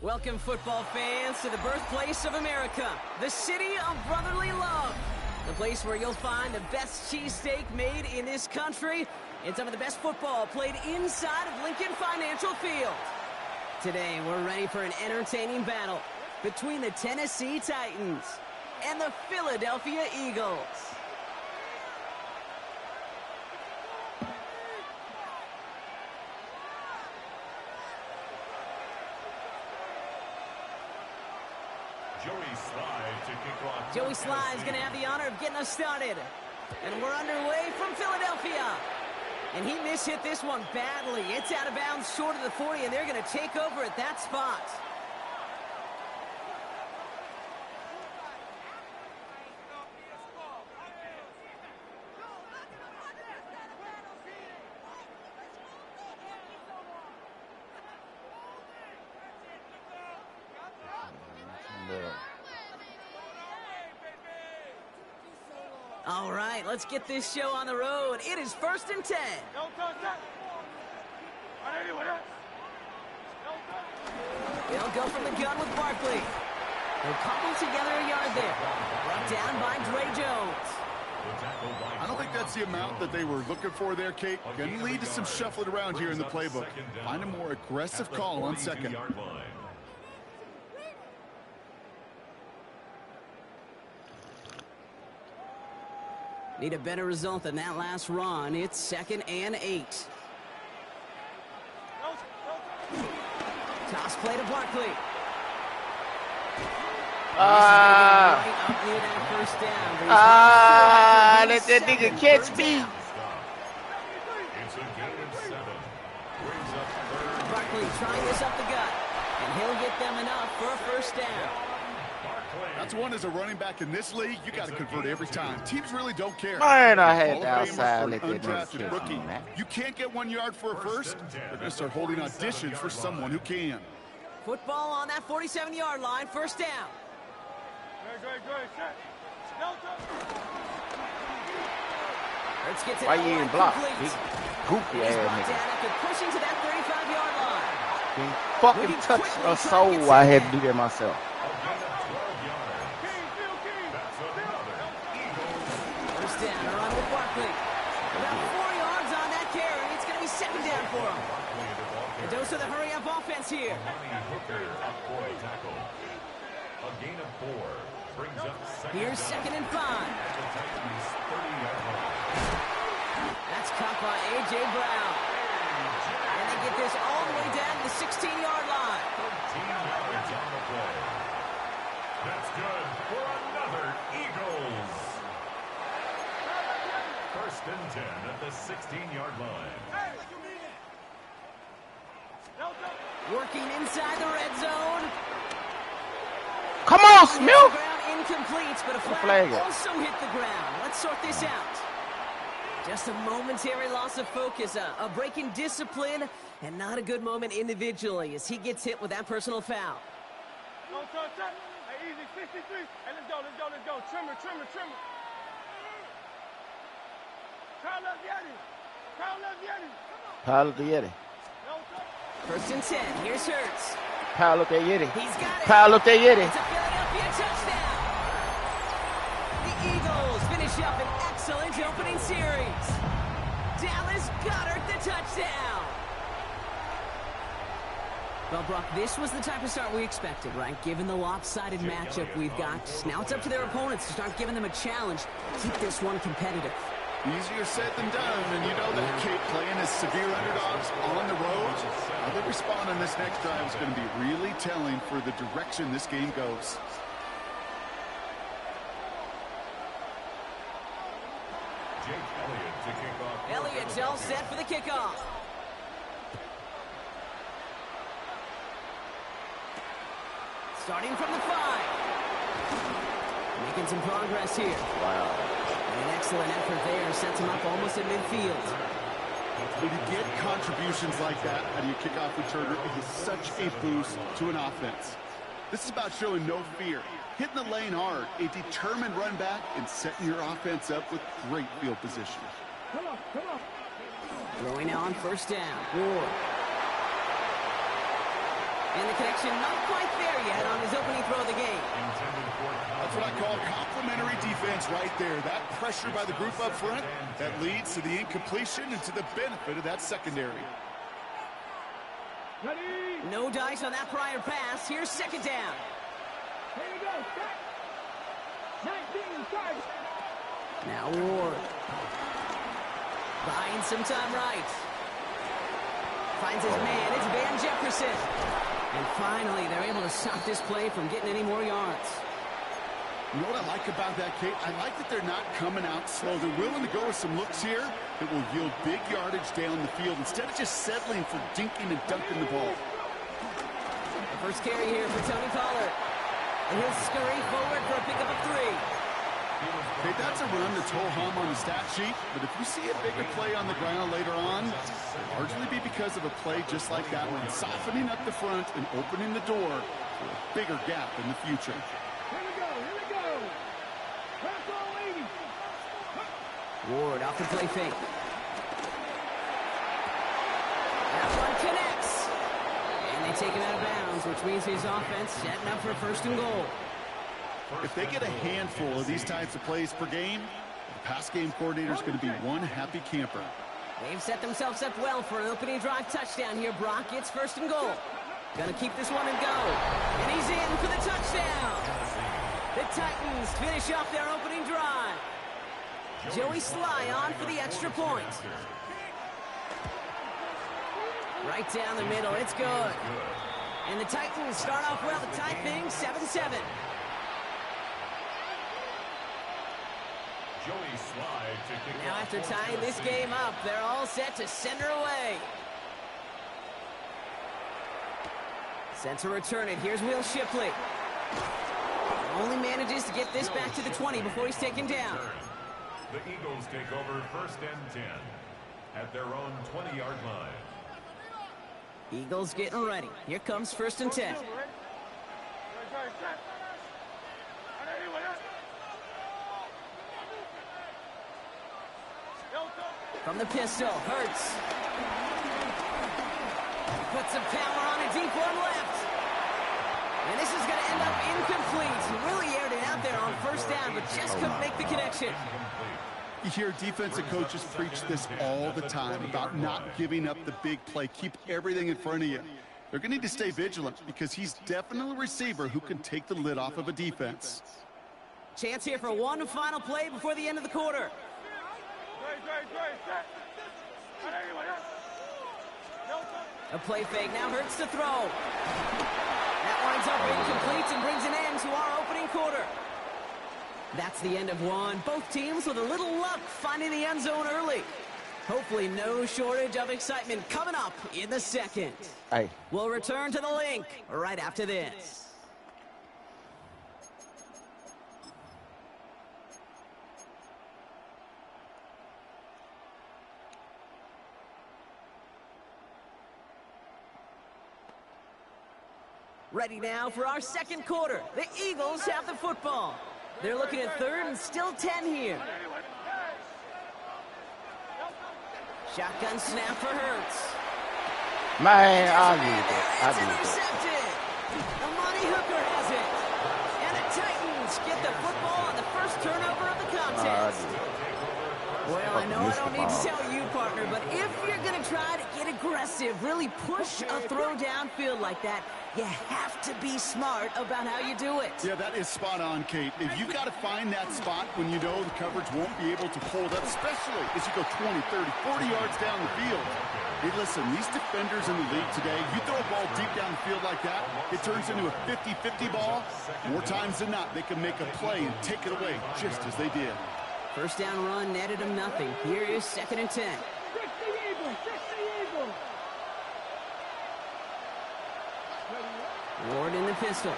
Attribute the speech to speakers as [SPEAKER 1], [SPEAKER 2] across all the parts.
[SPEAKER 1] Welcome, football fans, to the birthplace of America, the city of brotherly love. The place where you'll find the best cheesesteak made in this country and some of the best football played inside of Lincoln Financial Field. Today, we're ready for an entertaining battle between the Tennessee Titans and the Philadelphia Eagles. Joey Sly is going to have the honor of getting us started. And we're underway from Philadelphia. And he mishit this one badly. It's out of bounds short of the 40, and they're going to take over at that spot. All right, let's get this show on the road. It is 1st and 10. They'll go from the gun with Barkley. They'll cobble together a yard there. Brought down by Dre Jones.
[SPEAKER 2] I don't think that's the amount that they were looking for there, Kate. Going to lead to some shuffling around here in the playbook. Find a more aggressive call on second.
[SPEAKER 1] Need a better result than that last run. It's 2nd and 8. Toss play to Barkley.
[SPEAKER 3] Let that nigga catch me.
[SPEAKER 1] Barkley trying this up the gut, and he'll get them enough for a 1st down.
[SPEAKER 2] That's one as a running back in this league, you got to convert every time. Teams really don't care.
[SPEAKER 3] Man, I had the outside. Let that nigga catch me, man.
[SPEAKER 2] You can't get 1 yard for a first. They're going to start holding auditions for someone who can.
[SPEAKER 1] Football on that 47-yard line, 1st down.
[SPEAKER 3] Why you ain't blocked? Big goofy ass nigga.
[SPEAKER 1] Pushing to that 35-yard line.
[SPEAKER 3] Can't fucking touch a soul. I had to do that myself.
[SPEAKER 1] First down, a run with Barkley. About 4 yards on that carry. It's going to be 2nd down for him. A dose of the hurry-up offense here. Here's 2nd and 5. That's caught by A.J. Brown. And they get this all the way down to the 16-yard line. 13 yards on the play.
[SPEAKER 4] That's good for another Eagles. 1st and 10 at the 16-yard line.
[SPEAKER 1] Working inside the red zone.
[SPEAKER 3] Come on, Smith.
[SPEAKER 1] Incomplete, but a flag also hit the ground. Let's sort this out. Just a momentary loss of focus, a break in discipline, and not a good moment individually as he gets hit with that personal foul.
[SPEAKER 5] Hey, easy, 63. Hey, let's go. Trimmer.
[SPEAKER 3] Pile up the Yeti.
[SPEAKER 1] 1st and 10. Here's Hurts.
[SPEAKER 3] Pile up that Yeti.
[SPEAKER 1] He's got it.
[SPEAKER 3] Pile up that Yeti.
[SPEAKER 1] It's a Philadelphia touchdown. The Eagles finish up an excellent opening series. Dallas Goedert the touchdown. Well, Brock, this was the type of start we expected, right? Given the lopsided matchup we've got, now it's up to their opponents to start giving them a challenge. Keep this one competitive.
[SPEAKER 2] Easier said than done, and you know that Kate playing as severe underdogs on the road. How they respond on this next drive is going to be really telling for the direction this game goes.
[SPEAKER 1] Elliott's all set for the kickoff. Starting from the 5. Making some progress here.
[SPEAKER 3] Wow.
[SPEAKER 1] An excellent effort there. Sets him up almost at midfield.
[SPEAKER 2] When you get contributions like that out of your kickoff returner, it is such a boost to an offense. This is about showing no fear, hitting the lane hard, a determined run back, and setting your offense up with great field position.
[SPEAKER 5] Come on.
[SPEAKER 1] Throwing now on 1st down. Ward. And the connection not quite there yet on his opening throw of the game.
[SPEAKER 2] That's what I call complimentary defense right there. That pressure by the group up front, that leads to the incompletion and to the benefit of that secondary.
[SPEAKER 1] No dice on that prior pass. Here's second down.
[SPEAKER 5] Here you go. 19 target.
[SPEAKER 1] Now Ward. Buying some time right. Finds his man. It's Van Jefferson. And finally, they're able to stop this play from getting any more yards.
[SPEAKER 2] You know what I like about that, Kate? I like that they're not coming out slow. They're willing to go with some looks here that will yield big yardage down the field instead of just settling for dinking and dunking the ball.
[SPEAKER 1] The first carry here for Tony Pollard. And he'll scurry forward for a pickup of 3.
[SPEAKER 2] Okay, that's a run that's ho-hum on the stat sheet, but if you see a bigger play on the ground later on, it'll largely be because of a play just like that one, softening up the front and opening the door for a bigger gap in the future.
[SPEAKER 5] Here we go. Press all 80.
[SPEAKER 1] Ward off the play fake. That one connects. And they take him out of bounds, which means his offense setting up for first and goal.
[SPEAKER 2] If they get a handful of these types of plays per game, the pass game coordinator is going to be one happy camper.
[SPEAKER 1] They've set themselves up well for an opening drive touchdown here, Brock. It's first and goal. Gonna keep this one and go. And he's in for the touchdown. The Titans finish off their opening drive. Joey Sly on for the extra point. Right down the middle. It's good. And the Titans start off well to tie things 7-7. Now after tying this game up, they're all set to send her away. Set to return it. Here's Will Shipley. Only manages to get this back to the 20 before he's taken down.
[SPEAKER 4] The Eagles take over first and 10 at their own 20-yard line.
[SPEAKER 1] Eagles getting ready. Here comes first and 10. From the pistol, Hurts. Puts some power on a deep one left. And this is going to end up incomplete. He really aired it out there on first down, but just couldn't make the connection.
[SPEAKER 2] You hear defensive coaches preach this all the time about not giving up the big play. Keep everything in front of you. They're going to need to stay vigilant because he's definitely a receiver who can take the lid off of a defense.
[SPEAKER 1] Chance here for one final play before the end of the quarter. A play fake now Hurts to throw. That winds up incomplete and brings an end to our opening quarter. That's the end of one. Both teams with a little luck finding the end zone early. Hopefully no shortage of excitement coming up in the second.
[SPEAKER 3] Hey.
[SPEAKER 1] We'll return to the link right after this. Ready now for our second quarter. The Eagles have the football. They're looking at third and still 10 here. Shotgun snap for Hurts.
[SPEAKER 3] Man, I need it. I need it.
[SPEAKER 1] Intercepted. Amani Hooker has it. And the Titans get the football on the first turnover of the contest. Well, I know I don't need to tell you, partner, but if you're going to try to get aggressive, really push a throw downfield like that, you have to be smart about how you do it.
[SPEAKER 2] Yeah, that is spot on, Kate. If you've got to find that spot when you know the coverage won't be able to hold up, especially as you go 20, 30, 40 yards down the field. Hey, listen, these defenders in the league today, you throw a ball deep down the field like that, it turns into a 50-50 ball. More times than not, they can make a play and take it away just as they did.
[SPEAKER 1] First down run netted him nothing. Here is second and 10. Ward in the pistol.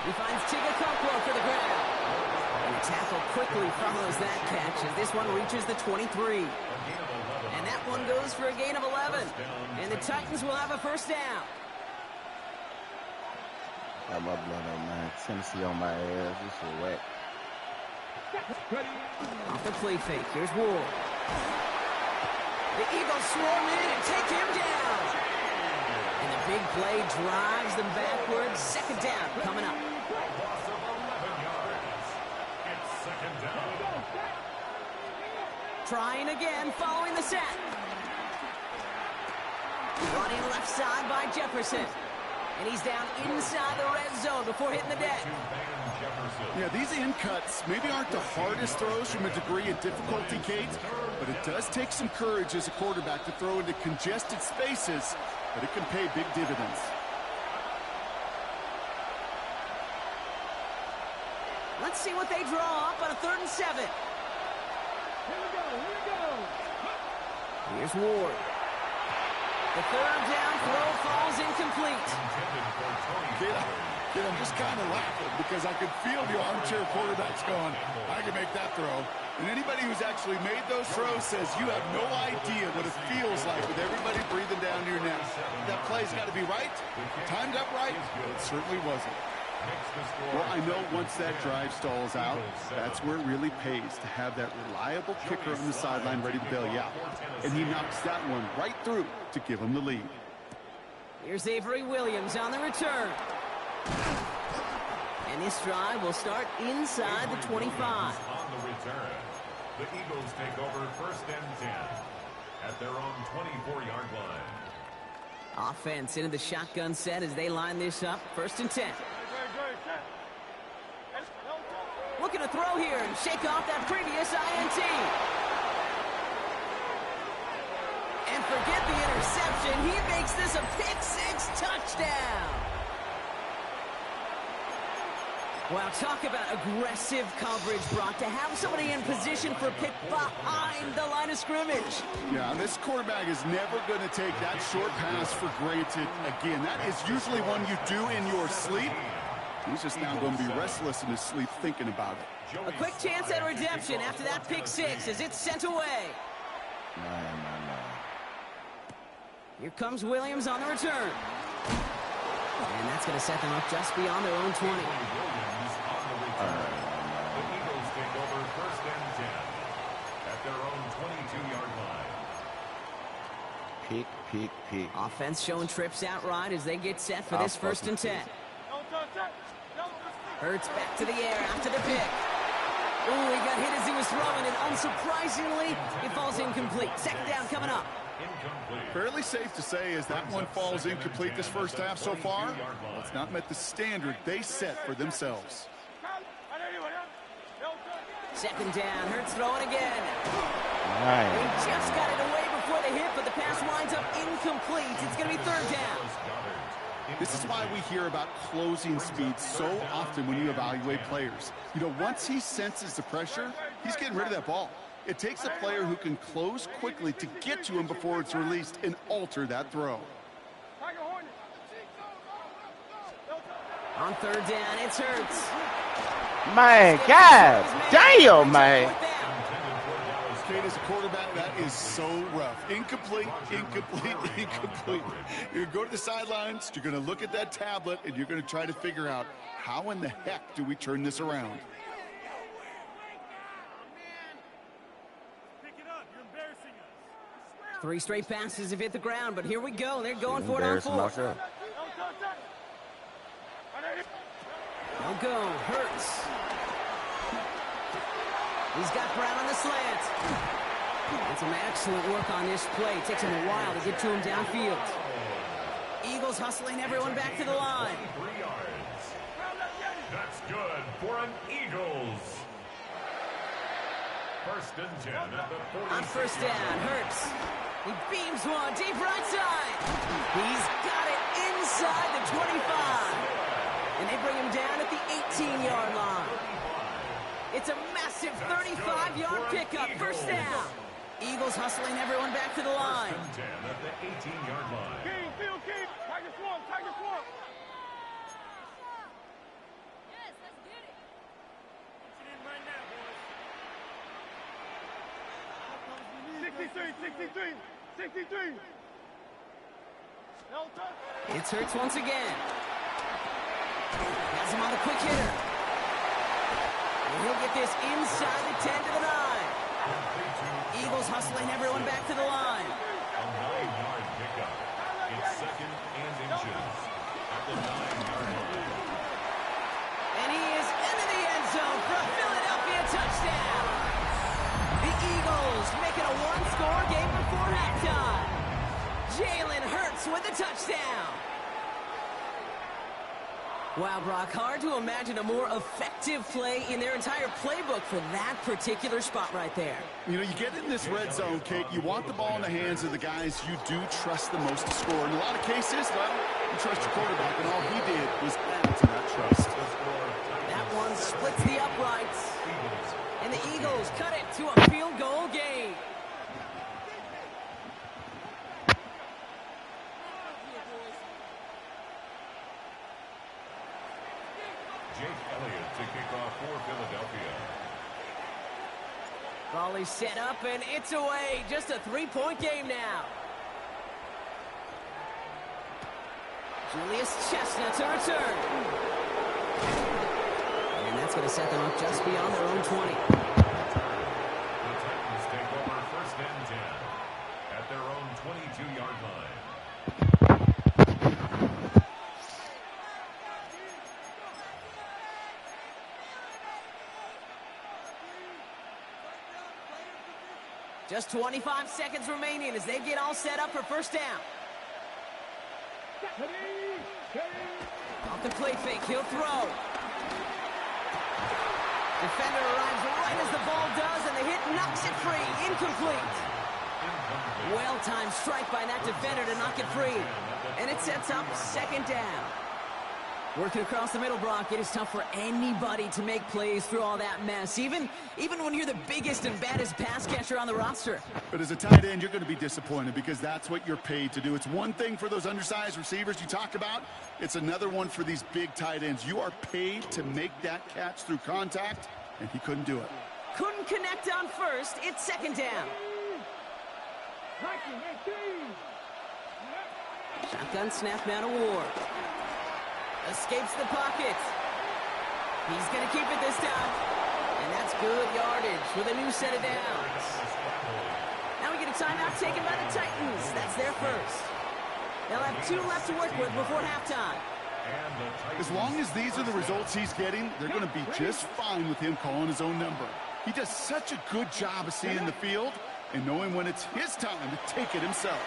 [SPEAKER 1] He finds Chigakonkwo for the grab. And the tackle quickly follows that catch as this one reaches the 23. And that one goes for a gain of 11. And the Titans will have a first down.
[SPEAKER 3] Got my blood on, man. Tennessee on my ass. This is wet.
[SPEAKER 1] Off the play fake. Here's Ward. The Eagles swarm in and take him down. And the Big play drives them backwards. Second down coming up.
[SPEAKER 4] Loss of 11 yards. It's second down.
[SPEAKER 1] Trying again following the sack. Running left side by Jefferson. And he's down inside the red zone before hitting the deck.
[SPEAKER 2] Yeah, these in cuts maybe aren't the hardest throws from a degree of difficulty, Kate, but it does take some courage as a quarterback to throw into congested spaces, but it can pay big dividends.
[SPEAKER 1] Let's see what they draw up on a 3rd and 7.
[SPEAKER 5] Here we go, here we go.
[SPEAKER 1] Here's Ward. The 3rd down throw falls incomplete.
[SPEAKER 2] Kid, I'm just kind of laughing because I could feel the armchair quarterbacks going, I can make that throw. And anybody who's actually made those throws says you have no idea what it feels like with everybody breathing down your neck. That play's got to be right, timed up right. It certainly wasn't. Well, I know once that drive stalls out, that's where it really pays to have that reliable kicker on the sideline ready to bail you out. And he knocks that one right through to give him the lead.
[SPEAKER 1] Here's Avery Williams on the return. And this drive will start inside the 25.
[SPEAKER 4] On the return, the Eagles take over 1st and 10 at their own 24-yard line.
[SPEAKER 1] Offense into the shotgun set as they line this up. 1st and 10. Looking to throw here and shake off that previous INT. And forget the interception. He makes this a pick-6 touchdown. Wow, talk about aggressive coverage, Brock, to have somebody in position for a pick behind the line of scrimmage.
[SPEAKER 2] Yeah, this quarterback is never going to take that short pass for granted again. That is usually one you do in your sleep. He's just now going to be restless in his sleep thinking about it.
[SPEAKER 1] A quick chance at redemption after that pick-6 as it's sent away. Here comes Williams on the return. And that's going to set them up just beyond their own 20.
[SPEAKER 4] The Eagles take over 1st and 10 at their own 22-yard line.
[SPEAKER 3] Peek.
[SPEAKER 1] Offense showing trips out right as they get set for this 1st and 10. Hurts back to the air after the pick. Ooh, he got hit as he was throwing, and unsurprisingly, it falls incomplete. Second down coming up.
[SPEAKER 4] Incomplete.
[SPEAKER 2] Fairly safe to say as that one falls incomplete this first half so far, well, it's not met the standard they set for themselves.
[SPEAKER 1] Second down, Hurts throwing again.
[SPEAKER 3] Nice.
[SPEAKER 1] He just got it away before the hit, but the pass winds up incomplete. It's going to be 3rd down.
[SPEAKER 2] This is why we hear about closing speed so often when you evaluate players. You know, once he senses the pressure, he's getting rid of that ball. It takes a player who can close quickly to get to him before it's released and alter that throw.
[SPEAKER 1] On 3rd down, it's Hurts.
[SPEAKER 3] Man, God damn, man.
[SPEAKER 2] Kate, as a quarterback, that is so rough. Incomplete. You go to the sidelines, you're going to look at that tablet, and you're going to try to figure out how in the heck do we turn this around.
[SPEAKER 5] Pick it up. You're embarrassing us.
[SPEAKER 1] 3 straight passes have hit the ground, but here we go. They're going for it on 4th. They'll go. Hurts. He's got Brown on the slant. And some excellent work on this play. Takes him a while to get to him downfield. Eagles hustling everyone back to the line.
[SPEAKER 4] 3 yards. That's good for an Eagles. 1st and 10 at the 40.
[SPEAKER 1] On 1st down, Hurts. He beams one deep right side. He's got it inside the 25. And they bring him down at the 18-yard line. It's a massive 35-yard pickup. 1st down. Eagles hustling everyone back to the line.
[SPEAKER 4] 1st and 10 at the 18-yard line.
[SPEAKER 5] King, field, King. Tiger swamp, Tiger swamp.
[SPEAKER 6] Yes, let's get it.
[SPEAKER 5] Get in right now, boys. 63.
[SPEAKER 1] It's Hurts once again. Has him on the quick hitter. And he'll get this inside the 10 to the 9. Eagles hustling everyone back to the line.
[SPEAKER 4] A 9-yard pickup. It's 2nd and inches. the 9-yard line.
[SPEAKER 1] And he is into the end zone for a Philadelphia touchdown. The Eagles make it a one-score game before halftime. Jalen Hurts with the touchdown. Wow, Brock, hard to imagine a more effective play in their entire playbook for that particular spot right there.
[SPEAKER 2] You know, you get in this red zone, Kate, you want the ball in the hands of the guys you do trust the most to score. In a lot of cases, well, you trust your quarterback, and all he did was add to that trust.
[SPEAKER 1] That one splits the uprights. And the Eagles cut it to a field goal game.
[SPEAKER 4] Jake Elliott to kick off for Philadelphia.
[SPEAKER 1] Ball is set up, and it's away. Just a three-point game now. Julius Chestnut to return. And that's going to set them up just beyond their own 20.
[SPEAKER 4] The Titans take over first and 10 at their own 22-yard line.
[SPEAKER 1] Just 25 seconds remaining as they get all set up for first down. Off the play fake, he'll throw. Defender arrives right as the ball does, and the hit knocks it free. Incomplete. Well-timed strike by that defender to knock it free. And it sets up second down. Working across the middle, Brock, it is tough for anybody to make plays through all that mess, even when you're the biggest and baddest pass catcher on the roster.
[SPEAKER 2] But as a tight end, you're going to be disappointed because that's what you're paid to do. It's one thing for those undersized receivers you talk about. It's another one for these big tight ends. You are paid to make that catch through contact, and he couldn't do it.
[SPEAKER 1] Couldn't connect on first. It's second down. Shotgun snap now to Ward. Escapes the pocket. He's going to keep it this time. And that's good yardage with a new set of downs. Now we get a timeout taken by the Titans. That's their first. They'll have 2 left to work with before halftime.
[SPEAKER 2] As long as these are the results he's getting, they're going to be just fine with him calling his own number. He does such a good job of seeing the field and knowing when it's his time to take it himself.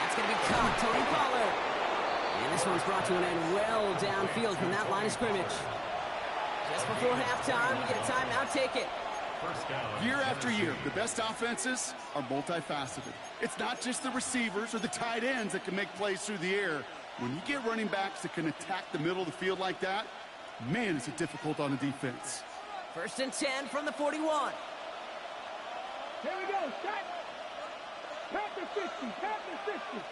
[SPEAKER 1] That's going to be caught. Tony Pollard. And this one's brought to an end well downfield from that line of scrimmage. Just before halftime, we get a timeout, take it.
[SPEAKER 2] Year after year, the best offenses are multifaceted. It's not just the receivers or the tight ends that can make plays through the air. When you get running backs that can attack the middle of the field like that, man, is it difficult on the defense.
[SPEAKER 1] First and 10 from the 41.
[SPEAKER 5] Here we go, set. Panther 50, Panther 50.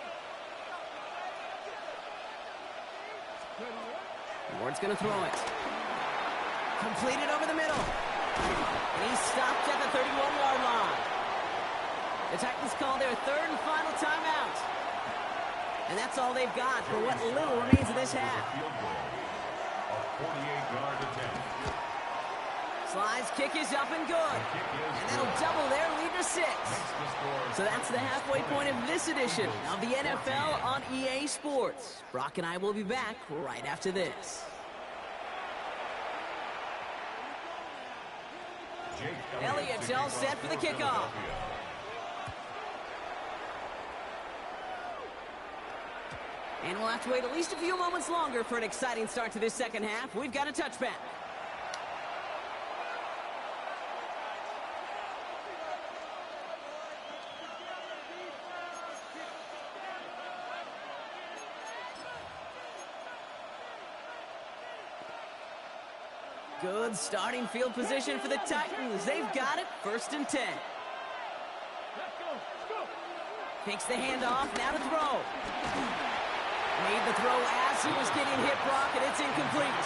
[SPEAKER 1] Ward's going to throw it. Completed over the middle. And he's stopped at the 31-yard line. The Titans call their third and final timeout. And that's all they've got for what little remains of this half.
[SPEAKER 4] A 48-yard attempt.
[SPEAKER 1] Sly's kick is up and good. And that'll double their lead to 6. So that's the halfway point of this edition of the NFL on EA Sports. Brock and I will be back right after this. Elliott's all set for the kickoff. And we'll have to wait at least a few moments longer for an exciting start to this second half. We've got a touchback. Good starting field position for the Titans. They've got it, first and 10.
[SPEAKER 5] Let's go, let's go.
[SPEAKER 1] Takes the handoff, now to throw. Made the throw as he was getting hit, Brock, and it's incomplete.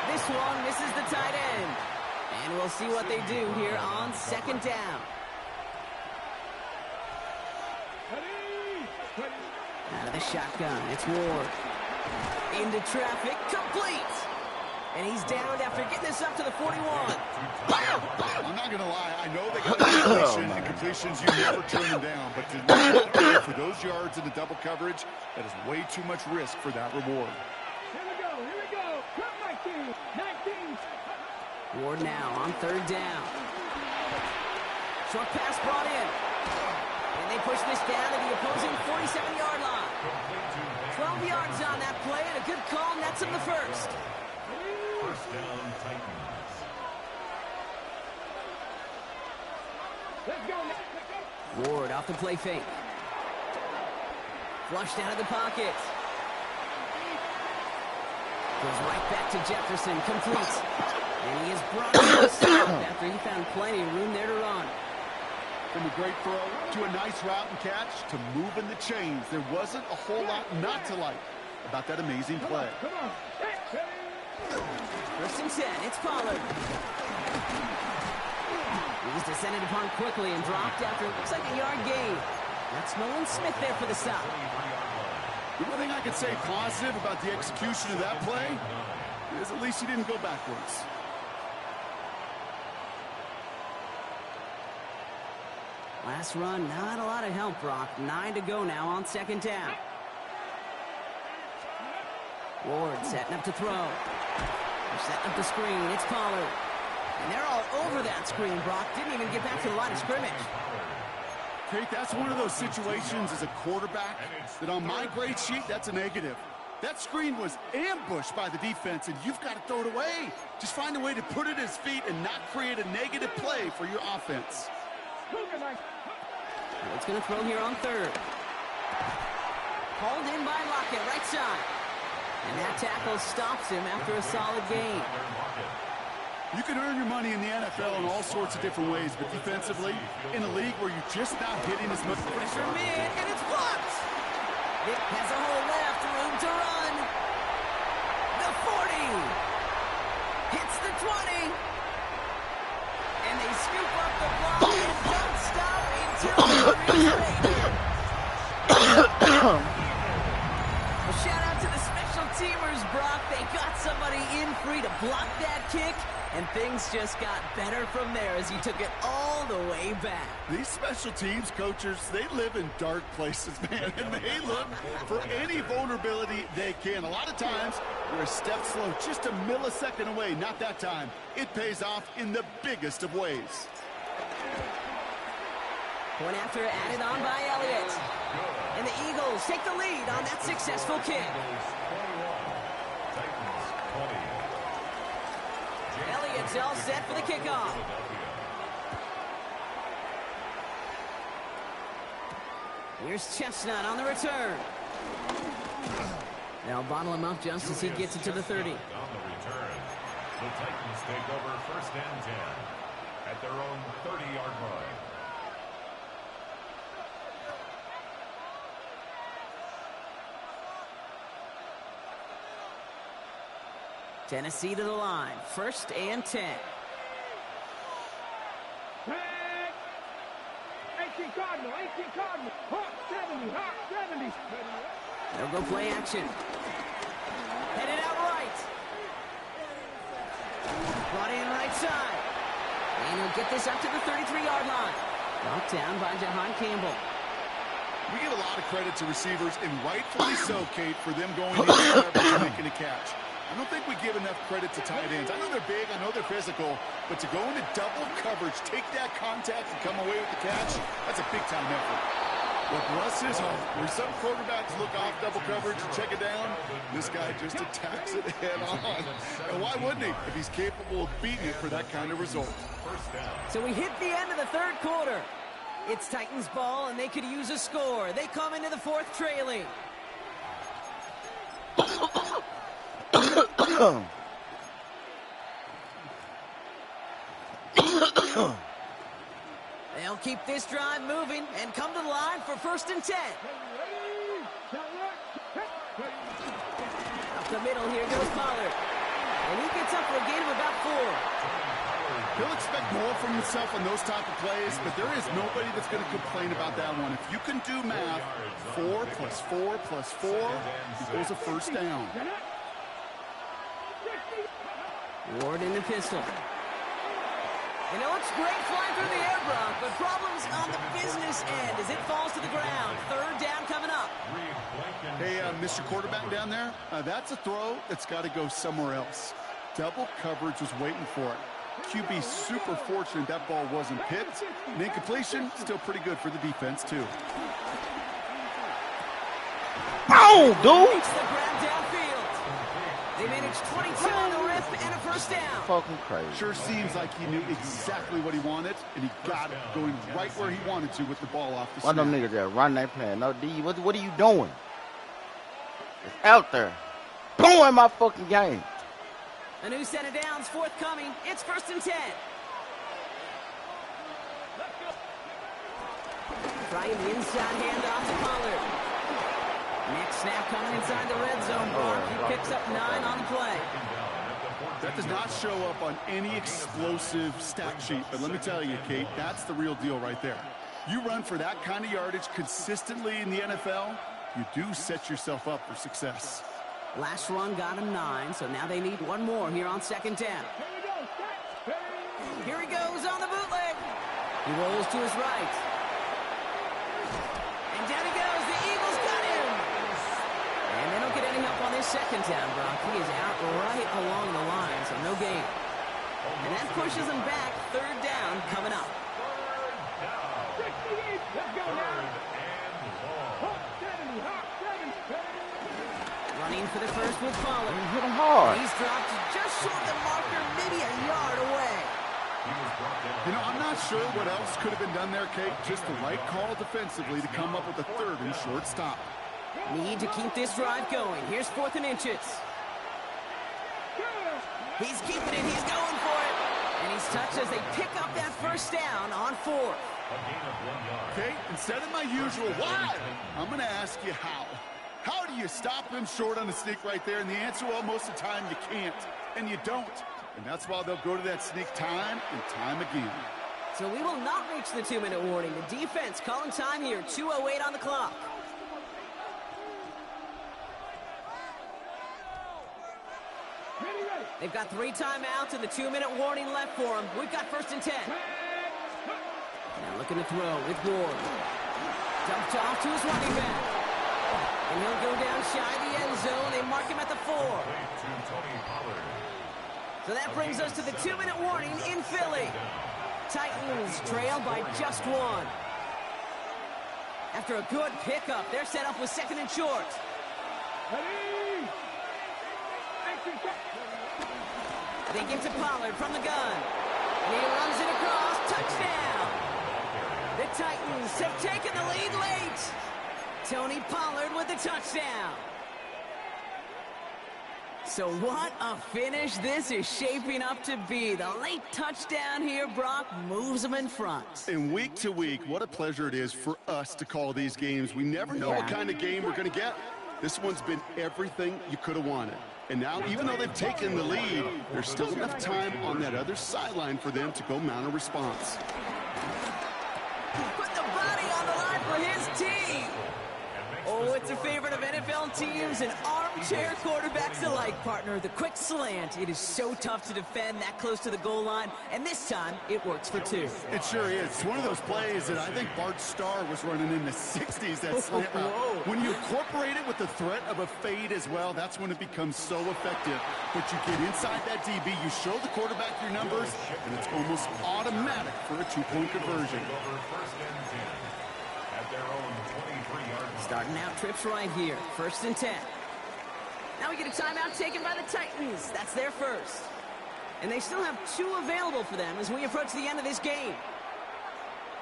[SPEAKER 1] This one misses the tight end. And we'll see what they do here on second down. Out of the shotgun, it's Ward. Into traffic, complete. And he's down after getting this up to the 41.
[SPEAKER 2] I'm not going to lie. I know they got a completion, and completions, you never turn them down. But to go for those yards in the double coverage, that is way too much risk for that reward.
[SPEAKER 5] Here we go. Cut 19. 19.
[SPEAKER 1] Ward now on third down. Short pass brought in. And they push this down to the opposing 47-yard line. 12 yards on that play, and a good call nets him the first.
[SPEAKER 4] First down, Titans.
[SPEAKER 5] Let's go.
[SPEAKER 1] Ward off the play fake. Flushed out of the pocket. Goes right back to Jefferson, completes. And he is brought to a stop after he found plenty of room there to run.
[SPEAKER 2] From a great throw to a nice route and catch to moving the chains, there wasn't a whole lot not to like about that amazing play.
[SPEAKER 5] Come on.
[SPEAKER 1] First and 10, it's Pollard. He's descended upon quickly and dropped after it looks like a yard gain. That's Nolan Smith there for the stop.
[SPEAKER 2] The one thing I could say positive about the execution of that play is at least he didn't go backwards.
[SPEAKER 1] Last run, not a lot of help, Brock. 9 to go now on second down. Ward setting up to throw. They're setting up the screen. It's Pollard. And they're all over that screen, Brock. Didn't even get back to the line of scrimmage.
[SPEAKER 2] Kate, that's one of those situations as a quarterback that on my grade sheet, that's a negative. That screen was ambushed by the defense, and you've got to throw it away. Just find a way to put it at his feet and not create a negative play for your offense.
[SPEAKER 1] It's going to throw here on third. Hauled in by Lockett, right side. And that tackle stops him after a solid gain.
[SPEAKER 2] You can earn your money in the NFL in all sorts of different ways, but defensively, in a league where you're just not hitting as much
[SPEAKER 1] Pressure mid, and it's blocked. It has a hole left, room to run. The 40. Hits the 20. And they scoop up the block and don't stop until a shout out to the special teamers, Brock. They got somebody in free to block that kick, and things just got better from there as he took it all the way back.
[SPEAKER 2] These special teams coaches, they live in dark places, man, and they look for any vulnerability they can. A lot of times, you're a step slow, just a millisecond away. Not that time. It pays off in the biggest of ways.
[SPEAKER 1] Point after added on by Elliott. And the Eagles take the lead on that successful kick. Elliott's all set for the kickoff. Here's Chestnut on the return. They'll bottle him up just as he gets it to the 30.
[SPEAKER 4] On the return, the Titans take over first and 10 at their own 30-yard line.
[SPEAKER 1] Tennessee to the line. First and 10.
[SPEAKER 5] 18 Cardinal. Hawk 70.
[SPEAKER 1] They'll go play action. Headed out right. Brought in right side. And he'll get this up to the 33-yard line. Brought down by Jahan Campbell.
[SPEAKER 2] We give a lot of credit to receivers, and rightfully so, Kate, for them going into coverage and making a catch. I don't think we give enough credit to tight ends. I know they're big, I know they're physical, but to go into double coverage, take that contact, and come away with the catch, that's a big-time effort. But bless his heart, where some quarterbacks look off double coverage and check it down, this guy just attacks it head on. And why wouldn't he if he's capable of beating it for that kind of result?
[SPEAKER 1] So we hit the end of the third quarter. It's Titans ball, and they could use a score. They come into the fourth trailing. They'll keep this drive moving and come to the line for first and 10. Up the middle here goes Pollard. And he gets up for a gain of about 4.
[SPEAKER 2] He'll expect more from himself on those type of plays, but there is nobody that's going to complain about that one. If you can do math, 4 + 4 + 4 equals a first down.
[SPEAKER 1] Ward in the pistol. You know, it's great flying through the air, Brock, but problems on the business end as it falls to the ground. Third down coming up.
[SPEAKER 2] Hey, Mr. Quarterback down there, that's a throw that's got to go somewhere else. Double coverage was waiting for it. QB super fortunate that ball wasn't pipped. And incompletion, still pretty good for the defense, too.
[SPEAKER 3] Oh, dude!
[SPEAKER 1] Reach the grab downfield. They managed 22 on the rip and a first down.
[SPEAKER 3] Fucking crazy.
[SPEAKER 2] Sure seems like he knew exactly what he wanted, and he got it going right where he wanted to with the ball off the
[SPEAKER 3] Why
[SPEAKER 2] snap.
[SPEAKER 3] them niggas there run that plan? No, D, what are you doing? It's out there. Blowing my fucking game.
[SPEAKER 1] A new set of downs forthcoming. It's 1st and 10. Trying the inside handoff to Pollard. Next snap coming inside the red zone. Brock, he picks up 9 on the play.
[SPEAKER 2] That does not show up on any explosive stat sheet, but let me tell you, Kate, that's the real deal right there. You run for that kind of yardage consistently in the NFL, you do set yourself up for success.
[SPEAKER 1] Last run got him 9, so now they need one more here on 2nd down. Here he goes on the bootleg. He rolls to his right. And down he goes. The Eagles got him. And they don't get any help on this 2nd down, Brock. He is out right along the line, so no gain. And that pushes him back. 3rd down coming up. Running for the first with Pollard.
[SPEAKER 3] He hit him hard.
[SPEAKER 1] He's dropped just short of the marker, maybe a yard away.
[SPEAKER 2] You know, I'm not sure what else could have been done there, Kate. Just the right call defensively to come up with a 3rd and short stop.
[SPEAKER 1] Need to keep this drive going. Here's 4th and inches. He's keeping it. He's going for it. And he's touched as they pick up that first down on 4th.
[SPEAKER 2] Kate, instead of my usual why, I'm going to ask you how. How do you stop them short on the sneak right there? And the answer, well, most of the time you can't. And you don't. And that's why they'll go to that sneak time and time again.
[SPEAKER 1] So we will not reach the 2-minute warning. The defense calling time here. 2:08 on the clock. They've got 3 timeouts and the 2-minute warning left for them. We've got 1st and 10. Now looking to throw with Ward. Dumped off to his running back. And he'll go down shy of the end zone. They mark him at the 4. So that brings us to the 2-minute warning in Philly. Titans trail by just 1. After a good pickup, they're set up with 2nd and short. They give to Pollard from the gun. And he runs it across. Touchdown! The Titans have taken the lead late. Tony Pollard with the touchdown. So what a finish this is shaping up to be. The late touchdown here, Brock, moves them in front.
[SPEAKER 2] And week to week, what a pleasure it is for us to call these games. We never know what kind of game we're going to get. This one's been everything you could have wanted. And now, even though they've taken the lead, there's still enough time on that other sideline for them to go mount a response.
[SPEAKER 1] Put the body on the line for his team. Oh, it's a favorite of NFL teams and armchair quarterbacks alike, partner. The quick slant. It is so tough to defend that close to the goal line, and this time it works for 2.
[SPEAKER 2] It sure is. It's one of those plays that I think Bart Starr was running in the 60s, that slant route. When you incorporate it with the threat of a fade as well, that's when it becomes so effective. But you get inside that DB, you show the quarterback your numbers, and it's almost automatic for a 2-point conversion.
[SPEAKER 1] Starting out trips right here. 1st and 10. Now we get a timeout taken by the Titans. That's their first. And they still have 2 available for them as we approach the end of this game.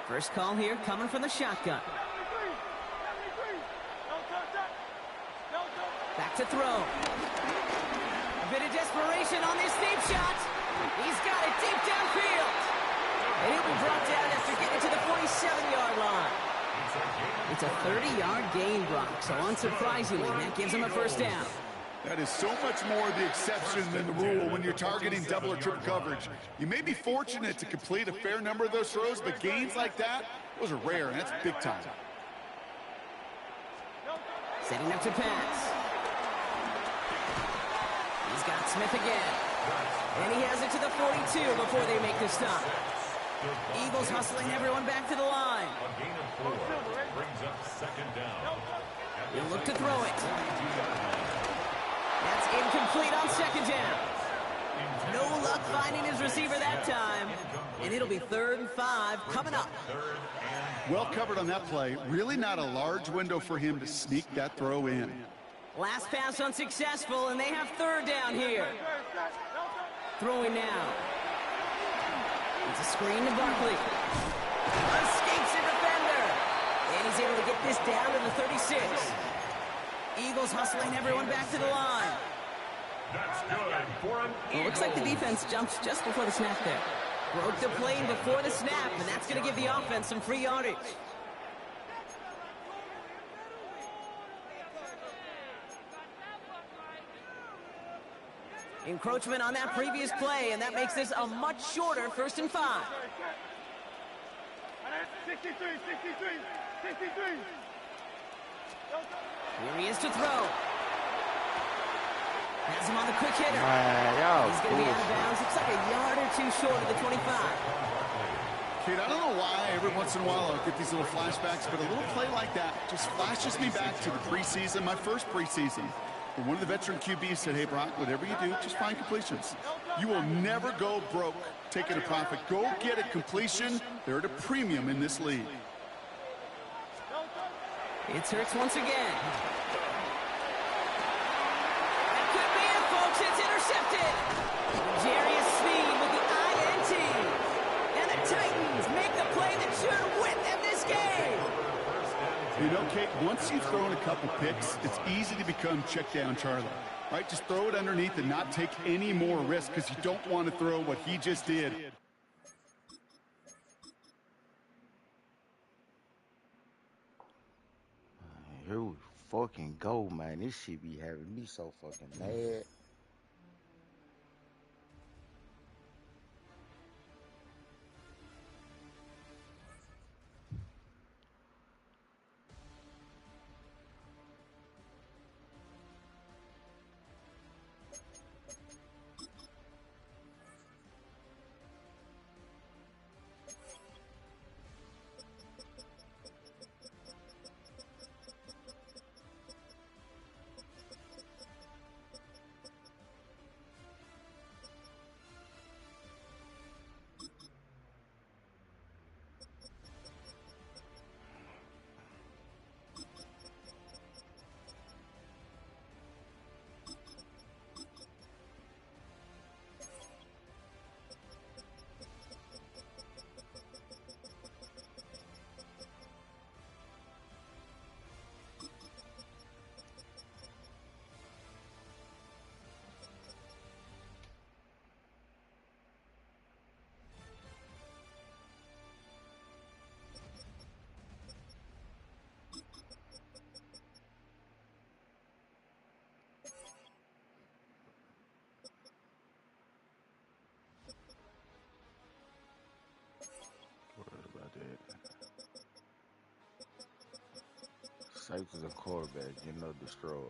[SPEAKER 1] First call here coming from the shotgun. Back to throw. A bit of desperation on this deep shot. He's got it deep downfield. And he'll be brought down after getting to the 47-yard line. It's a 30-yard gain, Brock, so unsurprisingly, that gives him a first down.
[SPEAKER 2] That is so much more the exception than the rule when you're targeting double or triple coverage. You may be fortunate to complete a fair number of those throws, but gains like that, those are rare, and that's big time.
[SPEAKER 1] Setting up to pass. He's got Smith again. And he has it to the 42 before they make the stop. Eagles hustling everyone back to the line.
[SPEAKER 4] A gain of 4 brings up second down.
[SPEAKER 1] He'll look to throw it. That's incomplete on second down. No luck finding his receiver that time. And it'll be 3rd and 5 coming up.
[SPEAKER 2] Well covered on that play. Really not a large window for him to sneak that throw in.
[SPEAKER 1] Last pass unsuccessful, and they have 3rd down here. Throwing now. It's a screen to Barkley. Escapes a defender. And he's able to get this down to the 36. Eagles hustling everyone back to the line.
[SPEAKER 4] That's good for an
[SPEAKER 1] Well, looks like the defense jumps just before the snap there. Broke the plane before the snap, and that's going to give the offense some free yardage. Encroachment on that previous play, and that makes this a much shorter 1st and 5.
[SPEAKER 5] 63.
[SPEAKER 1] Here he is to throw. Has him on the quick hitter. He's going to be out of bounds. Looks like a yard or 2 short of the 25.
[SPEAKER 2] Kate, I don't know why every once in a while I'll get these little flashbacks, but a little play like that just flashes me back to the preseason, my first preseason. But one of the veteran QBs said, hey, Brock, whatever you do, just find completions. You will never go broke taking a profit. Go get a completion. They're at a premium in this league.
[SPEAKER 1] It's Hurts once again. That could be it, folks. It's intercepted. Jarius Sneed with the INT. And the Titans make the play that should win them this game.
[SPEAKER 2] You know, Kate, once you've thrown a couple picks, it's easy to become check down Charlie. Right? Just throw it underneath and not take any more risk because you don't want to throw what he just did.
[SPEAKER 3] Here we fucking go, man. This shit be having me so fucking mad. Safety is a quarterback, you know, destroyer.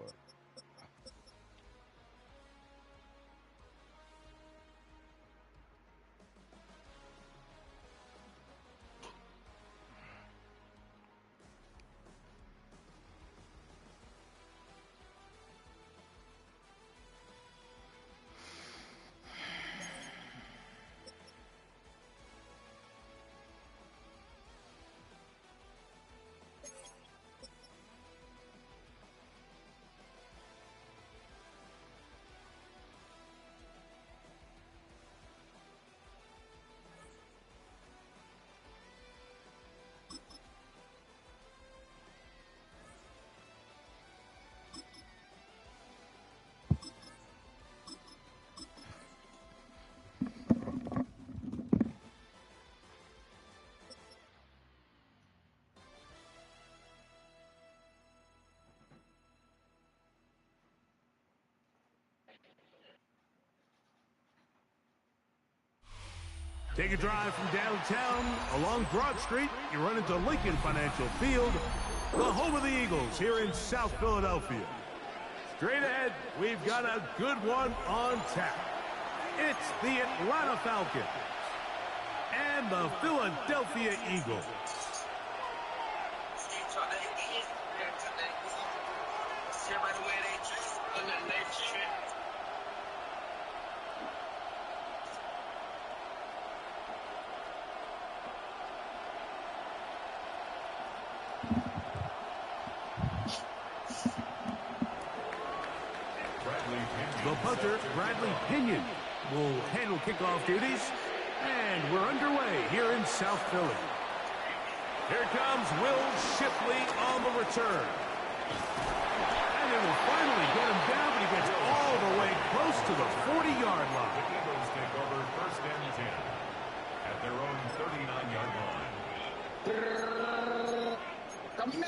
[SPEAKER 7] Take a drive from downtown along Broad Street. You run into Lincoln Financial Field, the home of the Eagles here in South Philadelphia. Straight ahead, we've got a good one on tap. It's the Atlanta Falcons and the Philadelphia Eagles. The punter, Bradley Pinion, will handle kickoff duties. And we're underway here in South Philly. Here comes Will Shipley on the return. And they will finally get him down, but he gets all the way close to the 40-yard line.
[SPEAKER 4] The Eagles take over first and 10 at their own 39-yard line.
[SPEAKER 5] Come here.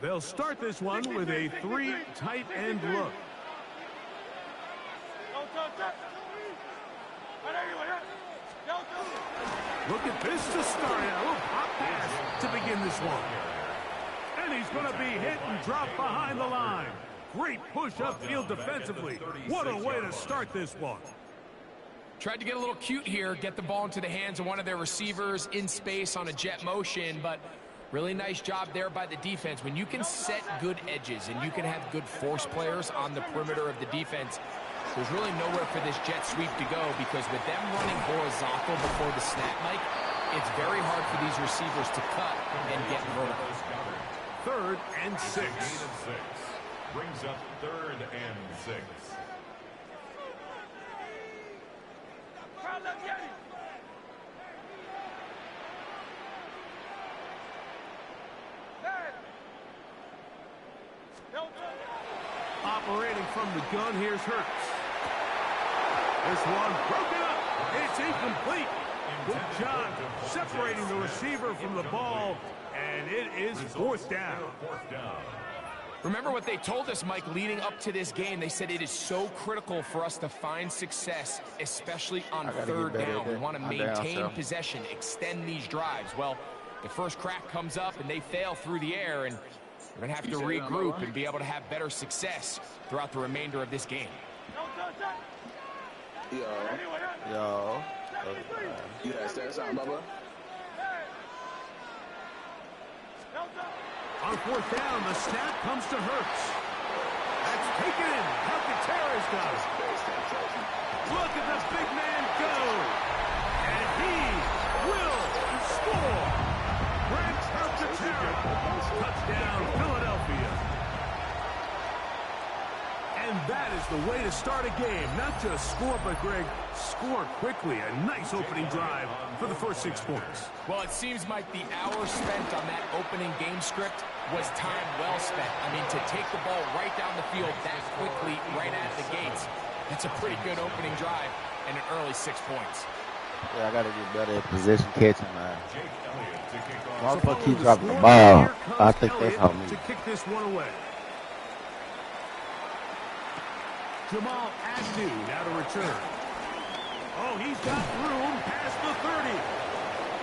[SPEAKER 7] They'll start this one with a 3 tight end look. Look at this to start out. A little pop pass to begin this one. And he's going to be hit and dropped behind the line. Great push upfield defensively. What a way to start this one.
[SPEAKER 8] Tried to get a little cute here, get the ball into the hands of one of their receivers in space on a jet motion, but really nice job there by the defense. When you can set good edges and you can have good force players on the perimeter of the defense, there's really nowhere for this jet sweep to go, because with them running horizontal before the snap, Mike, it's very hard for these receivers to cut and get vertical.
[SPEAKER 7] 3rd and 6.
[SPEAKER 4] Brings up 3rd and 6.
[SPEAKER 7] Operating from the gun, here's Hurts. This one broken up. It's incomplete. Good job separating the receiver from the ball, and it is 4th down.
[SPEAKER 8] Remember what they told us, Mike, leading up to this game. They said it is so critical for us to find success, especially on 3rd down. We want to maintain possession, extend these drives. Well, the first crack comes up, and they fail through the air, and we're going to have to regroup and be able to have better success throughout the remainder of this game.
[SPEAKER 3] Yo.
[SPEAKER 9] You gotta start something, Bubba.
[SPEAKER 7] On 4th down, the snap comes to Hurts. That's taken in. Alcantara's got it. Look at the big man go. And he will score. Greg Alcantara. Touchdown, Philadelphia. And that is the way to start a game. Not just score, but, Greg, score quickly. A nice opening drive for the first 6 points.
[SPEAKER 8] Well, it seems like the hour spent on that opening game script was time well spent. I mean, to take the ball right down the field that quickly, right out of the gates, that's a pretty good opening drive and an early 6 points.
[SPEAKER 3] Yeah, I got to get better at position catching, man. Motherfucker keep dropping the ball. I think that's how me.
[SPEAKER 7] To kick this one away. Jamal Agnew now to return. Oh, he's got room past the 30.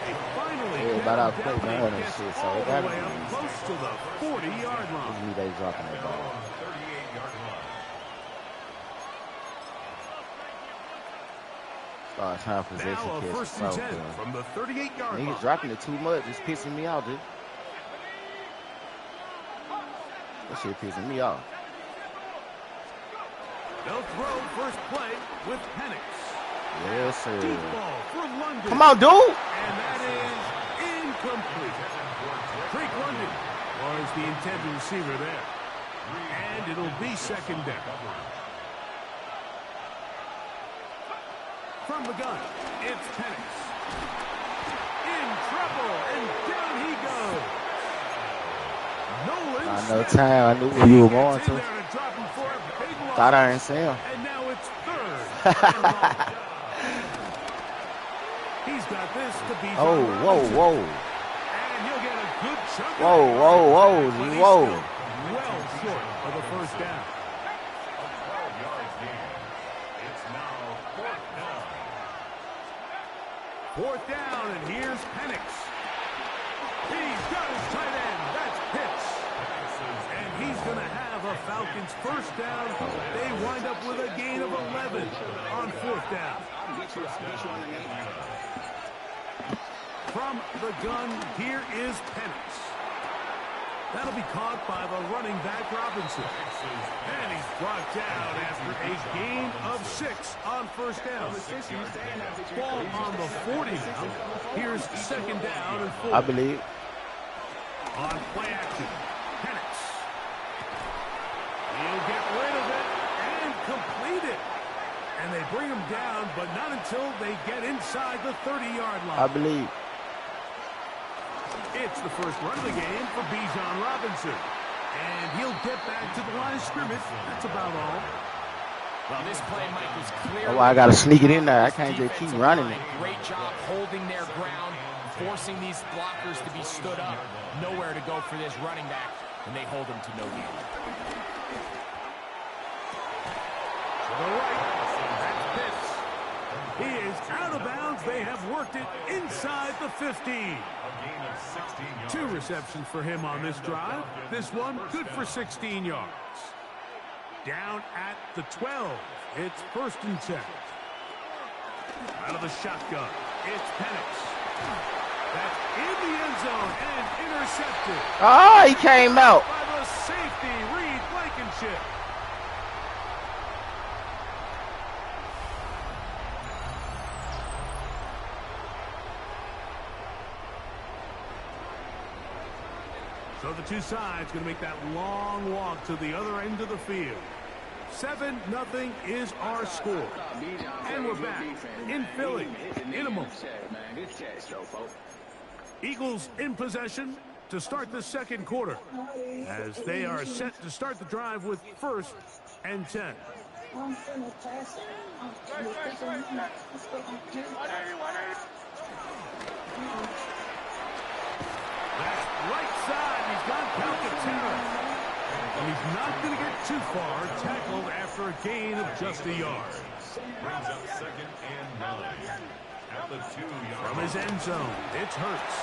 [SPEAKER 7] They finally
[SPEAKER 3] about out quick, man, and
[SPEAKER 7] gets
[SPEAKER 3] shit, so
[SPEAKER 7] all
[SPEAKER 3] it
[SPEAKER 7] the
[SPEAKER 3] gotta
[SPEAKER 7] way
[SPEAKER 3] be
[SPEAKER 7] up
[SPEAKER 3] easy.
[SPEAKER 7] close to the 40-yard line.
[SPEAKER 3] Usually they dropping that ball.
[SPEAKER 4] 38-yard line.
[SPEAKER 3] Start trying possession
[SPEAKER 7] Now a
[SPEAKER 3] catch.
[SPEAKER 7] 1st and 10 from the 38-yard line.
[SPEAKER 3] Niggas dropping it too much. It's pissing me off, dude. That shit pissing me off.
[SPEAKER 7] They'll throw first play with Penix.
[SPEAKER 3] Yes, sir.
[SPEAKER 7] Deep ball for London.
[SPEAKER 3] Come on, dude.
[SPEAKER 7] And that is incomplete. Drake London was the intended receiver there. And it'll be 2nd down. From the gun, it's Penix. In trouble, and down he goes. Nolan
[SPEAKER 3] I know time. I knew where you were going to.
[SPEAKER 7] drop him for a big loss.
[SPEAKER 3] Thought I didn't see him.
[SPEAKER 7] And now it's 3rd. He's got this to be.
[SPEAKER 3] Oh, whoa.
[SPEAKER 7] And he'll get a good chunk.
[SPEAKER 3] Whoa.
[SPEAKER 7] But he's
[SPEAKER 3] Whoa.
[SPEAKER 7] still well short of the 1st down.
[SPEAKER 4] A 12-yard gain. It's now
[SPEAKER 7] 4th down, and here's Penix. He's got his tight end. That's Pitts. And he's going to have a Falcons 1st down. They wind up with a gain of 11 on 4th down. From the gun, here is Penix. That'll be caught by the running back Robinson. And he's brought down after a gain of 6 on 1st down. Ball on the 40 now. Here's 2nd down and 4.
[SPEAKER 3] I believe.
[SPEAKER 7] On play action, Penix. He'll get rid of it and complete it. And they bring him down, but not until they get inside the 30-yard line.
[SPEAKER 3] I believe.
[SPEAKER 7] It's the first run of the game for Bijan Robinson. And he'll get back to the line of scrimmage. That's about all.
[SPEAKER 8] Well, this play, Mike, was clear.
[SPEAKER 3] Oh, I got to sneak it in there. I can't just keep running it.
[SPEAKER 8] Great job holding their ground, forcing these blockers to be stood up. Nowhere to go for this running back, and they hold him to no gain.
[SPEAKER 7] To the right, that's Pitts. He is out of bounds. They have worked it inside the 15. 2 receptions for him on this drive. This one good for 16 yards. Down at the 12. It's 1st and 10. Out of the shotgun, it's Penix. That's in the end zone and intercepted.
[SPEAKER 3] Oh, he came out.
[SPEAKER 7] By the safety, Reed Blankenship. So the two sides going to make that long walk to the other end of the field. 7-0 is our score. And we're back in Philly in a moment. Eagles in possession to start the 2nd quarter as they are set to start the drive with 1st and 10. That's right side. He's got Calcaterra. And he's not going to get too far. Tackled after a gain of just a yard.
[SPEAKER 4] Brings up 2nd and 9. At the 2-yard
[SPEAKER 7] From his end zone, it's Hurts.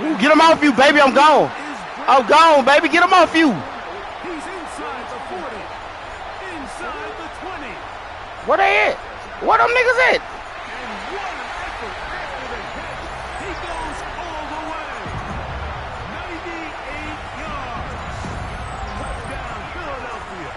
[SPEAKER 3] Ooh, get him off you, baby. I'm gone. I'm gone, baby. Get him off you.
[SPEAKER 7] He's inside the 40. Inside the 20.
[SPEAKER 3] Where they at? Where them niggas at?
[SPEAKER 7] And what an effort after the catch. He goes all the way. 98 yards. Touchdown, Philadelphia.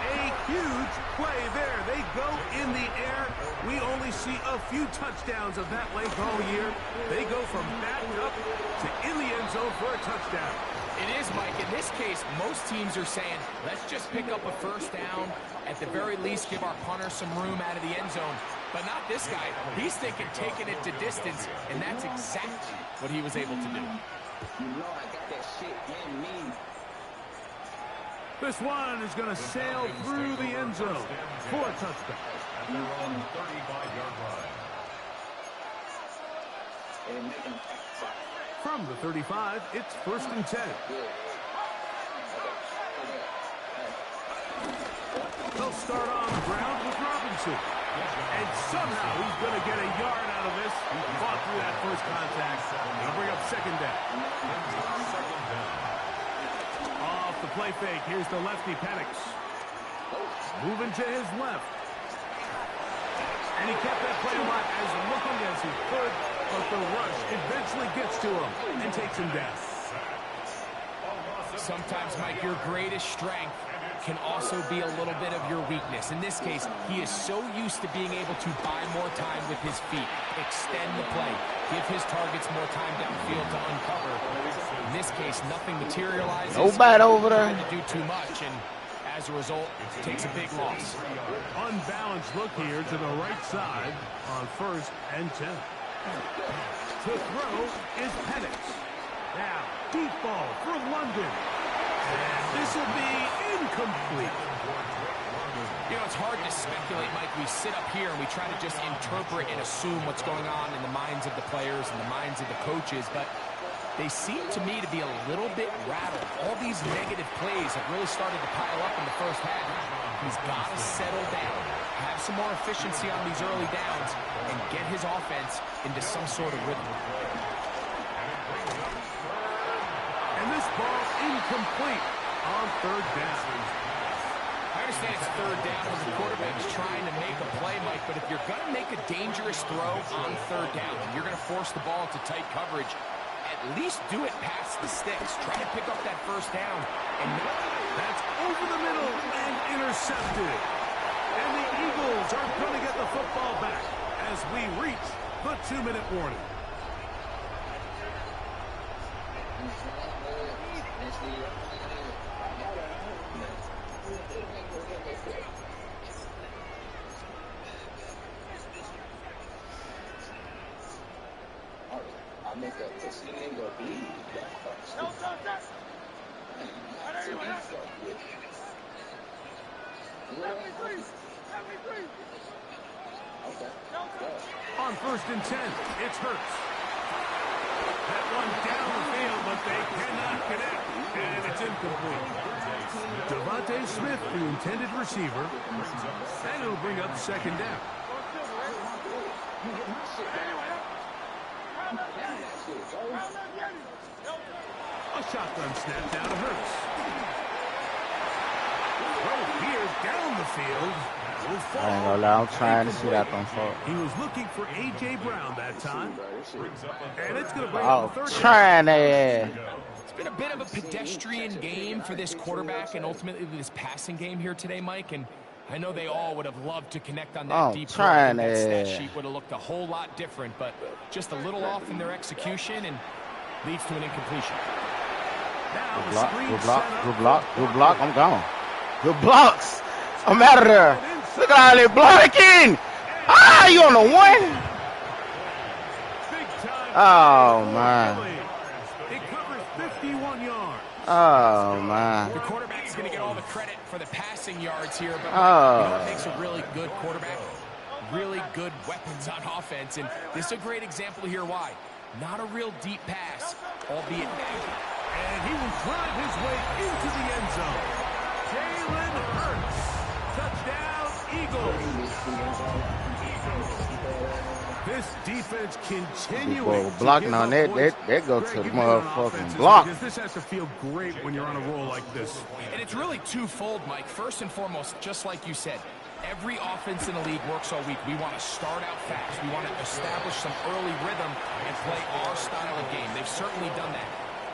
[SPEAKER 7] A huge play there. They go in the air. We only see a few touchdowns of that length all year. They go from back up to in the end zone for a touchdown.
[SPEAKER 8] It is, Mike. In this case, most teams are saying, let's just pick up a 1st down. At the very least, give our punter some room out of the end zone. But not this guy. He's thinking taking it to distance, and that's exactly what he was able to do.
[SPEAKER 9] You know I got that shit in me.
[SPEAKER 7] This one is going to sail through the end zone for a touchdown.
[SPEAKER 4] at their own 35-yard line.
[SPEAKER 7] From the 35, it's 1st and 10. They'll start on the ground with Robinson. And somehow he's going to get a yard out of this. He fought through that first contact. They'll bring up 2nd down. Off the play fake, here's the lefty Penix. Moving to his left. And he kept that play alive as looking as he could, but the rush eventually gets to him and takes him down.
[SPEAKER 8] Sometimes, Mike, your greatest strength can also be a little bit of your weakness. In this case, he is so used to being able to buy more time with his feet, extend the play, give his targets more time downfield to uncover. In this case, nothing materializes.
[SPEAKER 3] Nobody over there.
[SPEAKER 8] Trying to do too much, and as a result, takes a big loss.
[SPEAKER 7] Unbalanced look here to the right side on 1st and 10. To throw is Penix. Now, deep ball for London. And this will be incomplete.
[SPEAKER 8] You know, it's hard to speculate, Mike. We sit up here and we try to just interpret and assume what's going on in the minds of the players and the minds of the coaches, but they seem to me to be a little bit rattled. All these negative plays have really started to pile up in the first half. He's got to settle down. have some more efficiency on these early downs and get his offense into some sort of rhythm.
[SPEAKER 7] And this ball incomplete on third down.
[SPEAKER 8] I understand it's third down when the quarterback's trying to make a play, Mike, but if you're going to make a dangerous throw on third down and you're going to force the ball into tight coverage, at least do it past the sticks. Try to pick up that first down. And
[SPEAKER 7] that's over the middle and intercepted. And the Eagles are going to get the football back as we reach the 2-minute warning. On 1st and 10, it's Hurts. That one down the field, but they cannot connect, and it's incomplete. Devontae Smith, the intended receiver, and it'll bring up 2nd down. A shotgun snap down to Hurts. Well, here down the field.
[SPEAKER 3] I ain't gonna lie, I'm trying to see that on foot.
[SPEAKER 7] He was looking for A.J. Brown that time. And it's going to bring up the third.
[SPEAKER 3] Trying to.
[SPEAKER 8] It's been a bit of a pedestrian game for this quarterback and ultimately this passing game here today, Mike. And I know they all would have loved to connect on that deep throw. That stat sheet would have looked a whole lot different, but just a little off in their execution and leads to an incompletion.
[SPEAKER 3] Good block, good block, good block, good block. I'm gone. Good blocks. I'm out of there. Look at all that blocking. Ah, you on the one? Oh, man.
[SPEAKER 7] It covers 51 yards.
[SPEAKER 3] Oh, man.
[SPEAKER 8] The quarterback's going to get all the credit for the passing yards here, but you know what makes a really good quarterback? Really good weapons on offense, and this is a great example here why. Not a real deep pass, albeit back.
[SPEAKER 7] And he will drive his way into the end zone. Jalen Hurts. Touchdown, Eagles. This defense continuing
[SPEAKER 3] blocking on that go to the motherfucking block.
[SPEAKER 7] This has to feel great when you're on a roll like this.
[SPEAKER 8] And it's really twofold, Mike. First and foremost, just like you said, every offense in the league works all week. We want to start out fast. We want to establish some early rhythm and play our style of game. They've certainly done that.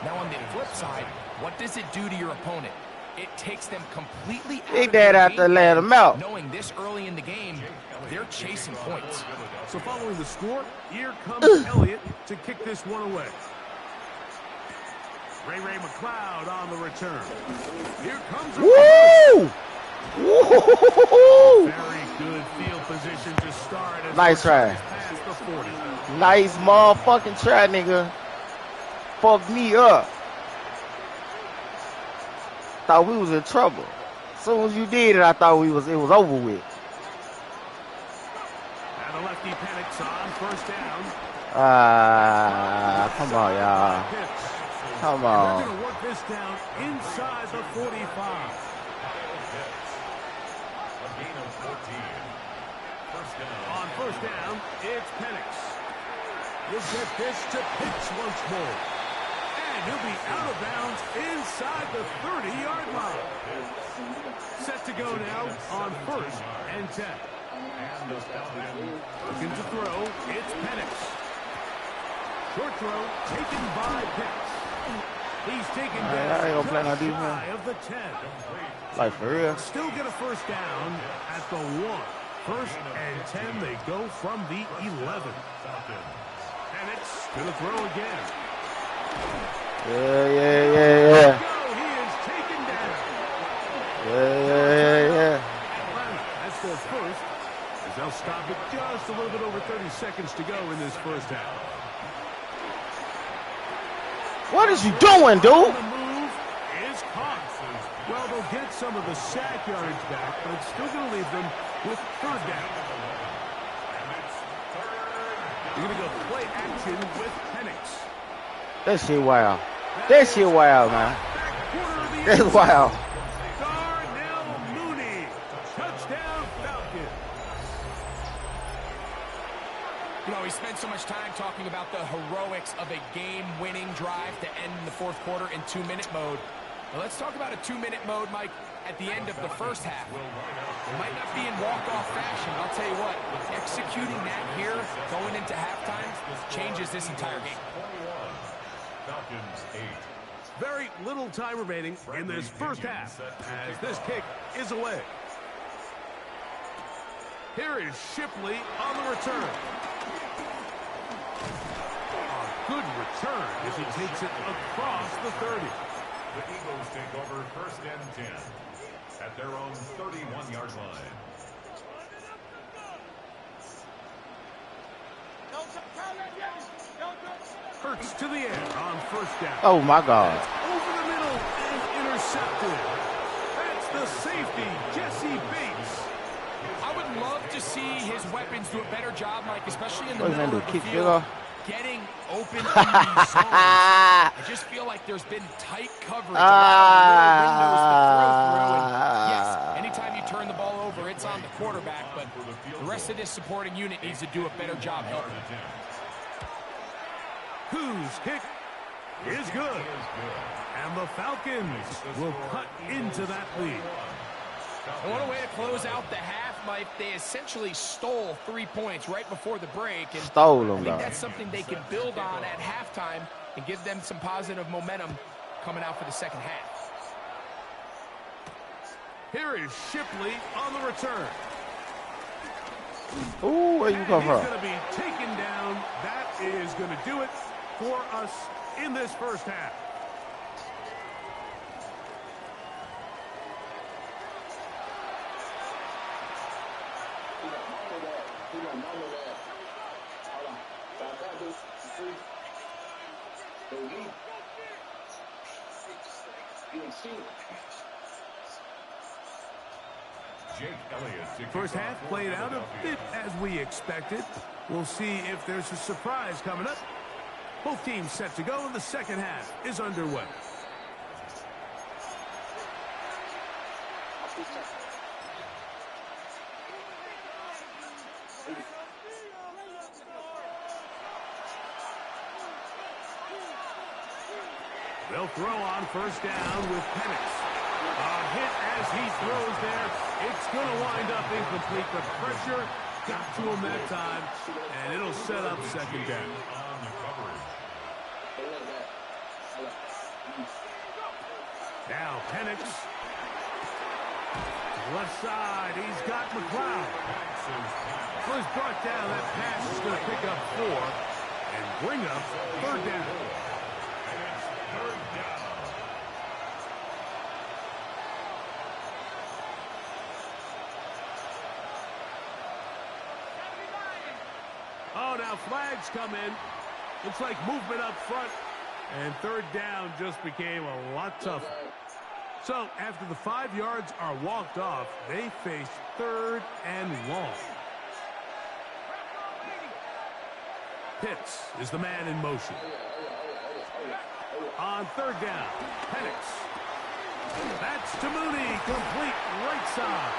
[SPEAKER 8] Now on the flip side, what does it do to your opponent? It takes them completely out of the game, knowing this early in the game, they're chasing points.
[SPEAKER 7] So following the score, here comes Elliott to kick this one away. Ray McLeod on the return. Here comes
[SPEAKER 3] Woo! Woo!
[SPEAKER 7] Very good field position to start.
[SPEAKER 3] Nice try. Nice motherfucking try, nigga. Fucked me up. Thought we was in trouble. As soon as you did it, I thought it was over with.
[SPEAKER 7] And the lefty panics on 1st down.
[SPEAKER 3] Come on, y'all. Come on.
[SPEAKER 7] They're going to work this down inside the 45. On 1st down, it's Penix. We'll get this to Pitts once more. And he'll be out of bounds inside the 30-yard line. Set to go now on 1st and 10. Looking to throw, it's Penix. Short throw taken by Pitts. He's taken down just shy of the 10.
[SPEAKER 3] Like for real.
[SPEAKER 7] Still get a 1st down at the 1. 1st and 10, they go from the 11. And it's going to throw again.
[SPEAKER 3] Yeah.
[SPEAKER 7] He is taken down.
[SPEAKER 3] Yeah.
[SPEAKER 7] That's their first, as they'll stop it just a little bit over 30 seconds to go in this 1st half.
[SPEAKER 3] What is you doing, dude?
[SPEAKER 7] The move is caught. Well, they'll get some of the sack yardage back, but it's still going to leave them with 3rd down. You're going to go play action with Penix.
[SPEAKER 3] That shit wild. That shit wild, man. That's wild.
[SPEAKER 7] Darnell Mooney. Touchdown Falcons.
[SPEAKER 8] You know, we spent so much time talking about the heroics of a game-winning drive to end in the fourth quarter in 2-minute mode. Now let's talk about a 2-minute mode, Mike, at the end of the first half. It might not be in walk-off fashion, but I'll tell you what, executing that here, going into halftime, changes this entire game.
[SPEAKER 4] 21, Falcons 8.
[SPEAKER 7] Very little time remaining in this first half as this kick is away. Here is Shipley on the return. A good return as he takes it across the 30.
[SPEAKER 4] The Eagles take over first and 10 at their own 31-yard line.
[SPEAKER 7] Hurts to the air on first down.
[SPEAKER 3] Oh, my God.
[SPEAKER 7] Over the middle and intercepted. That's the safety, Jesse Bates.
[SPEAKER 8] I would love to see his weapons do a better job, Mike, especially in the middle of the
[SPEAKER 3] kick
[SPEAKER 8] field, getting open in these zones. I just feel like there's been tight coverage, a lot of windows to throw through. And yes, anytime you turn the ball over, it's on the quarterback, but the rest of this supporting unit needs to do a better job helping.
[SPEAKER 7] Whose kick is good. And the Falcons will cut into that lead.
[SPEAKER 8] And what a way to close out the half, Mike. They essentially stole 3 points right before the break. And
[SPEAKER 3] Stole them,
[SPEAKER 8] I think that's something they can build on at halftime and give them some positive momentum coming out for the second half.
[SPEAKER 7] Here is Shipley on the return.
[SPEAKER 3] Ooh, where you come from?
[SPEAKER 7] He's going to be taken down. That is going to do it for us in this first half. First half played out a bit as we expected. We'll see if there's a surprise coming up. Both teams set to go, and the second half is underway. They'll throw on first down with Penix. A hit as he throws there. It's going to wind up incomplete. The pressure got to him that time, and it'll set up second down. Now Penix. Left side, he's got McLeod. Was brought down. That pass is going to pick up 4 and bring up third down. Oh, now flags come in. Looks like movement up front. And third down just became a lot tougher. So, after the 5 yards are walked off, they face third and long. Pitts is the man in motion. On third down, Penix. That's to Mooney, complete right side.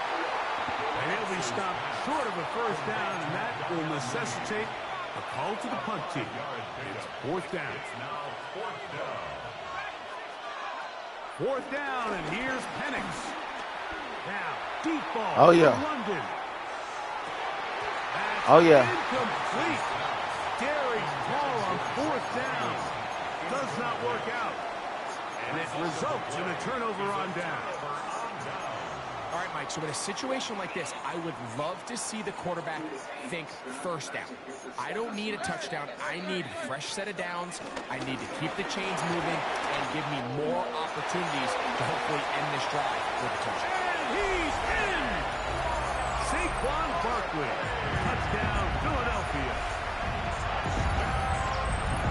[SPEAKER 7] And he'll be stopped short of a first down, and that will necessitate a call to the punt team. It's fourth down. Fourth down, and here's Penix. Now, deep ball.
[SPEAKER 3] Oh, yeah.
[SPEAKER 7] London. That's incomplete. Daring call on fourth down. Does not work out. And it results in a turnover on down.
[SPEAKER 8] All right, Mike, so in a situation like this, I would love to see the quarterback think first down. I don't need a touchdown. I need a fresh set of downs. I need to keep the chains moving and give me more opportunities to hopefully end this drive with a touchdown.
[SPEAKER 7] And he's in! Saquon Barkley. Touchdown, Philadelphia.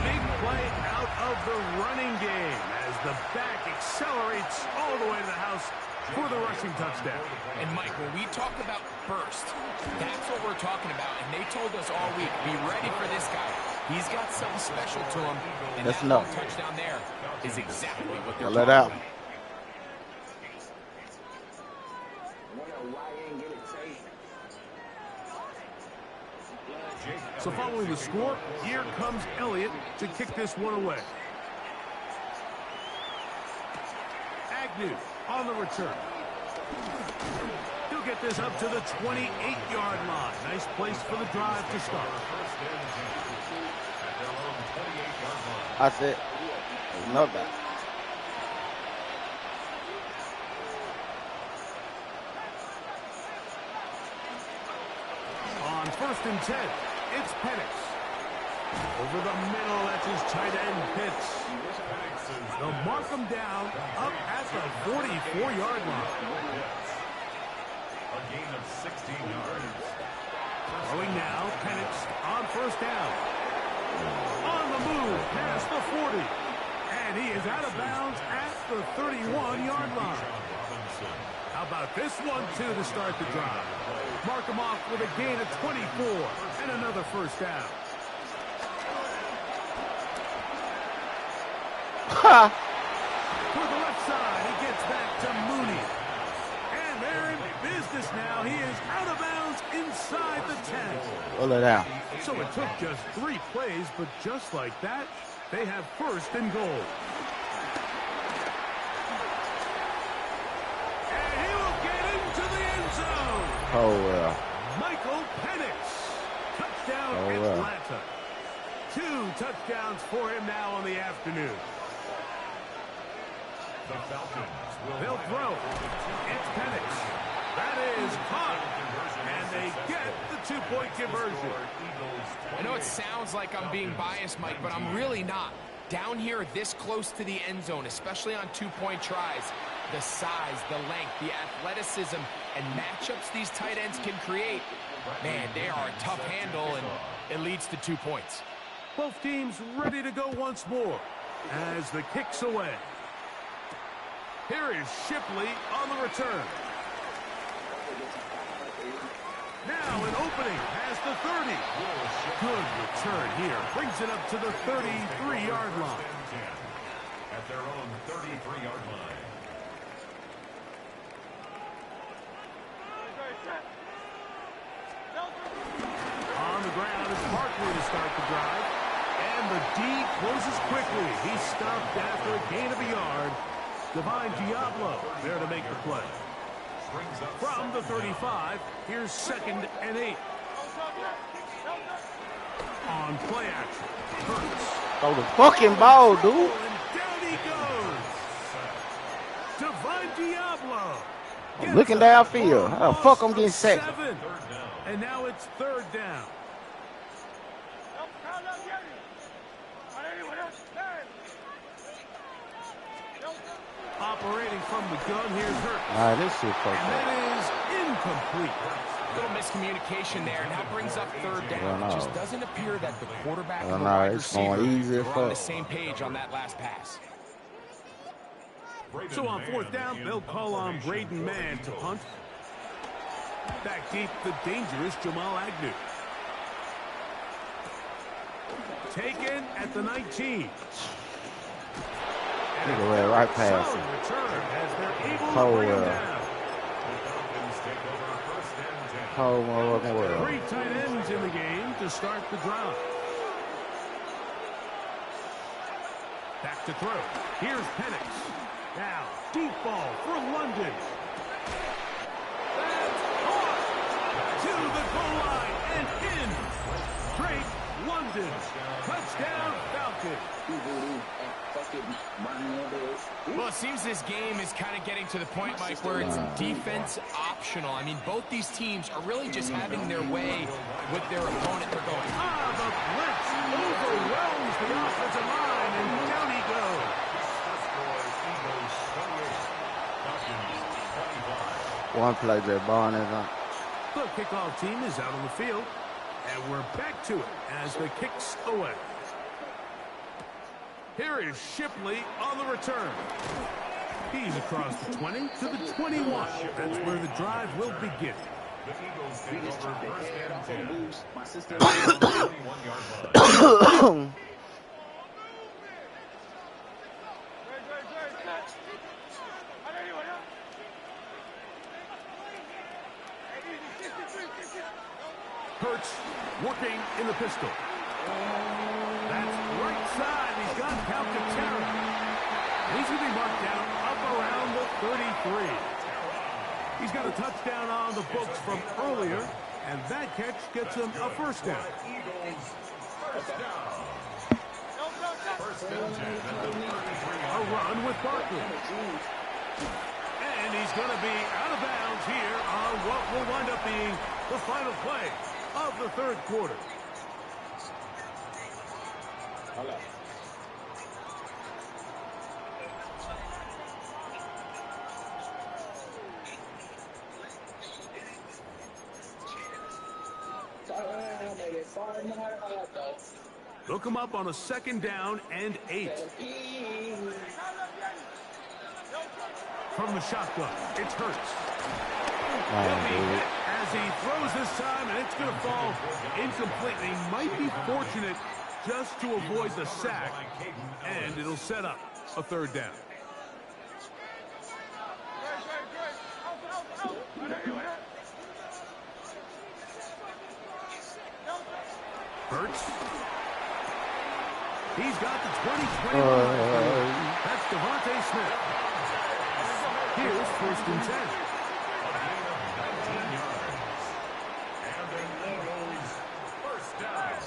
[SPEAKER 7] Big play out of the running game as the back accelerates all the way to the house for the rushing touchdown.
[SPEAKER 8] And Mike, when we talk about burst, that's what we're talking about. And they told us all week, be ready for this guy. He's got something special to him. And that long touchdown there is exactly what they're talking about.
[SPEAKER 7] So following the score, here comes Elliott to kick this one away. Agnew on the return. He'll get this up to the 28-yard line. Nice place for the drive to start.
[SPEAKER 3] That's it. Love that.
[SPEAKER 7] On 1st and 10, it's Penix. Over the middle, that's his tight end, Pitts. They'll mark him down up at the 44-yard line.
[SPEAKER 4] A gain of 16 yards.
[SPEAKER 7] Throwing now, Penix on 1st down. On the move, past the 40. And he is out of bounds at the 31-yard line. How about this one, too, to start the drive? Mark him off with a gain of 24 and another 1st down. To the left side, he gets back to Mooney. And they're in business now. He is out of bounds inside the 10.
[SPEAKER 3] Pull it out.
[SPEAKER 7] So it took just 3 plays, but just like that, they have 1st and goal. And he will get into the end zone.
[SPEAKER 3] Oh, well.
[SPEAKER 7] Michael Penix. Touchdown, Atlanta. 2 touchdowns for him now on the afternoon.
[SPEAKER 4] The Falcons will
[SPEAKER 7] They'll throw. It's Penix. That is caught. And they get the 2-point conversion.
[SPEAKER 8] I know it sounds like I'm being biased, Mike, but I'm really not. Down here this close to the end zone, especially on 2-point tries, the size, the length, the athleticism, and matchups these tight ends can create, man, they are a tough handle, and it leads to 2 points.
[SPEAKER 7] Both teams ready to go once more as the kick's away. Here is Shipley on the return. Now an opening past the 30. Good return here. Brings it up to the 33-yard line.
[SPEAKER 4] At their own 33-yard line.
[SPEAKER 7] On the ground is Barkley to start the drive. And the D closes quickly. He stopped after a gain of a yard. Divine Diablo there to make the play. From the 35, here's 2nd and 8. On play action, Hurts.
[SPEAKER 3] Throw the fucking ball, dude.
[SPEAKER 7] And down he goes. Divine Diablo.
[SPEAKER 3] I'm looking downfield. How the fuck I'm getting sacked?
[SPEAKER 7] 7. And now it's 3rd down. Operating from the gun, here's Hurts.
[SPEAKER 3] This shit fucked
[SPEAKER 7] And
[SPEAKER 3] up.
[SPEAKER 7] that is incomplete.
[SPEAKER 8] Little miscommunication there. Now brings up 3rd down. It just doesn't appear that the quarterback and the
[SPEAKER 3] no,
[SPEAKER 8] wide
[SPEAKER 3] it's going
[SPEAKER 8] receiver
[SPEAKER 3] easy as
[SPEAKER 8] were on the
[SPEAKER 3] fuck.
[SPEAKER 8] same page on that last pass.
[SPEAKER 7] So on 4th down, they'll call on Braden Mann to punt. Back deep, the dangerous Jamal Agnew. Taken at the 19.
[SPEAKER 3] Nigga ran right past him. Whole motherfucking world.
[SPEAKER 7] 3 tight ends in the game to start the drive. Back to throw. Here's Penix. Now, deep ball for London. That's caught to the goal line and in. Drake London. Touchdown Falcons.
[SPEAKER 8] Well, it seems this game is kind of getting to the point, Mike, where it's defense optional. I mean, both these teams are really just having their way with their opponent. They're going,
[SPEAKER 7] the blitz overwhelms the offensive line, and down he goes.
[SPEAKER 3] One play, Jay Barnes is on.
[SPEAKER 7] The kickoff team is out on the field, and we're back to it as the kick's away. Here is Shipley on the return. He's across the 20 to the 21. That's where the drive will begin.
[SPEAKER 4] The Eagles take over 1st and 10. My sister 21-yard line.
[SPEAKER 7] Hurts working in the pistol. That's right side. He's got Calcaterra. He's going to be marked down up around the 33. He's got a touchdown on the books from earlier, and that catch gets him a first down. A run with Barkley. And he's going to be out of bounds here on what will wind up being the final play of the third quarter. They'll come up on a 2nd down and 8. From the shotgun, it's Hurts. He'll be hit as he throws this time, and it's going to fall incomplete. He might be fortunate just to avoid the sack, and it'll set up a 3rd down. Hurts. He's got the 20-20. That's Devontae Smith. Here's 1st and 10.
[SPEAKER 4] And the Eagles first down.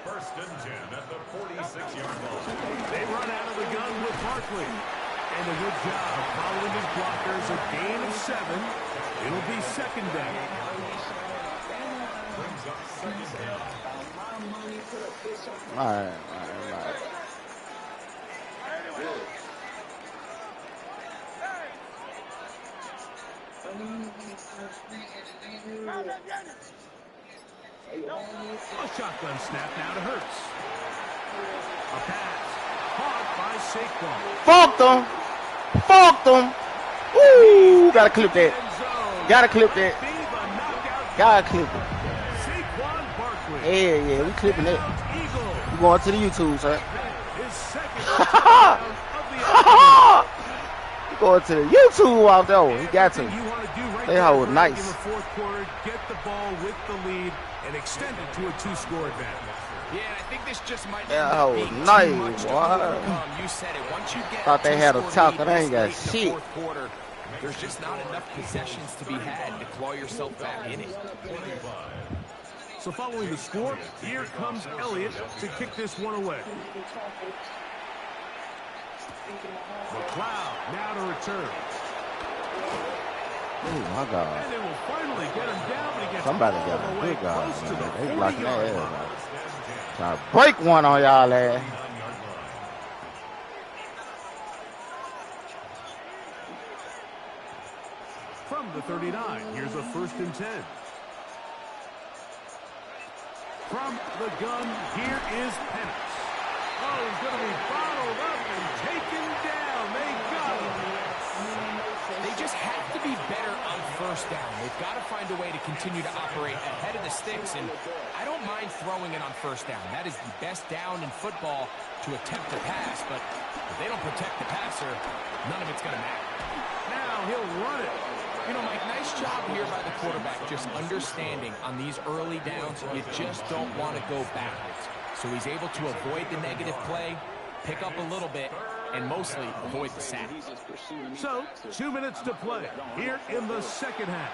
[SPEAKER 4] 1st and 10 at the 46-yard line.
[SPEAKER 7] They run out of the gun with Barkley. And a good job following his blockers. A gain of 7. It'll be 2nd down.
[SPEAKER 4] Brings up 2nd down.
[SPEAKER 3] All right.
[SPEAKER 7] A shotgun snap now to Hurts. A pass caught by Saquon.
[SPEAKER 3] Fucked them. Woo! Gotta clip that. Gotta clip it.
[SPEAKER 7] Saquon Barkley.
[SPEAKER 3] Yeah, we clipping it. We going to the YouTube, sir.
[SPEAKER 7] His 2nd touchdown of the afternoon.
[SPEAKER 3] Going to the YouTube off there. He got to.
[SPEAKER 7] You want to do right
[SPEAKER 3] They
[SPEAKER 7] there
[SPEAKER 3] hold
[SPEAKER 7] in
[SPEAKER 3] nice.
[SPEAKER 7] the 4th quarter, get the ball with the lead, and extend it to a 2-score advantage.
[SPEAKER 8] Yeah, I think this just might
[SPEAKER 3] Yeah,
[SPEAKER 8] be
[SPEAKER 3] nice,
[SPEAKER 8] too much to
[SPEAKER 3] boy.
[SPEAKER 8] overcome. You said it. Once you get
[SPEAKER 3] Thought they had a
[SPEAKER 8] two-score
[SPEAKER 3] tackle.
[SPEAKER 8] lead
[SPEAKER 3] They ain't got
[SPEAKER 8] this late in
[SPEAKER 3] shit.
[SPEAKER 8] the 4th quarter, there's just not enough possessions to be had to claw yourself back in it.
[SPEAKER 7] So following the score, here comes Elliott to kick this one away. McLeod now to return.
[SPEAKER 3] Oh my God.
[SPEAKER 7] And they will finally get him down, but he gets
[SPEAKER 3] Somebody
[SPEAKER 7] all
[SPEAKER 3] got
[SPEAKER 7] the
[SPEAKER 3] a
[SPEAKER 7] way
[SPEAKER 3] good guy.
[SPEAKER 7] close to the
[SPEAKER 3] They blocking that
[SPEAKER 7] 40-yard
[SPEAKER 3] ass.
[SPEAKER 7] line.
[SPEAKER 3] Trying to break one on y'all ass.
[SPEAKER 7] From the 39, here's a 1st and 10. From the gun, here is Penix. Oh, he's going to be bottled up and taken down. They got him.
[SPEAKER 8] They just have to be better on 1st down. They've got to find a way to continue to operate ahead of the sticks, and I don't mind throwing it on 1st down. That is the best down in football to attempt to pass, but if they don't protect the passer, none of it's going to matter.
[SPEAKER 7] Now he'll run it.
[SPEAKER 8] You know, Mike, nice job here by the quarterback, just understanding on these early downs, you just don't want to go backwards. So he's able to avoid the negative play, pick up a little bit, and mostly avoid the sack.
[SPEAKER 7] So, 2 minutes to play here in the 2nd half.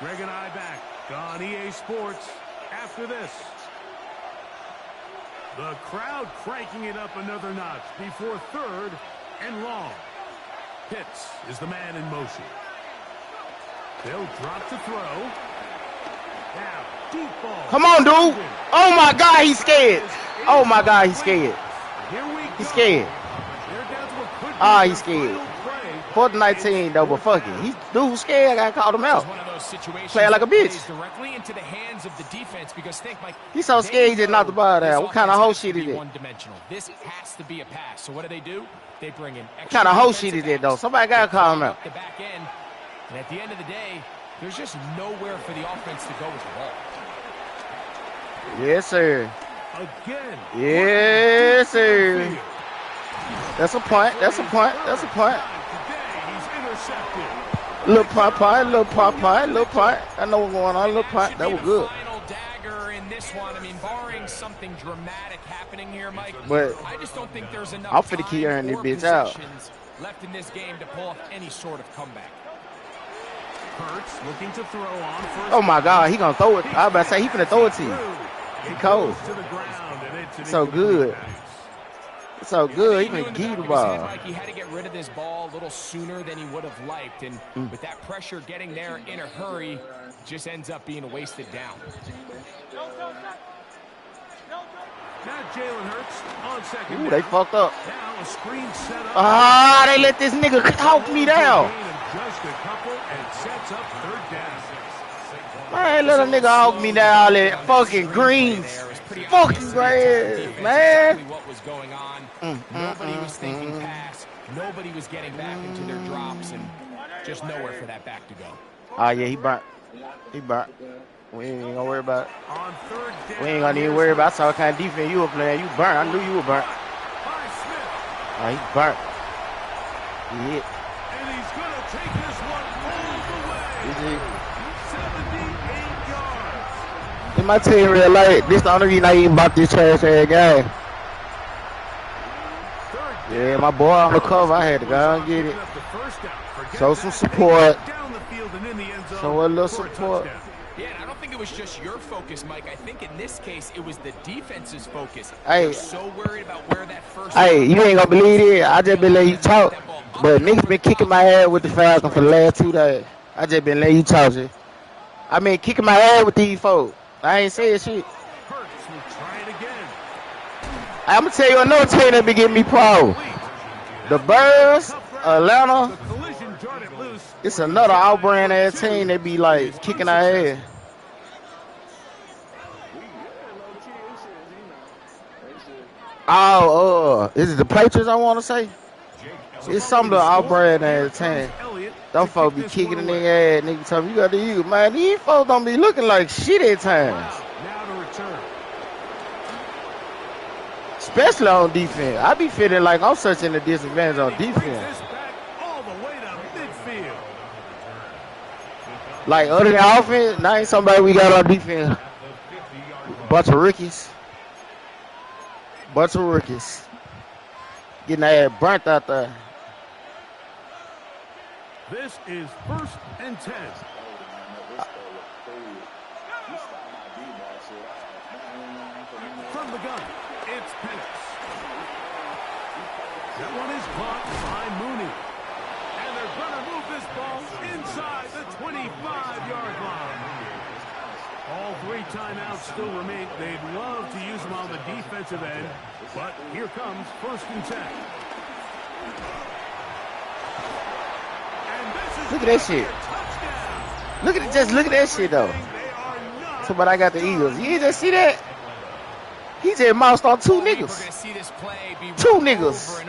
[SPEAKER 7] Greg and I back on EA Sports after this. The crowd cranking it up another notch before 3rd and long. Pitts is the man in motion. They'll drop to throw. Now, deep ball.
[SPEAKER 3] Come on, dude. Oh, my God, he's scared. Oh, my God, he's scared.
[SPEAKER 7] Here we go.
[SPEAKER 3] He's scared. He's scared. 4th and 19, though, but fuck it. Dude scared. I called him out. Playing like a bitch.
[SPEAKER 8] Directly into the hands of the defense because think, Mike,
[SPEAKER 3] He's so scared he just knocked the ball down. What kind of hoe shit is it?
[SPEAKER 8] One-dimensional. This has to be a pass. So what do? They bring in extra.
[SPEAKER 3] What kind of hoe shit is it, though? Somebody got to call him out.
[SPEAKER 8] The back end. And at the end of the day, there's just nowhere for the offense to go with the ball.
[SPEAKER 3] Yes, sir.
[SPEAKER 7] Again.
[SPEAKER 3] Yes, sir. That's a punt. That's a punt. That's a punt.
[SPEAKER 7] Today he's intercepted.
[SPEAKER 3] Little punt, little punt, little punt. I know what's going on. Little punt. That was good.
[SPEAKER 8] Final down. in this one. I mean, barring something dramatic happening here, Mike,
[SPEAKER 3] but
[SPEAKER 8] I just don't think there's enough
[SPEAKER 3] I'm finna keep airing this bitch out.
[SPEAKER 8] Left in this game to pull off any sort of comeback.
[SPEAKER 7] Hurts looking to throw on first.
[SPEAKER 3] Oh my God, he gonna throw it. I was about to say he finna throw it to you. He cold.
[SPEAKER 7] To the ground, and it's
[SPEAKER 3] so good. It's so good. He finna give you the ball.
[SPEAKER 8] Like he had to get rid of this ball a little sooner than he would have liked, and with that pressure getting there in a hurry, it just ends up being a wasted down.
[SPEAKER 7] Now Jalen Hurts on second.
[SPEAKER 3] Ooh, they fucked up.
[SPEAKER 7] Now a screen set up.
[SPEAKER 3] Ah, they let this nigga talk me down.
[SPEAKER 7] Just a couple and sets up third down.
[SPEAKER 3] Man, let a nigga hawk me down there. Fucking greens. Fucking greens, man.
[SPEAKER 8] What was going on? Nobody was thinking pass. Nobody was getting back into their drops, and just nowhere for that back to go.
[SPEAKER 3] Oh, yeah, he burnt. He burnt. We ain't gonna worry about it.
[SPEAKER 7] On third down,
[SPEAKER 3] We ain't gonna even worry about. I saw what kind of defense you were playing. You burnt. I knew you were burnt. Oh, he burnt. He hit.
[SPEAKER 7] And he's gonna take this one all the way. 78 yards.
[SPEAKER 3] In my team real light, this the only reason I even bought this trash ass game. Yeah, my boy on the cover. I had to go and get it. Show some support. Show a little support.
[SPEAKER 8] Yeah, and I don't think it was just your focus, Mike. I think in this case, it was the defense's focus.
[SPEAKER 3] Hey,
[SPEAKER 8] they're so worried about where that first.
[SPEAKER 3] Hey, you ain't gonna believe it. I just been letting you talk, but niggas been kicking my ass with the Falcons for the last 2 days. I just been letting you talk, shit. I mean, kicking my ass with these folks. I ain't saying shit. I'm gonna tell you another team that be giving me problems. The Birds, Atlanta. It's another out-brand ass team that be like kicking our ass. Oh, is it the Patriots I want to say? It's some of the out-brand ass team. Them folks be kicking the nigga ass. Nigga tell me, you got to use. Man, these folks don't be looking like shit at times. Especially on defense. I be feeling like I'm such in a disadvantage on defense. Like, other than offense, now ain't somebody we got on defense. Bunch of rookies. Getting their ass burnt out there.
[SPEAKER 7] This is 1st and 10. From the gun, it's Penix. That one is caught by Mooney. And they're going to move this ball inside the 25-yard line. All 3 timeouts still remain. They'd love to use them on the defensive end, but here comes 1st and 10.
[SPEAKER 3] Look at that shit. Look at that shit though. So, but I got the Eagles. You just see that? He just moused on 2 niggas. 2 niggas.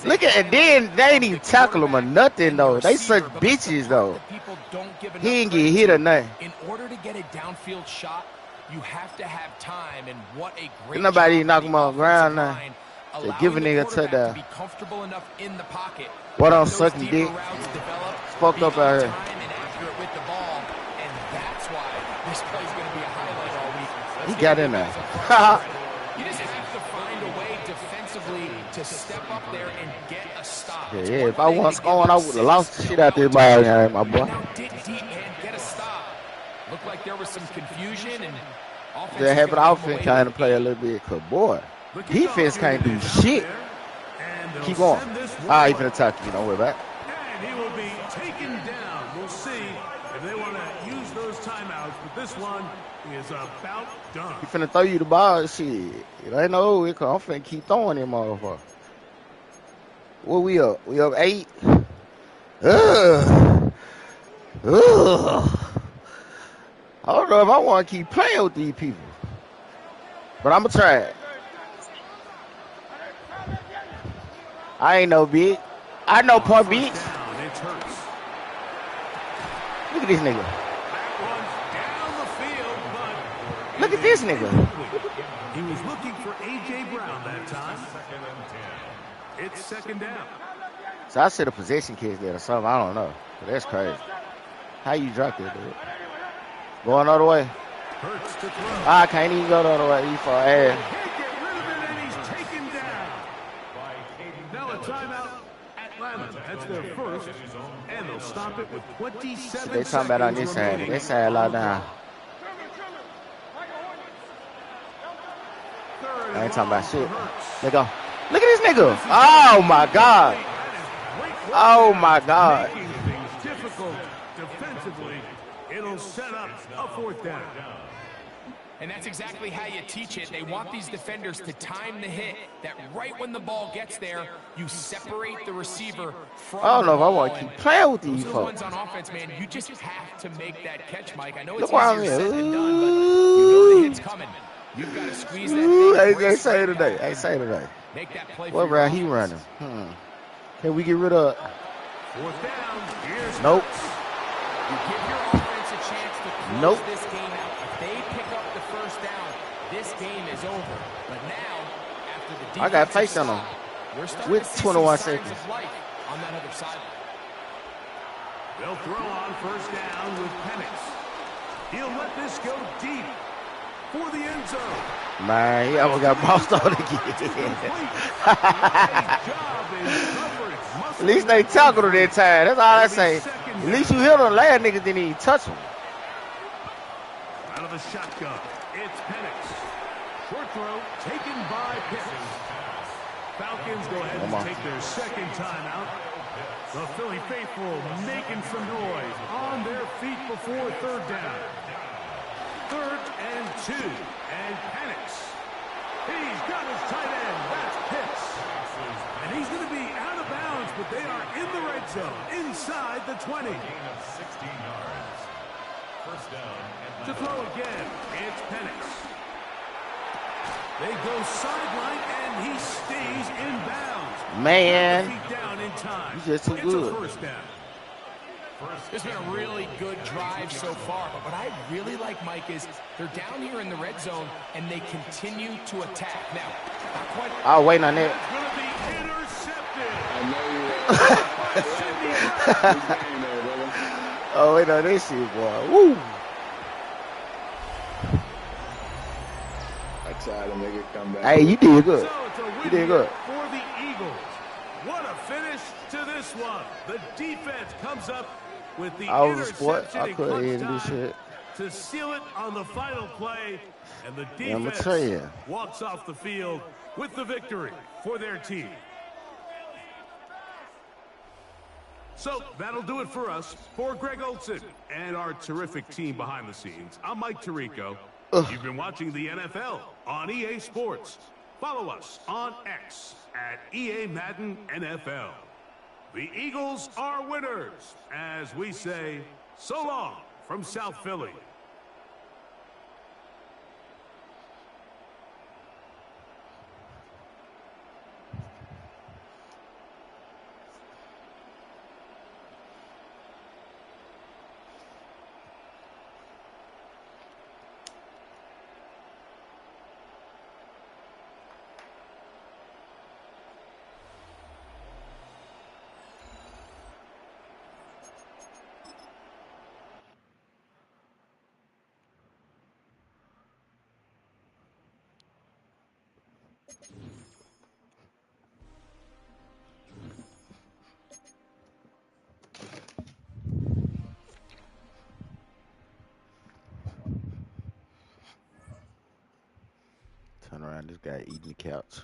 [SPEAKER 3] Look at it. Then they ain't even tackle him or nothing though. They such bitches though. He ain't get hit or nothing.
[SPEAKER 8] In order to get a downfield shot, you have to have time, and what a great
[SPEAKER 3] nobody knock him on the ground now. They give a nigga a touchdown.
[SPEAKER 8] Be comfortable enough in the pocket.
[SPEAKER 3] What on sucking dick? It's fucked up out here.
[SPEAKER 8] With the ball, and that's why this play is going to be a highlight all week.
[SPEAKER 3] He got in there.
[SPEAKER 8] You just have to find a way defensively to step up there and get a stop.
[SPEAKER 3] Yeah, if I wasn't scoring, I would have lost the shit out there by my boy.
[SPEAKER 8] Now dig deep and get a stop. Looked like there was some confusion and offense.
[SPEAKER 3] They have an offense kind of play a little bit, cause boy, defense can't do shit. Keep going. He finna attack you. Don't worry about it.
[SPEAKER 7] And he will be taken down. We'll see if they want to use those timeouts, but this one is about done.
[SPEAKER 3] He finna throw you the ball. Shit, it ain't no. I'm finna keep throwing him, motherfucker. What we up? We up 8. Ugh. I don't know if I want to keep playing with these people, but I'm gonna try it. I ain't no big. I know Point Beach. Look at this nigga. Look at this nigga.
[SPEAKER 7] He was looking for A.J. Brown that time. It's 2nd down.
[SPEAKER 3] So I said a possession kick there or something. I don't know. But that's crazy. How you drop that, dude? Going all the way.
[SPEAKER 7] Hurts to throw.
[SPEAKER 3] I can't even go the other way. He for ass.
[SPEAKER 7] Can't get rid of it, and he's taken down. Now a timeout. Atlanta, that's their first, and they'll stop it with 27
[SPEAKER 3] They talking about on this side. This side locked down. I ain't talking about shit. Let go. Look at this nigga. Oh my God. Oh my God.
[SPEAKER 7] Making things difficult defensively. It'll set up a 4th down.
[SPEAKER 8] And that's exactly how you teach it. They want these defenders to time the hit, that right when the ball gets there, you separate the receiver from
[SPEAKER 3] I don't know if I
[SPEAKER 8] ball.
[SPEAKER 3] want to keep playing with these
[SPEAKER 8] Those
[SPEAKER 3] folks.
[SPEAKER 8] ones on offense, man, you just have to make that catch, Mike. I know it's
[SPEAKER 3] Look where I'm
[SPEAKER 8] easier
[SPEAKER 3] at.
[SPEAKER 8] said than done, but you know the hit's coming. You've got to squeeze that thing.
[SPEAKER 3] Ain't say today. Ain't say today.
[SPEAKER 8] Make that play
[SPEAKER 3] What
[SPEAKER 8] for your
[SPEAKER 3] route he running? Can we get rid of?
[SPEAKER 7] 4th down. Here's
[SPEAKER 3] Nope.
[SPEAKER 8] You give your offense a chance to close this game out. If they pick up the 1st down, this game is over. But now, after the defense
[SPEAKER 3] I got faith on him.
[SPEAKER 8] we're starting
[SPEAKER 3] With
[SPEAKER 8] to see
[SPEAKER 3] 21
[SPEAKER 8] some signs
[SPEAKER 3] seconds.
[SPEAKER 8] of life on that other sideline.
[SPEAKER 7] They'll throw on 1st down with Penix. He'll let this go deep for the end zone.
[SPEAKER 3] Man, he almost got bossed on again. At least they tackled him that time. That's all I say. At least you hit him. Last niggas didn't even touch him.
[SPEAKER 7] Out of the shotgun, it's Penix. Short throw taken by Pitts. Falcons go ahead and take their 2nd timeout. The Philly faithful making some noise on their feet before 3rd down. 3rd and 2, and Penix. He's got his tight end. That's Pitts. And he's going to be out of bounds, but they are in the red zone, inside the 20. To throw again, it's Penix. They go sideline, and he stays in bounds.
[SPEAKER 3] Man,
[SPEAKER 7] Down in time.
[SPEAKER 3] he's just too
[SPEAKER 7] It's
[SPEAKER 3] good.
[SPEAKER 7] a 1st down.
[SPEAKER 8] It's been a really good drive so far, but what I really like, Mike, is they're down here in the red zone, and they continue to attack. Now, not quite...
[SPEAKER 3] I'll wait on that.
[SPEAKER 7] It's going to be intercepted.
[SPEAKER 3] Oh, wait on this shit, boy. Woo!
[SPEAKER 9] I tried to make it come back.
[SPEAKER 3] Hey, you did good.
[SPEAKER 7] So it's a win
[SPEAKER 3] You did good.
[SPEAKER 7] for the Eagles. What a finish to this one. The defense comes up with the
[SPEAKER 3] I was a sport.
[SPEAKER 7] interception
[SPEAKER 3] I
[SPEAKER 7] in
[SPEAKER 3] couldn't
[SPEAKER 7] crunch
[SPEAKER 3] even do
[SPEAKER 7] time
[SPEAKER 3] shit.
[SPEAKER 7] to seal it on the final play, and the
[SPEAKER 3] Yeah, I'ma
[SPEAKER 7] defense
[SPEAKER 3] tell you.
[SPEAKER 7] walks off the field with the victory for their team. So that'll do it for us. For Greg Olson and our terrific team behind the scenes, I'm Mike Tirico. You've been watching the NFL on EA Sports. Follow us on X at EA Madden NFL. The Eagles are winners, as we say, so long from South Philly.
[SPEAKER 3] Turn around, this guy eating the couch.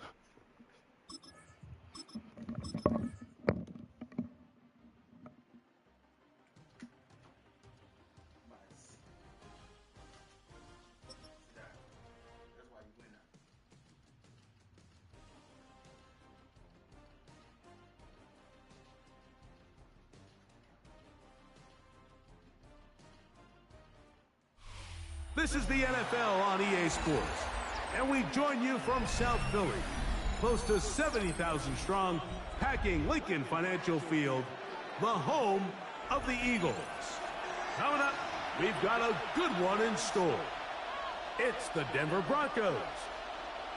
[SPEAKER 7] This is the NFL on EA Sports, and we join you from South Philly, close to 70,000 strong, packing Lincoln Financial Field, the home of the Eagles. Coming up, we've got a good one in store. It's the Denver Broncos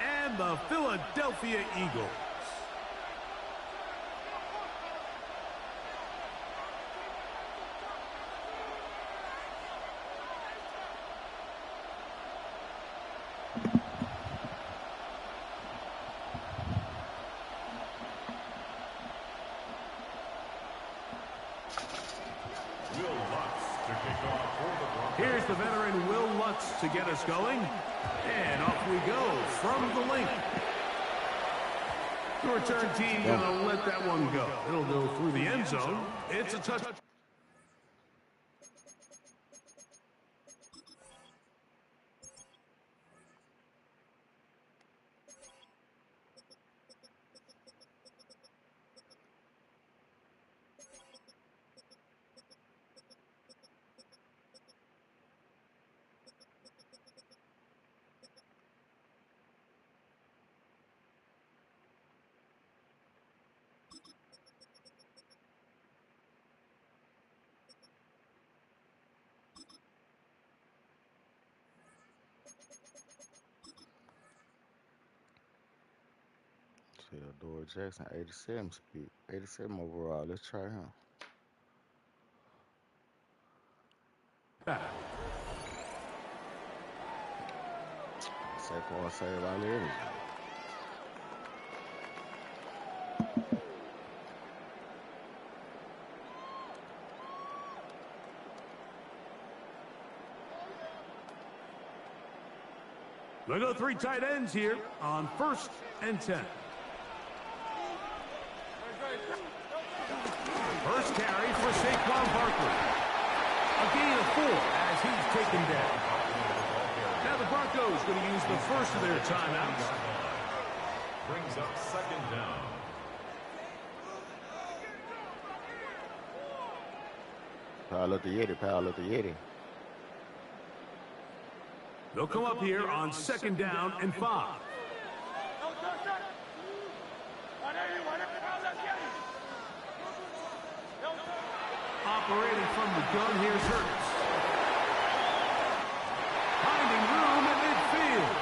[SPEAKER 7] and the Philadelphia Eagles. the veteran Will Lutz to get us going. And off we go from the link. The return team gonna let that one go. It'll go through the end zone. It's a touch.
[SPEAKER 3] Theodore Jackson, 87 speed, 87 overall. Let's try him. Saquon save all the energy.
[SPEAKER 7] They'll go 3 tight ends here on 1st and 10. First carry for Saquon Barkley. A gain of 4 as he's taken down. Now the Broncos going to use the first of their timeouts.
[SPEAKER 4] Brings up 2nd down.
[SPEAKER 3] Power up the Yeti, power up the Yeti.
[SPEAKER 7] They'll come up here on 2nd down and 5. Operating from the gun, here's Hurts. Finding room at midfield.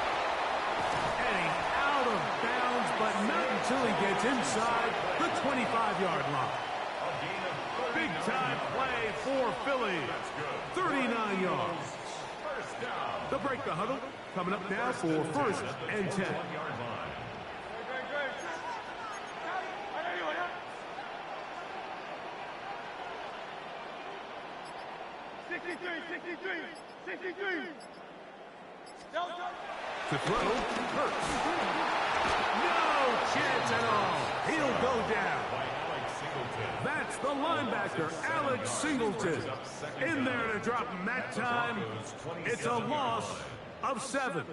[SPEAKER 7] And he's out of bounds, but not until he gets inside the 25-yard line. Big-time play for Philly. 39 yards. They'll break the huddle. Coming up now for 1st and 10.
[SPEAKER 5] 63.
[SPEAKER 7] To throw, Hurts. No chance at all. He'll go down. That's the linebacker, Alex Singleton. In there to drop him that time. It's a loss of 7.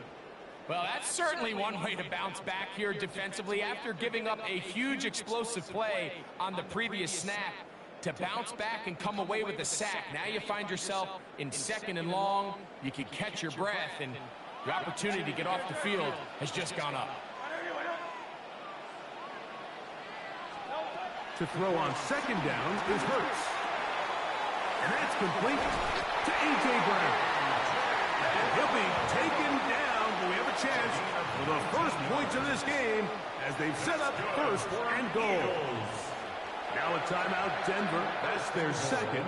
[SPEAKER 8] Well, that's certainly one way to bounce back here defensively after giving up a huge explosive play on the previous snap. To bounce back and come away with a sack. Now you find yourself in 2nd and long. You can catch your breath, and the opportunity to get off the field has just gone up.
[SPEAKER 7] To throw on 2nd down is Hurts. And that's complete to A.J. Brown. And he'll be taken down. But we have a chance for the first points of this game as they've set up 1st and goal. Now a timeout, Denver. That's their 2nd.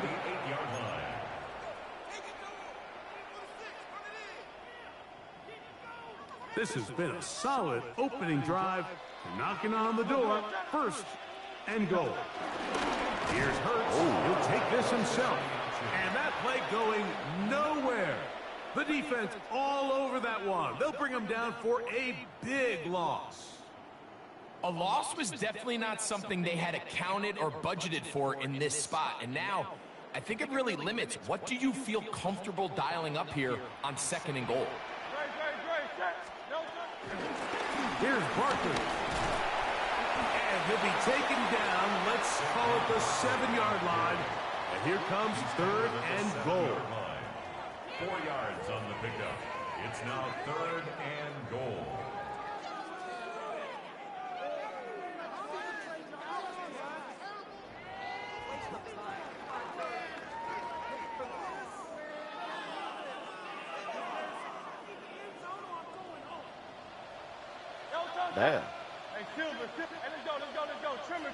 [SPEAKER 7] This has been a solid opening drive. Knocking on the door. 1st and goal. Here's Hurts. He'll take this himself. And that play going nowhere. The defense all over that one. They'll bring him down for a big loss.
[SPEAKER 8] A loss was definitely not something they had accounted or budgeted for in this spot. And now, I think it really limits what do you feel comfortable dialing up here on 2nd and goal.
[SPEAKER 7] Here's Barkley. And he'll be taken down. Let's call it the 7-yard line. And here comes 3rd and goal.
[SPEAKER 4] 4 yards on the pickup. It's now 3rd and goal.
[SPEAKER 3] Damn.
[SPEAKER 5] Hey, Silver, hey, let's go. Trim it.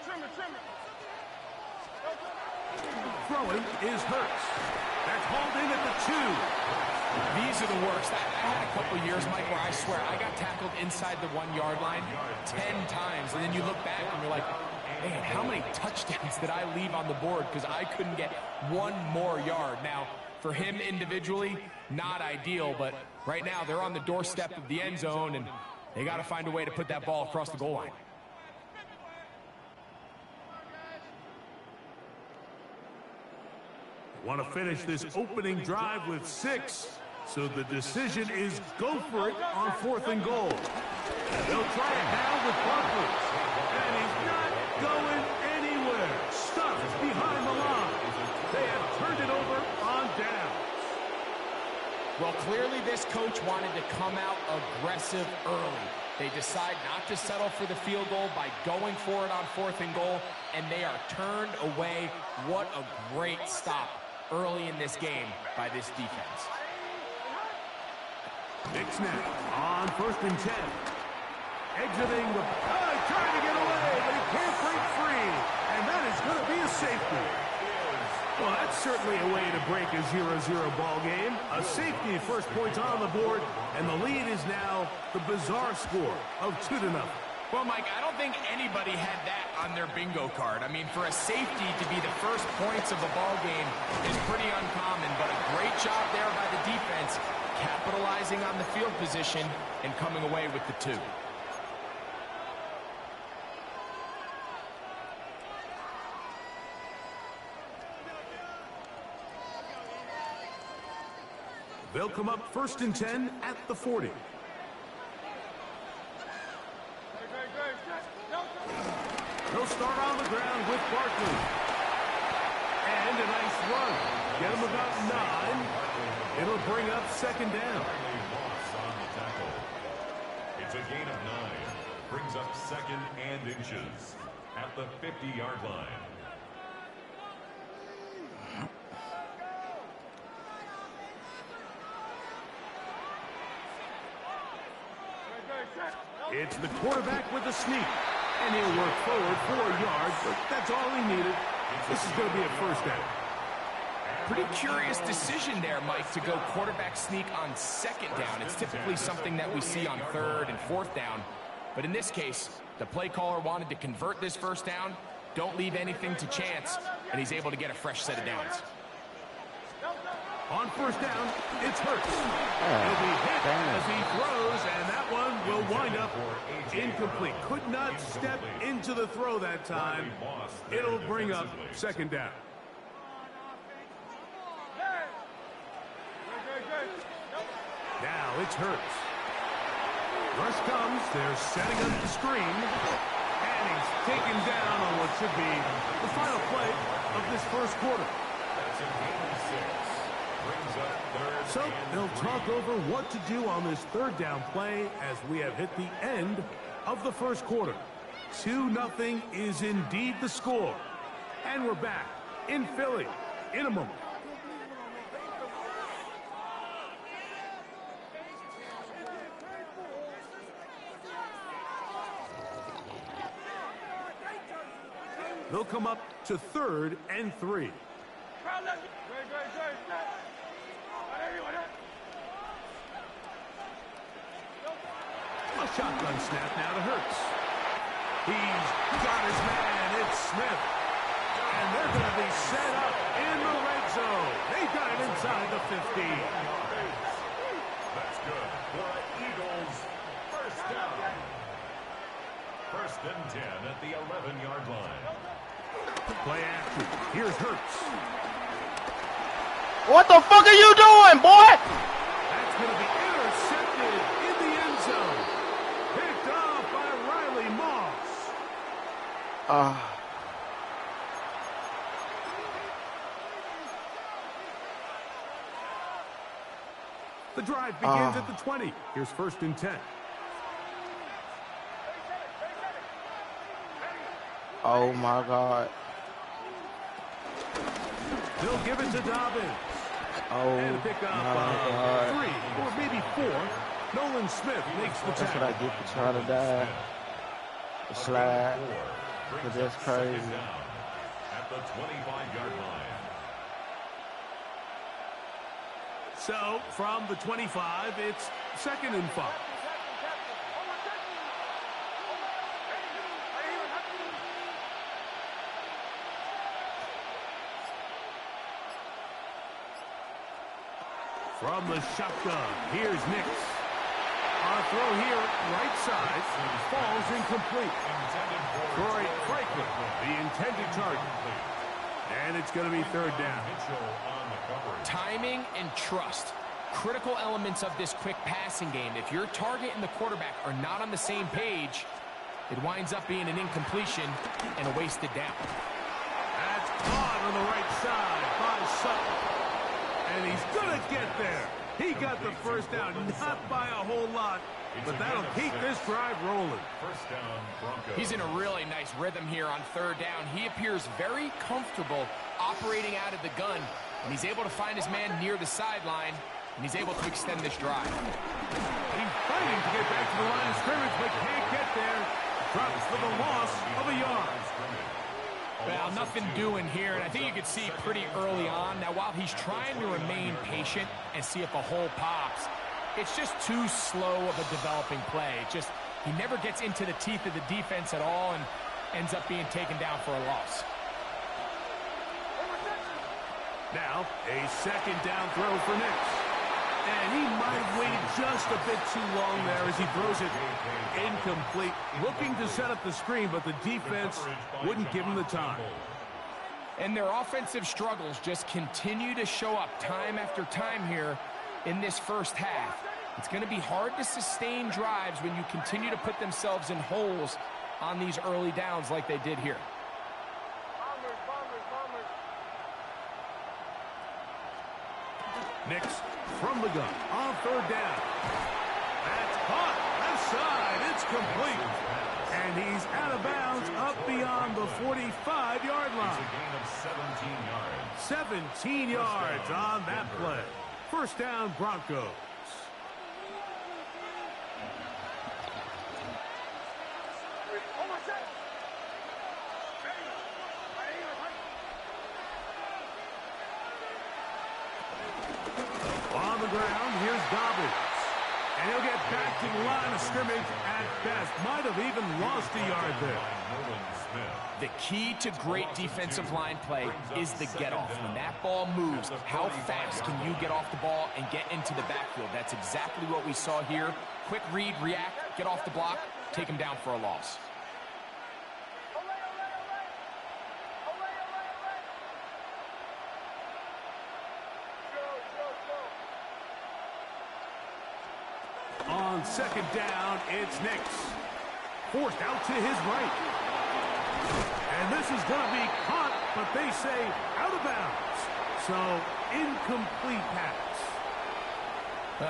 [SPEAKER 7] Throwing is Hurts. That's hauled in at the 2.
[SPEAKER 8] These are the worst. I had a couple years, Mike, where I swear I got tackled inside the 1-yard line 10 times. And then you look back and you're like, man, how many touchdowns did I leave on the board because I couldn't get one more yard? Now, For him individually, not ideal, but right now they're on the doorstep of the end zone, and they got to find a way to put that ball across the goal line.
[SPEAKER 7] Want to finish this opening drive with 6. So the decision is go for it on 4th and goal. They'll try it now with Barkley. And he's not going anywhere. Stuffed behind the line. They have turned it over on downs.
[SPEAKER 8] Well, clearly this coach wanted to come out aggressive early. They decide not to settle for the field goal by going for it on 4th and goal, and they are turned away. What a great stop early in this game by this defense.
[SPEAKER 7] Big snap on 1st and 10. Exiting the... trying to get away, but he can't break free. And that is going to be a safety. Well, that's certainly a way to break a 0-0 ball game. A safety, first points on the board, and the lead is now the bizarre score of 2-0.
[SPEAKER 8] Well, Mike, I don't think anybody had that on their bingo card. I mean, for a safety to be the first points of a ball game is pretty uncommon, but a great job there by the defense, capitalizing on the field position and coming away with the 2.
[SPEAKER 7] They'll come up 1st and 10 at the 40. They'll start on the ground with Barkley. And a nice run. Get him about 9. It'll bring up 2nd down.
[SPEAKER 4] It's a gain of 9. Brings up 2nd and inches at the 50-yard line.
[SPEAKER 7] It's the quarterback with a sneak. And he'll work forward 4 yards, but that's all he needed. This is going to be a 1st down.
[SPEAKER 8] Pretty curious decision there, Mike, to go quarterback sneak on 2nd down. It's typically something that we see on 3rd and 4th down. But in this case, the play caller wanted to convert this 1st down, don't leave anything to chance, and he's able to get a fresh set of downs.
[SPEAKER 7] On 1st down, it's Hurts. He'll be hit as he throws, and that one will wind up incomplete. Could not step into the throw that time. It'll bring up 2nd down. Now it's Hurts. Rush comes. They're setting up the screen. And he's taken down on what should be the final play of this 1st quarter. So they'll talk over what to do on this 3rd down play as we have hit the end of the 1st quarter. 2-0 is indeed the score. And we're back in Philly in a moment. They'll come up to 3rd and 3. A shotgun snap now to Hurts. He's got his man. It's Smith. And they're going to be set up in the red zone. They got it inside the 50.
[SPEAKER 4] That's good for Eagles. 1st down. 1st and 10 at the 11-yard line.
[SPEAKER 7] Play action. Here's Hurts.
[SPEAKER 3] What the fuck are you doing, boy?
[SPEAKER 7] That's going to be intercepted in the end zone. Picked off by Riley Moss. The drive begins at the 20. Here's 1st and 10.
[SPEAKER 3] Oh my God.
[SPEAKER 7] They'll give it to Dobbins.
[SPEAKER 3] Oh
[SPEAKER 7] And pick up
[SPEAKER 3] my God.
[SPEAKER 7] 3 or maybe 4. Nolan Smith makes the
[SPEAKER 3] That's what
[SPEAKER 7] tackle.
[SPEAKER 3] I get for trying to die. The slide. But that's crazy.
[SPEAKER 4] At the 25-yard line.
[SPEAKER 7] So, from the 25, it's 2nd and 5. From the shotgun, here's Nix. On a throw here, right side, falls incomplete. Troy Franklin, the intended target. And it's going to be third down.
[SPEAKER 8] Timing and trust. Critical elements of this quick passing game. If your target and the quarterback are not on the same page, it winds up being an incompletion and a wasted down.
[SPEAKER 7] That's caught on the right side by Sutton. And he's going to get there. He got the first down, not by a whole lot, but that'll keep this drive rolling.
[SPEAKER 4] First down, Broncos.
[SPEAKER 8] He's in a really nice rhythm here on third down. He appears very comfortable operating out of the gun, and he's able to find his man near the sideline, and he's able to extend this drive.
[SPEAKER 7] He's fighting to get back to the line of scrimmage, but can't get there. Drops for the loss of a yard.
[SPEAKER 8] Well, nothing doing here, and I think you could see pretty early on. Now, while he's trying to remain patient and see if a hole pops, it's just too slow of a developing play. He never gets into the teeth of the defense at all and ends up being taken down for a loss.
[SPEAKER 7] Now, a second down throw for Nix. And he might have waited just a bit too long there as he throws it incomplete. Looking to set up the screen, but the defense wouldn't give him the time.
[SPEAKER 8] And their offensive struggles just continue to show up time after time here in this first half. It's going to be hard to sustain drives when you continue to put themselves in holes on these early downs like they did here.
[SPEAKER 7] Nix from the gun on third down. That's caught. Left side. It's complete. And he's out of bounds up beyond the 45-yard line.
[SPEAKER 4] It's a gain of 17 yards.
[SPEAKER 7] 17 yards on that play. First down, Broncos. On the ground, here's Dobbins. And he'll get back to the line of scrimmage at best. Might have even lost a yard there.
[SPEAKER 8] The key to great defensive line play is the get-off. When that ball moves, how fast can you get off the ball and get into the backfield? That's exactly what we saw here. Quick read, react, get off the block, take him down for a loss.
[SPEAKER 7] On second down, it's Nix. Forced out to his right. And this is going to be caught, but they say out of bounds. So, incomplete pass.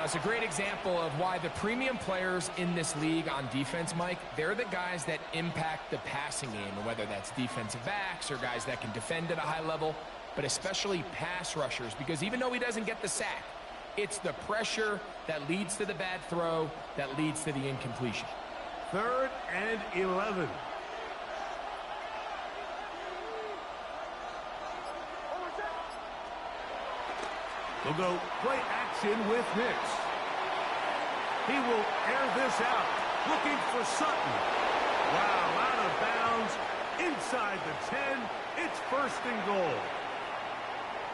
[SPEAKER 8] It's a great example of why the premium players in this league on defense, Mike, they're the guys that impact the passing game, whether that's defensive backs or guys that can defend at a high level, but especially pass rushers, because even though he doesn't get the sack, it's the pressure that leads to the bad throw that leads to the incompletion.
[SPEAKER 7] 3rd and 11. They'll go play action with Nix. He will air this out, looking for Sutton. Wow, out of bounds, inside the 10. It's 1st and goal.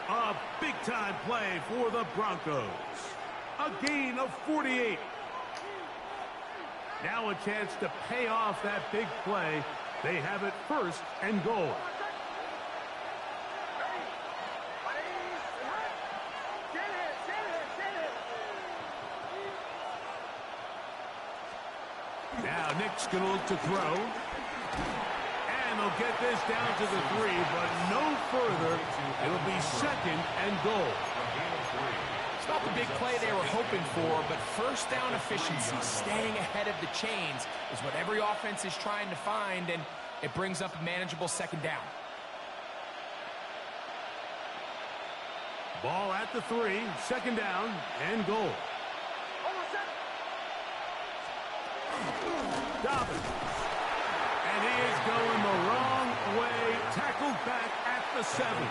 [SPEAKER 7] A big-time play for the Broncos. A gain of 48. Now a chance to pay off that big play. They have it 1st and goal. Now Nick's going to look to throw. And they'll get this down to the 3, but no further. It'll be 2nd and goal.
[SPEAKER 8] It's not the big play they were hoping for, but first down efficiency, staying ahead of the chains, is what every offense is trying to find, and it brings up a manageable 2nd down.
[SPEAKER 7] Ball at the 3, 2nd down and goal. Dobbins. And he is going the wrong way. Tackled back at the 7.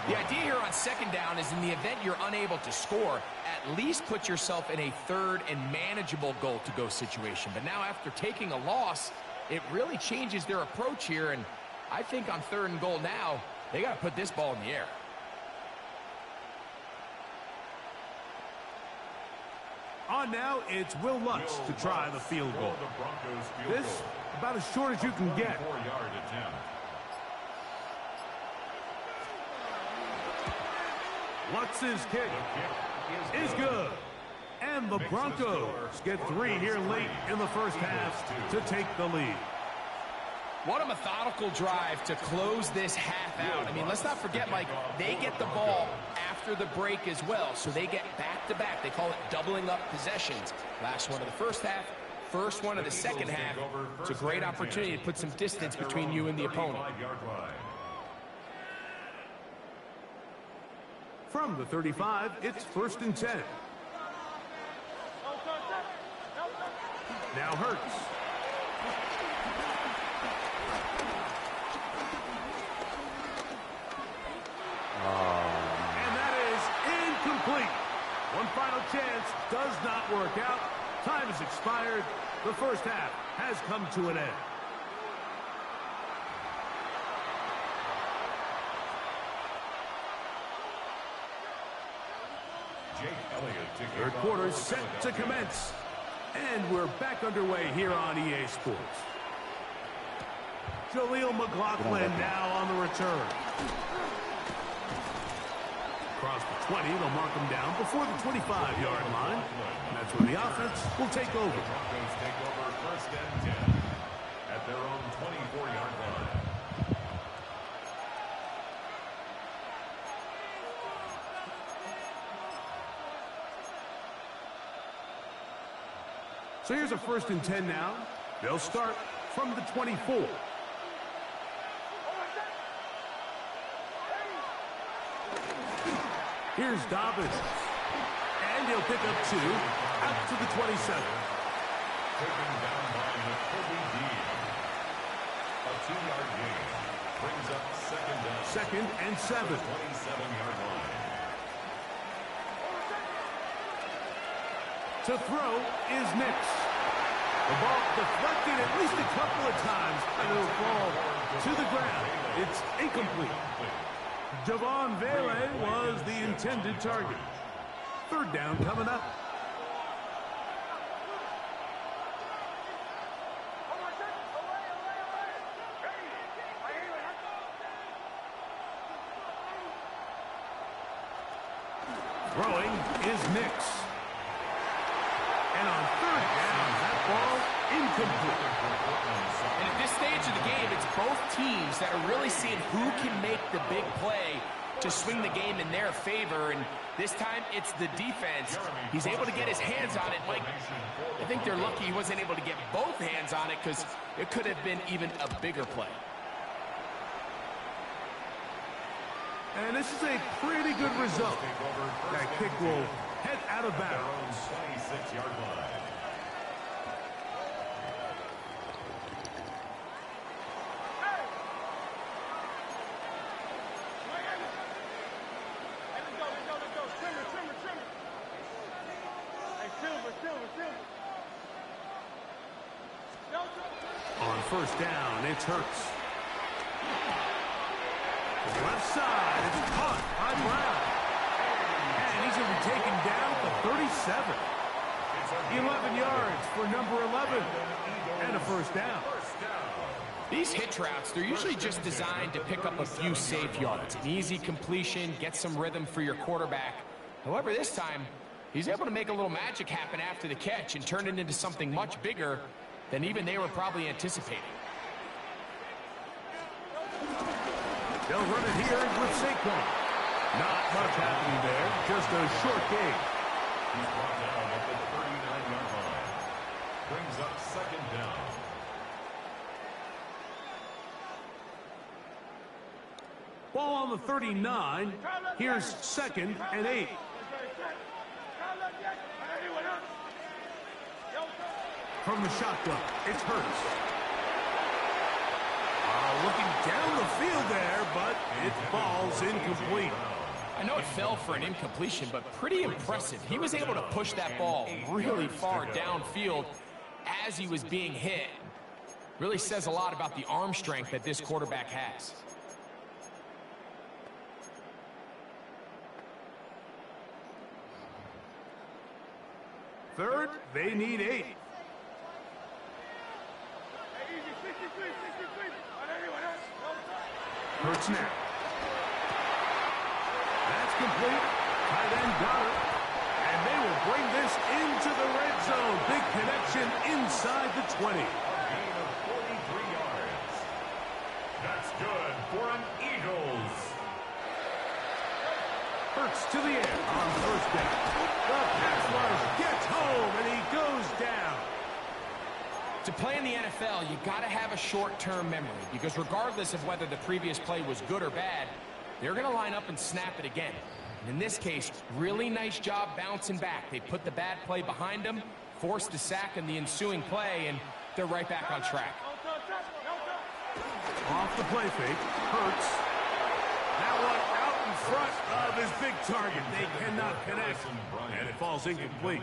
[SPEAKER 8] The idea here on 2nd down is in the event you're unable to score, at least put yourself in a 3rd and manageable goal-to-go situation. But now after taking a loss, it really changes their approach here. And I think on 3rd and goal now, they got to put this ball in the air.
[SPEAKER 7] On now, it's Will Lutz to try the field goal. This, about as short as you can get.
[SPEAKER 4] 4-yard attempt.
[SPEAKER 7] Lutz's kick is good. And the Broncos get 3 here late in the first half to take the lead.
[SPEAKER 8] What a methodical drive to close this half out. I mean, let's not forget, Mike, they get the ball after the break as well, so they get back-to-back. They call it doubling up possessions. Last one of the first half, first one of the second half. It's a great opportunity to put some distance between you and the opponent.
[SPEAKER 7] From the 35, it's 1st and 10. Now Hurts. And that is incomplete. One final chance does not work out. Time has expired. The first half has come to an end. Third quarter set to commence. And we're back underway here on EA Sports. Jaleel McLaughlin now on the return. Across the 20, they'll mark him down before the 25-yard line. And that's where the offense will take over.
[SPEAKER 4] Broncos take over 1st and 10 at their own 24-yard line.
[SPEAKER 7] So here's a 1st and 10 now. They'll start from the 24. Here's Dobbins. And he'll pick up 2 out to the 27.
[SPEAKER 4] Taken down by Kobe Dean. A 2-yard gain brings up 2nd down.
[SPEAKER 7] 2nd and 7.
[SPEAKER 4] 27-yard line.
[SPEAKER 7] To throw is Nix. The ball deflected at least a couple of times, and it'll fall to the ground. It's incomplete. Javon Vele was the intended target. 3rd down coming up. Throwing is Nix. And on 3rd down, that ball incomplete.
[SPEAKER 8] And at this stage of the game, it's both teams that are really seeing who can make the big play to swing the game in their favor. And this time, it's the defense. He's able to get his hands on it. Mike, I think they're lucky he wasn't able to get both hands on it because it could have been even a bigger play.
[SPEAKER 7] And this is a pretty good result. That kick will head out of bounds.
[SPEAKER 4] 26-yard line.
[SPEAKER 7] On 1st down, it's Hurts. To the left side, it's caught by Brown. And he's going to be taken down to 37. 11 yards for number 11. And a 1st down.
[SPEAKER 8] These hitch routes, they're usually just designed to pick up a few safe yards. An easy completion, get some rhythm for your quarterback. However, this time, he's able to make a little magic happen after the catch and turn it into something much bigger than even they were probably anticipating.
[SPEAKER 7] They'll run it here with Saquon. Not much happening there, just a short gain.
[SPEAKER 4] He's brought down at the 39-yard line. Brings up 2nd down.
[SPEAKER 7] Ball on the 39. Here's 2nd and 8. From the shotgun, it's Hurts. Looking down the field there, but it falls incomplete.
[SPEAKER 8] I know it fell for an incompletion, but pretty impressive. He was able to push that ball really far downfield as he was being hit. Really says a lot about the arm strength that this quarterback has.
[SPEAKER 7] third. They need 8. Hurts now. That's complete. Tight end got it. And they will bring this into the red zone. Big connection inside the 20.
[SPEAKER 4] Gain of 43 yards. That's good for an Eagles.
[SPEAKER 7] Hurts to the air on first down. The pass rush gets home, and he goes down.
[SPEAKER 8] To play in the NFL, you got to have a short-term memory because regardless of whether the previous play was good or bad, they're going to line up and snap it again. And in this case, really nice job bouncing back. They put the bad play behind them, forced a sack in the ensuing play, and they're right back on track.
[SPEAKER 7] Off the play fake, Hurts. That one out in front of his big target. They cannot connect, and it falls incomplete.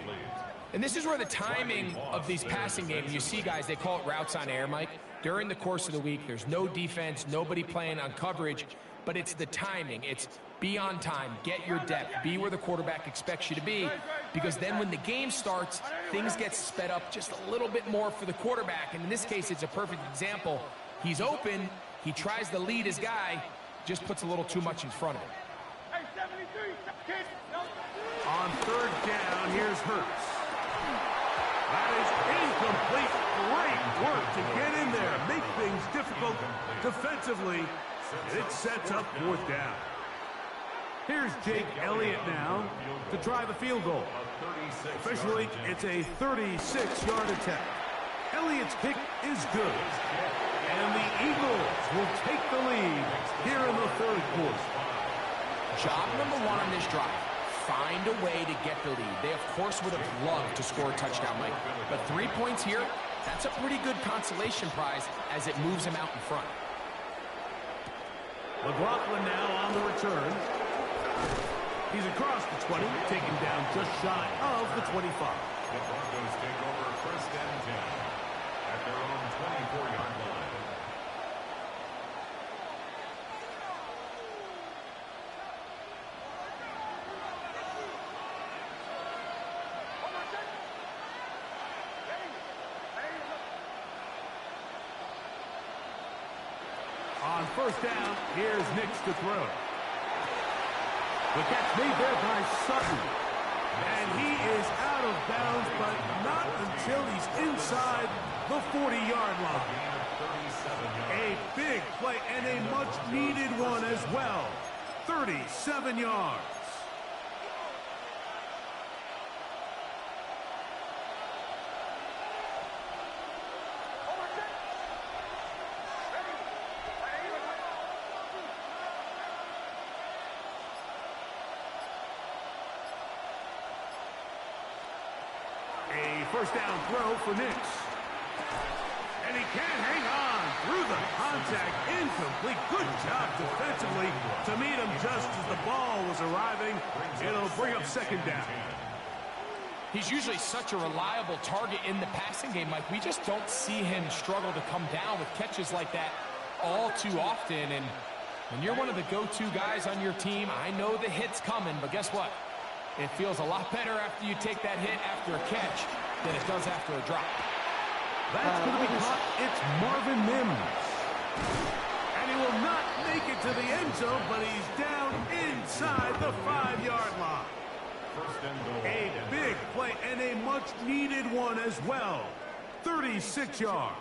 [SPEAKER 8] And this is where the timing of these passing games, you see guys, they call it routes on air, Mike. During the course of the week, there's no defense, nobody playing on coverage, but it's the timing. It's be on time, get your depth, be where the quarterback expects you to be, because then when the game starts, things get sped up just a little bit more for the quarterback. And in this case, it's a perfect example. He's open, he tries to lead his guy, just puts a little too much in front of him.
[SPEAKER 7] On third down, here's Hurts. That is incomplete. Great work to get in there, make things difficult defensively. It sets up fourth down. Here's Jake Elliott now to try the field goal. Officially, it's a 36-yard attempt. Elliott's kick is good. And the Eagles will take the lead here in the third quarter.
[SPEAKER 8] Job number 1 on this drive. Find a way to get the lead. They, of course, would have loved to score a touchdown, Mike. But 3 points here, that's a pretty good consolation prize as it moves them out in front.
[SPEAKER 7] McLaughlin now on the return. He's across the 20, taken down just shy of the 25.
[SPEAKER 4] The Broncos take over first and 10 at their own 24-yard line.
[SPEAKER 7] On first down, here's Nix to throw. The catch made there by Sutton. And he is out of bounds, but not until he's inside the 40-yard line. A big play and a much-needed one as well. 37 yards. First down throw for Nix. And he can't hang on through the contact. Incomplete. Good job defensively to meet him just as the ball was arriving. It'll bring up second down.
[SPEAKER 8] He's usually such a reliable target in the passing game, Mike. We just don't see him struggle to come down with catches like that all too often. And when you're one of the go-to guys on your team, I know the hit's coming, but guess what? It feels a lot better after you take that hit after a catch than it does after a drop.
[SPEAKER 7] That's going to be caught. It's Marvin Mims. And he will not make it to the end zone, but he's down inside the 5-yard line. A big play and a much-needed one as well. 36 yards.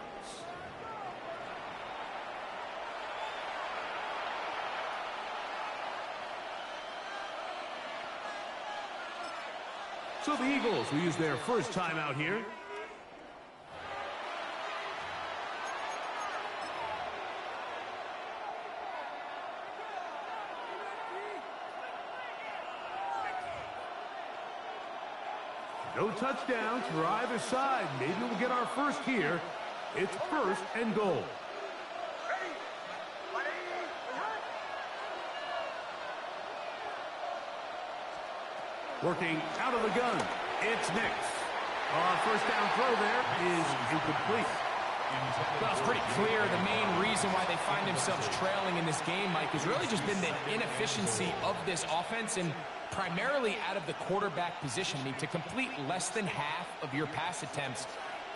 [SPEAKER 7] So the Eagles will use their first time out here. No touchdowns for either side. Maybe we'll get our first here. It's first and goal. Working out of the gun. It's Nix. First down throw there is incomplete.
[SPEAKER 8] Well, it's pretty clear the main reason why they find themselves trailing in this game, Mike, has really just been the inefficiency of this offense and primarily out of the quarterback position. I mean, to complete less than half of your pass attempts,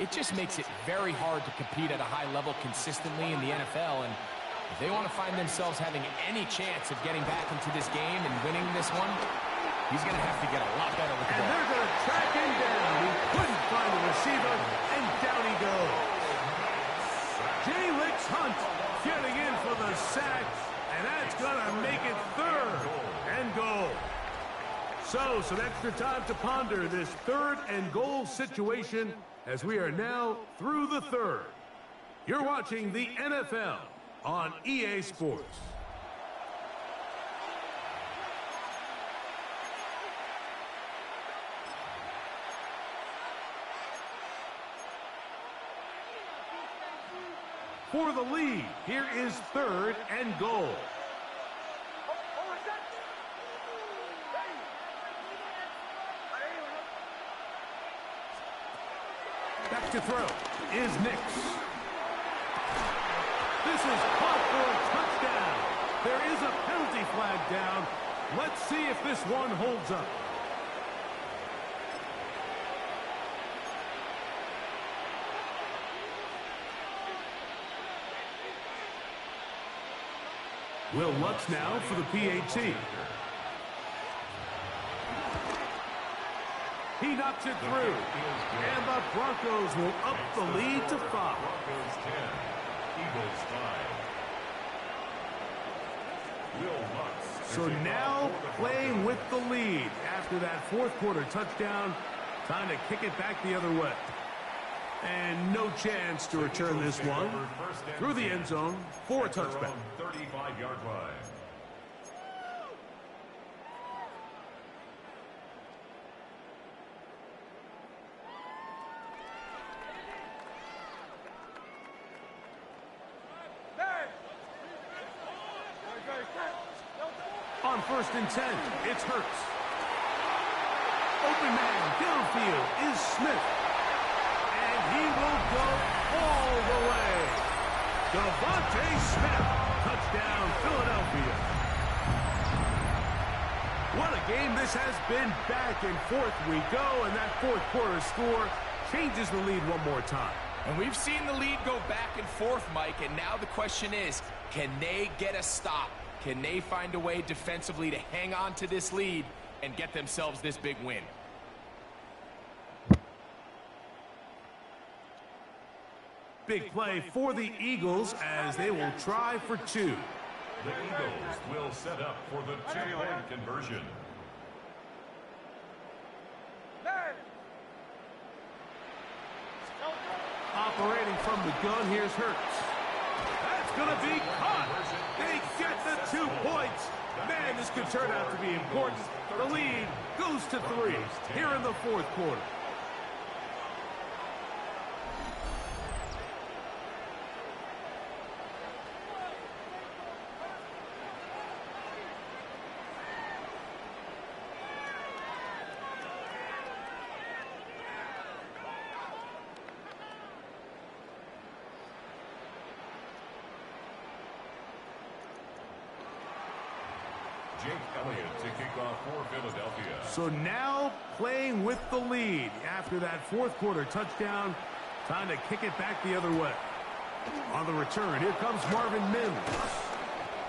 [SPEAKER 8] it just makes it very hard to compete at a high level consistently in the NFL. And if they want to find themselves having any chance of getting back into this game and winning this one, he's going to have to get a lot better with the ball.
[SPEAKER 7] And they're going to track him down. He couldn't find the receiver, and down he goes. J-Lix Hunt getting in for the sack, and that's going to make it 3rd and goal. So, some extra time to ponder this 3rd and goal situation as we are now through the 3rd. You're watching the NFL on EA Sports. For the lead, here is 3rd and goal. Back to throw is Nix. This is caught for a touchdown. There is a penalty flag down. Let's see if this one holds up. Will Lutz now for the PAT. He knocks it through. And the Broncos will up the lead to 5.
[SPEAKER 4] Broncos 10, Eagles 5. Will Lutz.
[SPEAKER 7] So now playing with the lead after that 4th quarter touchdown. Time to kick it back the other way. And no chance to return this one through the end zone for a touchback.
[SPEAKER 4] 35-yard line.
[SPEAKER 7] On 1st and 10, it's Hurts. Open man downfield is Smith. And he will go all the way. Devontae Smith, touchdown Philadelphia. What a game this has been. Back and forth we go, and that 4th quarter score changes the lead one more time.
[SPEAKER 8] And we've seen the lead go back and forth, Mike, and now the question is, can they get a stop? Can they find a way defensively to hang on to this lead and get themselves this big win?
[SPEAKER 7] Big play for the Eagles as they will try for 2.
[SPEAKER 4] The Eagles will set up for the 2-point conversion.
[SPEAKER 7] Operating from the gun, here's Hurts. That's going to be caught. They get the 2 points. Man, this could turn out to be important. The lead goes to 3 here in the 4th quarter.
[SPEAKER 4] Jake Elliott to kick off for Philadelphia.
[SPEAKER 7] So now playing with the lead after that 4th quarter touchdown. Time to kick it back the other way. On the return, here comes Marvin Mims.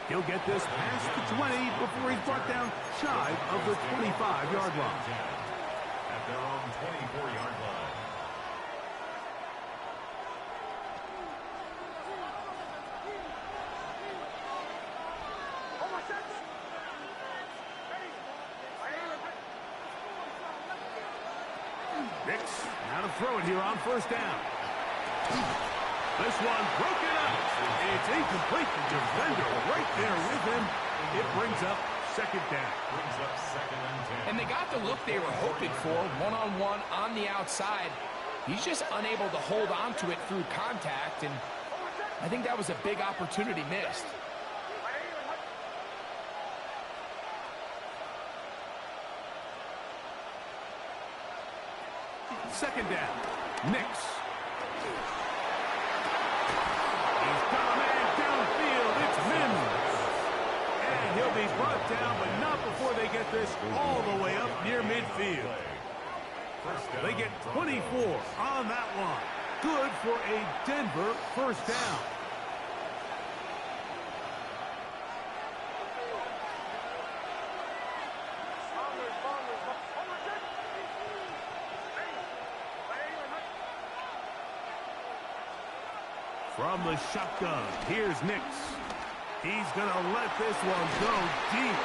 [SPEAKER 7] He'll get this past the 20 before he's brought down shy of the 25-yard line.
[SPEAKER 4] At their own 24-yard line.
[SPEAKER 7] Nix, now to throw it here on 1st down. This one broken up. It's incomplete. The defender right there with him. It brings up 2nd down.
[SPEAKER 4] Brings up 2nd and 10.
[SPEAKER 8] And they got the look they were hoping for, one-on-one on the outside. He's just unable to hold on to it through contact, and I think that was a big opportunity missed.
[SPEAKER 7] Second down. Nix. brought down, but not before they get this all the way up near midfield. They get 24 on that one. Good for a Denver first down. From the shotgun, here's Nix. He's going to let this one go deep.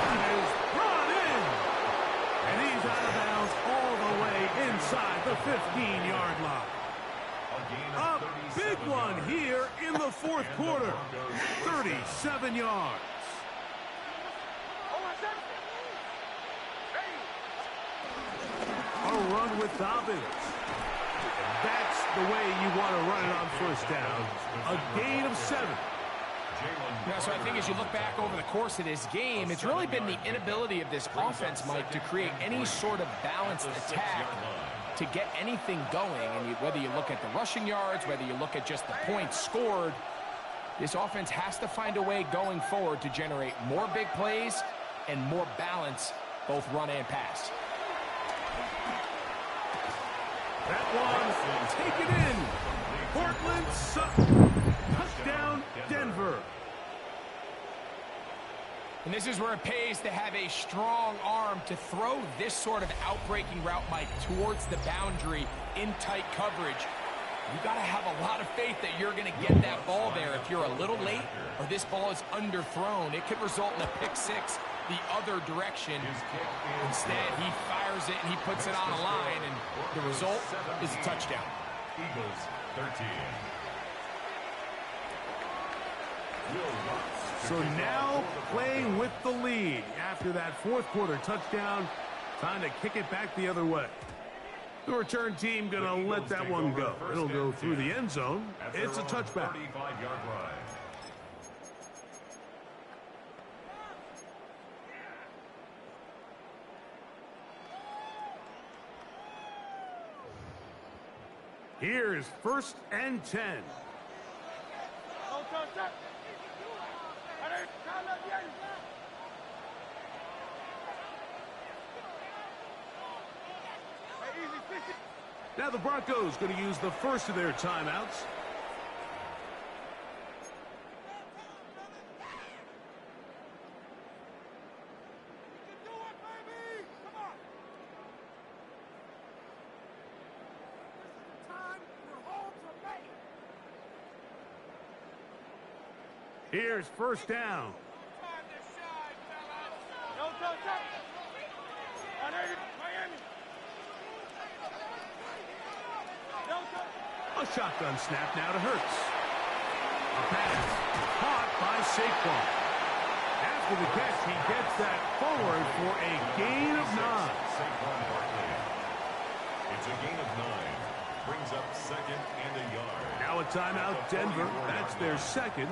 [SPEAKER 7] It is brought in. And he's out of bounds all the way inside the 15-yard line. A big one here in the fourth quarter. 37 yards. A run with Dobbins. That's the way you want to run it on first down. A gain of 7.
[SPEAKER 8] Yeah, so I think as you look back over the course of this game, it's really been the inability of this offense, Mike, to create any sort of balanced attack to get anything going. And whether you look at the rushing yards, whether you look at just the points scored, this offense has to find a way going forward to generate more big plays and more balance, both run and pass.
[SPEAKER 7] That one, take it in. Portland Sutton. Touchdown, Denver.
[SPEAKER 8] And this is where it pays to have a strong arm to throw this sort of outbreaking route, Mike, towards the boundary in tight coverage. You got to have a lot of faith that you're going to get that ball there. If you're a little late or this ball is underthrown, it could result in a pick six the other direction. Instead, he fires it and he puts it on a line, and the result is a touchdown.
[SPEAKER 4] Eagles 13.
[SPEAKER 7] So now playing with the lead after that fourth quarter touchdown, time to kick it back the other way. The return team going to let that one go. It'll go through the end zone. It's a touchback.
[SPEAKER 4] 35-yard line.
[SPEAKER 7] Here's 1st and 10. Now the Broncos going to use the first of their timeouts. Here's 1st down. A shotgun snap now to Hurts. A pass caught by Saquon. After the catch, he gets that forward for a gain of 9.
[SPEAKER 4] It's a gain of 9. Brings up 2nd and a yard.
[SPEAKER 7] Now a timeout, Denver. That's their 2nd.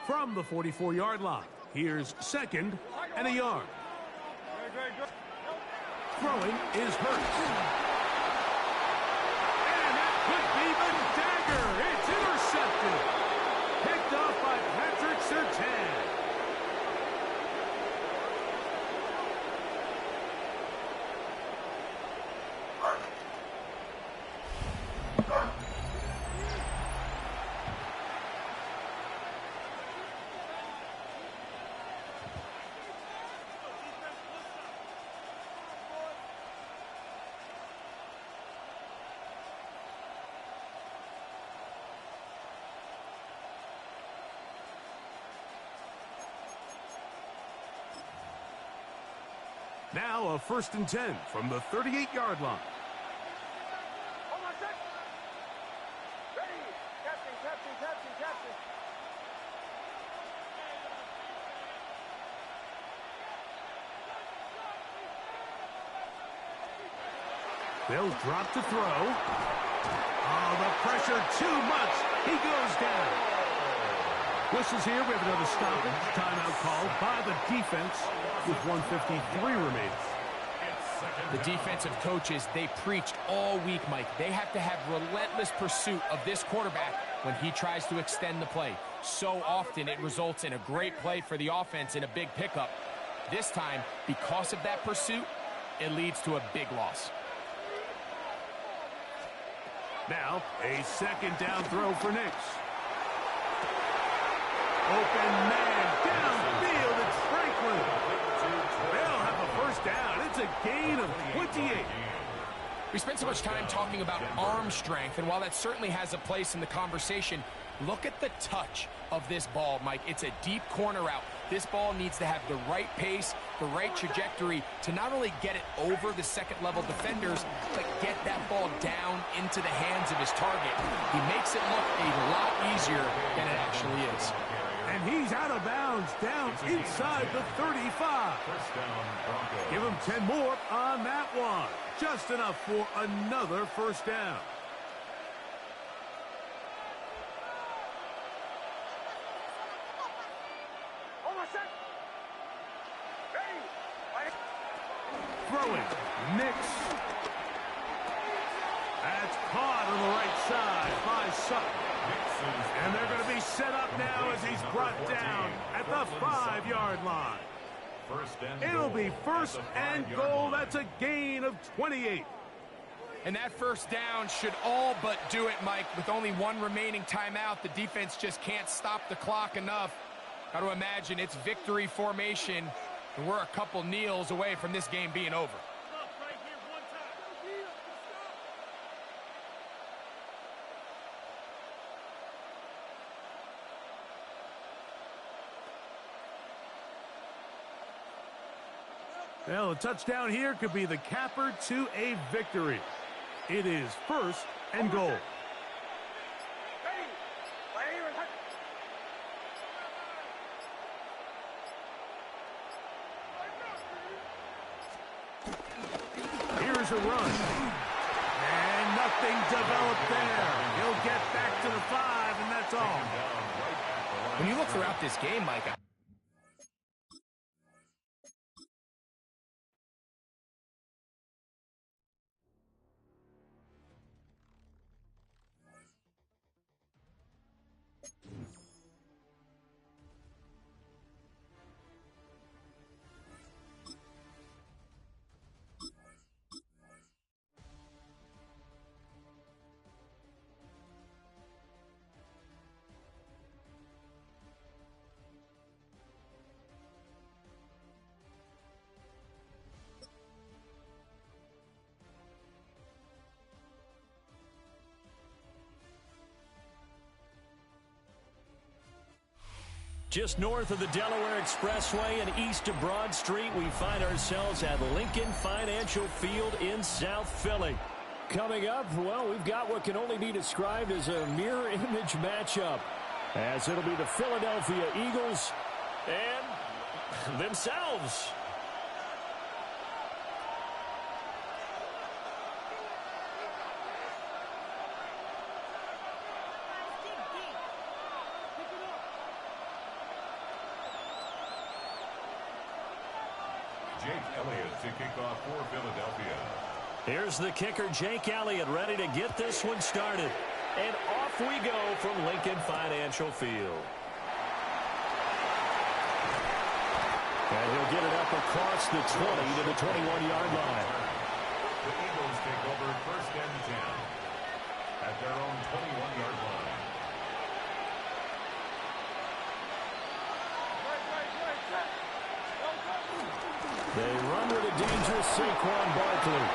[SPEAKER 7] From the 44-yard line, here's 2nd and a yard. Throwing is Hurts. And that could be the dagger. It's intercepted. Picked off by Patrick Surtain. Now a 1st and 10 from the 38-yard line. They'll drop to throw. Oh, the pressure too much. He goes down. Whistles here. We have another stoppage. Timeout called by the defense with 1:53 remaining.
[SPEAKER 4] It's 2nd
[SPEAKER 8] The defensive coaches, they preached all week, Mike. They have to have relentless pursuit of this quarterback when he tries to extend the play. So often it results in a great play for the offense and a big pickup. This time, because of that pursuit, it leads to a big loss.
[SPEAKER 7] Now, a second down throw for Knicks. Open man, downfield, it's Franklin. They'll have a first down. It's a gain of 28.
[SPEAKER 8] We spent so much time talking about arm strength, and while that certainly has a place in the conversation, look at the touch of this ball, Mike. It's a deep corner route. This ball needs to have the right pace, the right trajectory to not only get it over the second-level defenders, but get that ball down into the hands of his target. He makes it look a lot easier than it actually is.
[SPEAKER 7] And he's out of bounds, down inside the 35. Give him 10 more on that one. Just enough for another first down. Throwing, Knicks. That's caught on the right side by Sutton. And they're going to be set up now as he's brought down at the 5-yard line. It'll be first and goal. That's a gain of 28.
[SPEAKER 8] And that first down should all but do it, Mike. With only one remaining timeout, the defense just can't stop the clock enough. Got to imagine it's victory formation, and we're a couple kneels away from this game being over.
[SPEAKER 7] Well, a touchdown here could be the capper to a victory. It is first and goal. Here's a run. And nothing developed there. He'll get back to the 5, and that's all.
[SPEAKER 8] When you look throughout this game, Mike,
[SPEAKER 10] just north of the Delaware Expressway and east of Broad Street, we find ourselves at Lincoln Financial Field in South Philly. Coming up, well, we've got what can only be described as a mirror image matchup, as it'll be the Philadelphia Eagles and themselves.
[SPEAKER 4] To kick off for Philadelphia.
[SPEAKER 10] Here's the kicker, Jake Elliott, ready to get this one started. And off we go from Lincoln Financial Field. And he'll get it up across the 20 to the 21-yard line.
[SPEAKER 4] The Eagles take over first and 10 at their own 21-yard line.
[SPEAKER 10] They run with a dangerous Saquon Barkley.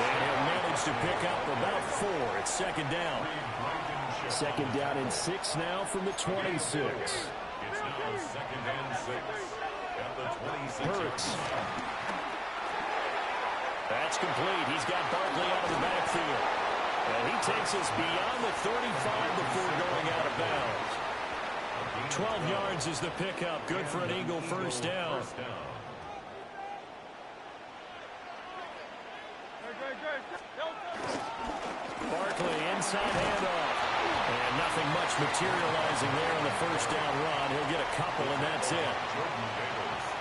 [SPEAKER 10] And he'll manage to pick up about 4 at second down. Second down and 6 now from the 26.
[SPEAKER 4] It's now second and 6 at the 26.
[SPEAKER 10] Hurts. That's complete. He's got Barkley out of the backfield. And he takes us beyond the 35 before going out of bounds. 12 yards is the pickup. Good for an Eagle first down. Barkley inside handoff. And nothing much materializing there on the first down run. He'll get a couple, and that's it.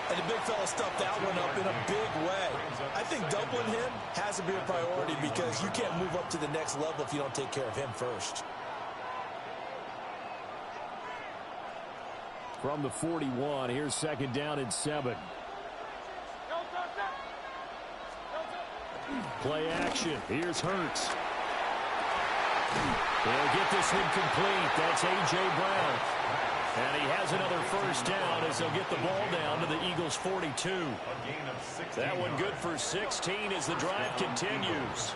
[SPEAKER 11] And the big fella stuffed that one up in a big way. I think doubling him has to be a priority because you can't move up to the next level if you don't take care of him first.
[SPEAKER 10] From the 41, here's second down and 7. Play action. Here's Hurts. They'll get this one complete. That's A.J. Brown. And he has another first down as they'll get the ball down to the Eagles' 42. That one good for 16 as the drive continues.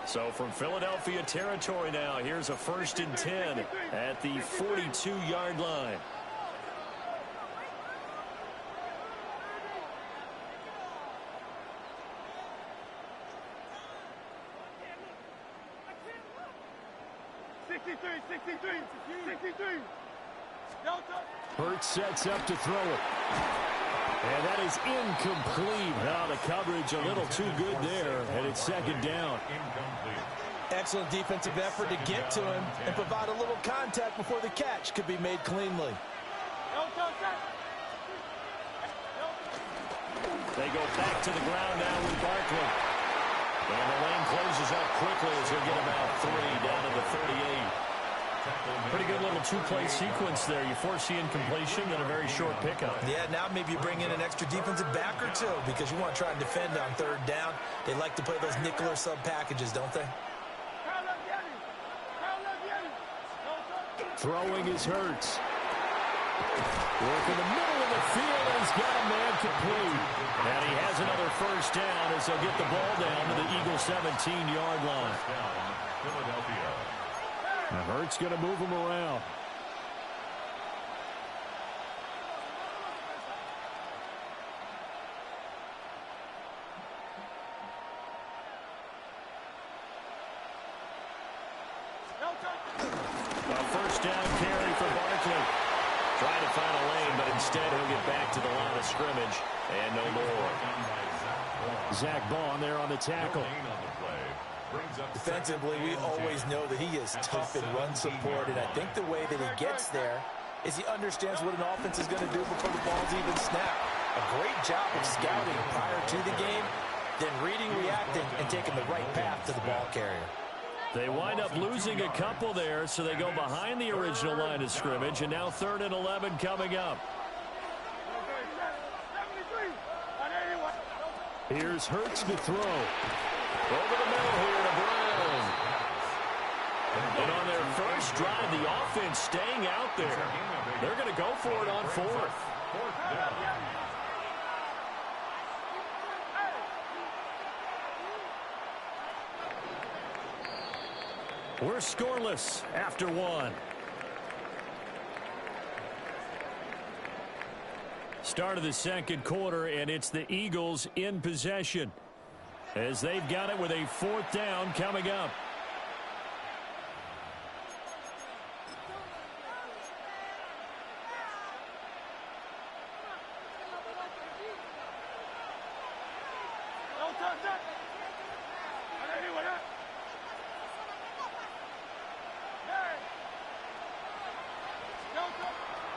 [SPEAKER 10] So from Philadelphia territory now, here's a 1st and 10 at the 42-yard line. Hurts sets up to throw it. And that is incomplete. Now the coverage a little too good there, and it's second down.
[SPEAKER 11] Excellent defensive effort to get to him and provide a little contact before the catch could be made cleanly.
[SPEAKER 10] They go back to the ground now with Barkley. And the lane closes up quickly as he'll get about 3 down to the 38. Pretty good little two-play sequence there. You force the incompletion and a very short pickup.
[SPEAKER 11] Yeah, now maybe you bring in an extra defensive back or two because you want to try and defend on 3rd down. They like to play those nickel or sub packages, don't they?
[SPEAKER 10] Throwing is Hurts. Work in the middle of the field, and he's got a man complete. And he has another first down as they'll get the ball down to the Eagles' 17-yard line.
[SPEAKER 4] Philadelphia.
[SPEAKER 10] Now Hurts going to move him around. A first down carry for Barkley. Trying to find a lane, but instead he'll get back to the line of scrimmage. And no more. Zach Bond there on the tackle.
[SPEAKER 11] Defensively, we always know that he is tough in run support, and I think the way that he gets there is he understands what an offense is going to do before the ball's even snapped. A great job of scouting prior to the game, then reading, reacting, and taking the right path to the ball carrier.
[SPEAKER 10] They wind up losing a couple there, so they go behind the original line of scrimmage, and now 3rd and 11 coming up. Here's Hurts to throw. Over the middle here to Brown. And on their first drive, the offense staying out there. They're going to go for it on 4th. We're scoreless after 1. Start of the second quarter, and it's the Eagles in possession as they've got it with a 4th down coming up.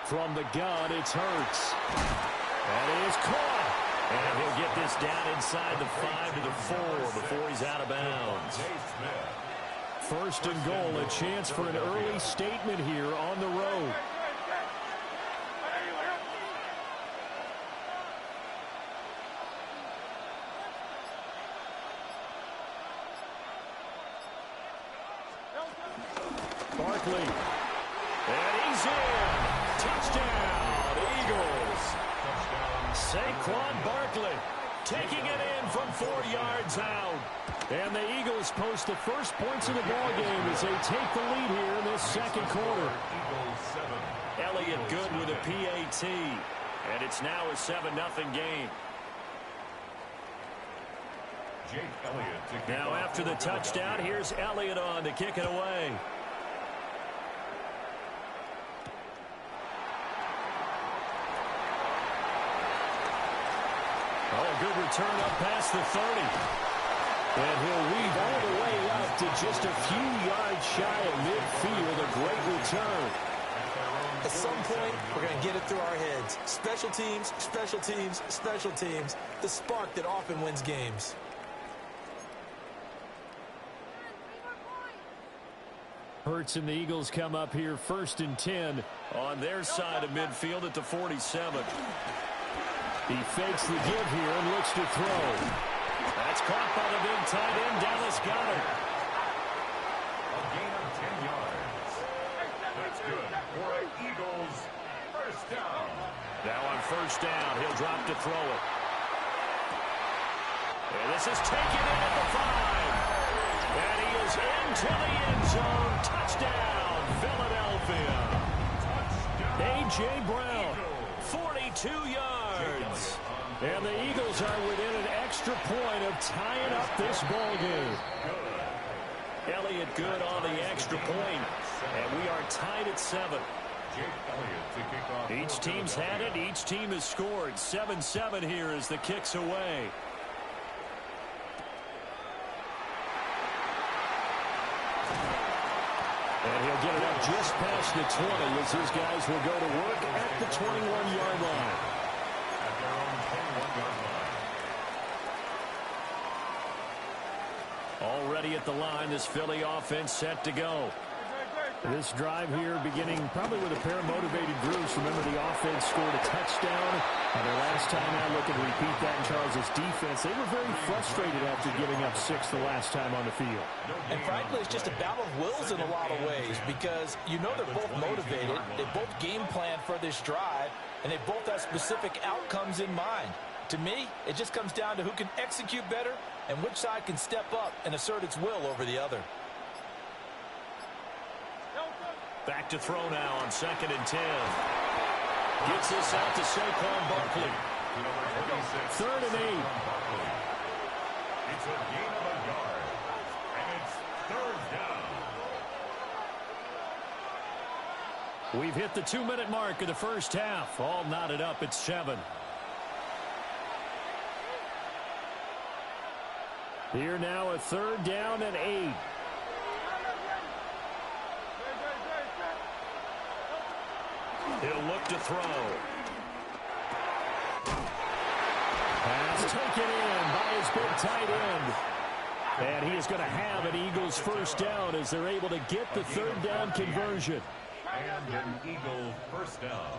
[SPEAKER 10] From the gun, it's Hurts. That is caught. And he'll get this down inside the 5 to the 4 before he's out of bounds. 1st and goal, a chance for an early statement here on the road. Barkley. And he's in. Touchdown, Eagles. Saquon Barkley taking it in from 4 yards out. And the Eagles post the first points of the ball game as they take the lead here in this second quarter. Elliott good with a PAT. And it's now a 7-0 game. Now after the touchdown, here's Elliott on to kick it away. Oh, good return up past the 30. And he'll weave all the way up to just a few yards shy of midfield. A great return.
[SPEAKER 11] At some point, we're going to get it through our heads. Special teams, special teams, special teams. The spark that often wins games.
[SPEAKER 10] Hurts and the Eagles come up here 1st and 10 on their side of midfield at the 47. He fakes the give here and looks to throw. That's caught by the big tight end, Dallas Goedert.
[SPEAKER 4] A gain of 10 yards. That's good for Eagles. First down.
[SPEAKER 10] Now on first down, he'll drop to throw it. And this is taken in at the 5. And he is into the end zone. Touchdown, Philadelphia. A.J. Brown, 42 yards. And the Eagles are within an extra point of tying up this ball game. Elliott good on the extra point. And we are tied at 7. Each team's had it. Each team has scored. 7-7 here as the kick's away. And he'll get it up just past the 20 as his guys will go to work at the 21-yard line.
[SPEAKER 4] At their own 21-yard line.
[SPEAKER 10] Already at the line, this Philly offense set to go. This drive here beginning probably with a pair of motivated groups. Remember, the offense scored a touchdown. And the last time I look and repeat that in Charles' defense, they were very frustrated after giving up 6 the last time on the field.
[SPEAKER 11] And frankly, it's just a battle of wills in a lot of ways because you know they're both motivated. They both game plan for this drive, and they both have specific outcomes in mind. To me, it just comes down to who can execute better and which side can step up and assert its will over the other.
[SPEAKER 10] Back to throw now on 2nd and 10. Gets this out to Saquon Barkley. 3rd and 8.
[SPEAKER 4] It's a gain of a yard. And it's 3rd down.
[SPEAKER 10] We've hit the 2-minute mark of the first half. All knotted up at 7. Here now a 3rd down and 8. He'll look to throw. Pass taken in by his big tight end. And he is going to have an Eagles first down as they're able to get the 3rd down conversion.
[SPEAKER 4] And an Eagle first down.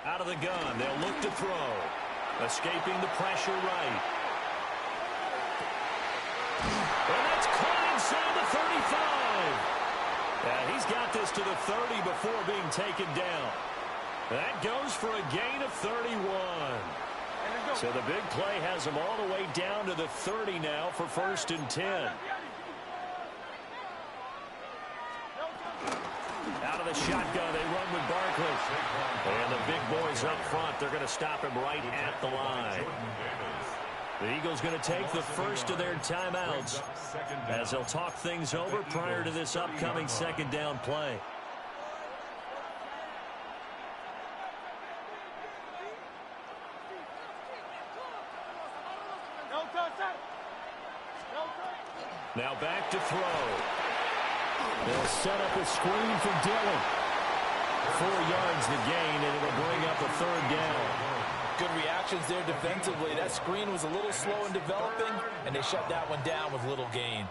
[SPEAKER 10] Out of the gun, they'll look to throw. Escaping the pressure right. And that's caught inside the 35. And he's got this to the 30 before being taken down. That goes for a gain of 31. So the big play has him all the way down to the 30 now for 1st and 10. Out of the shotgun, they run with Barkley. And the big boys up front, they're going to stop him right at the line. The Eagles going to take the first of their timeouts as they'll talk things over prior to this upcoming 2nd down play. Now back to throw. They'll set up a screen for Dillon. 4 yards the gain, and it'll bring up a 3rd down.
[SPEAKER 11] Good reactions there defensively. That screen was a little slow in developing, and they shut that one down with little gain.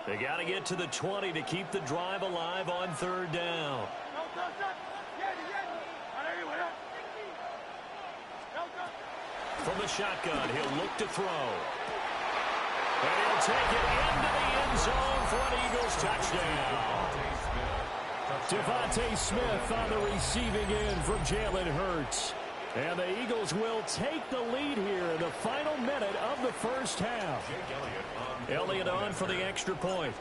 [SPEAKER 10] They got to get to the 20 to keep the drive alive on 3rd down. From the shotgun, he'll look to throw. And he'll take it into the end zone for an Eagles touchdown. Devontae Smith on the receiving end from Jalen Hurts. And the Eagles will take the lead here in the final minute of the first half. Elliott on for the extra point.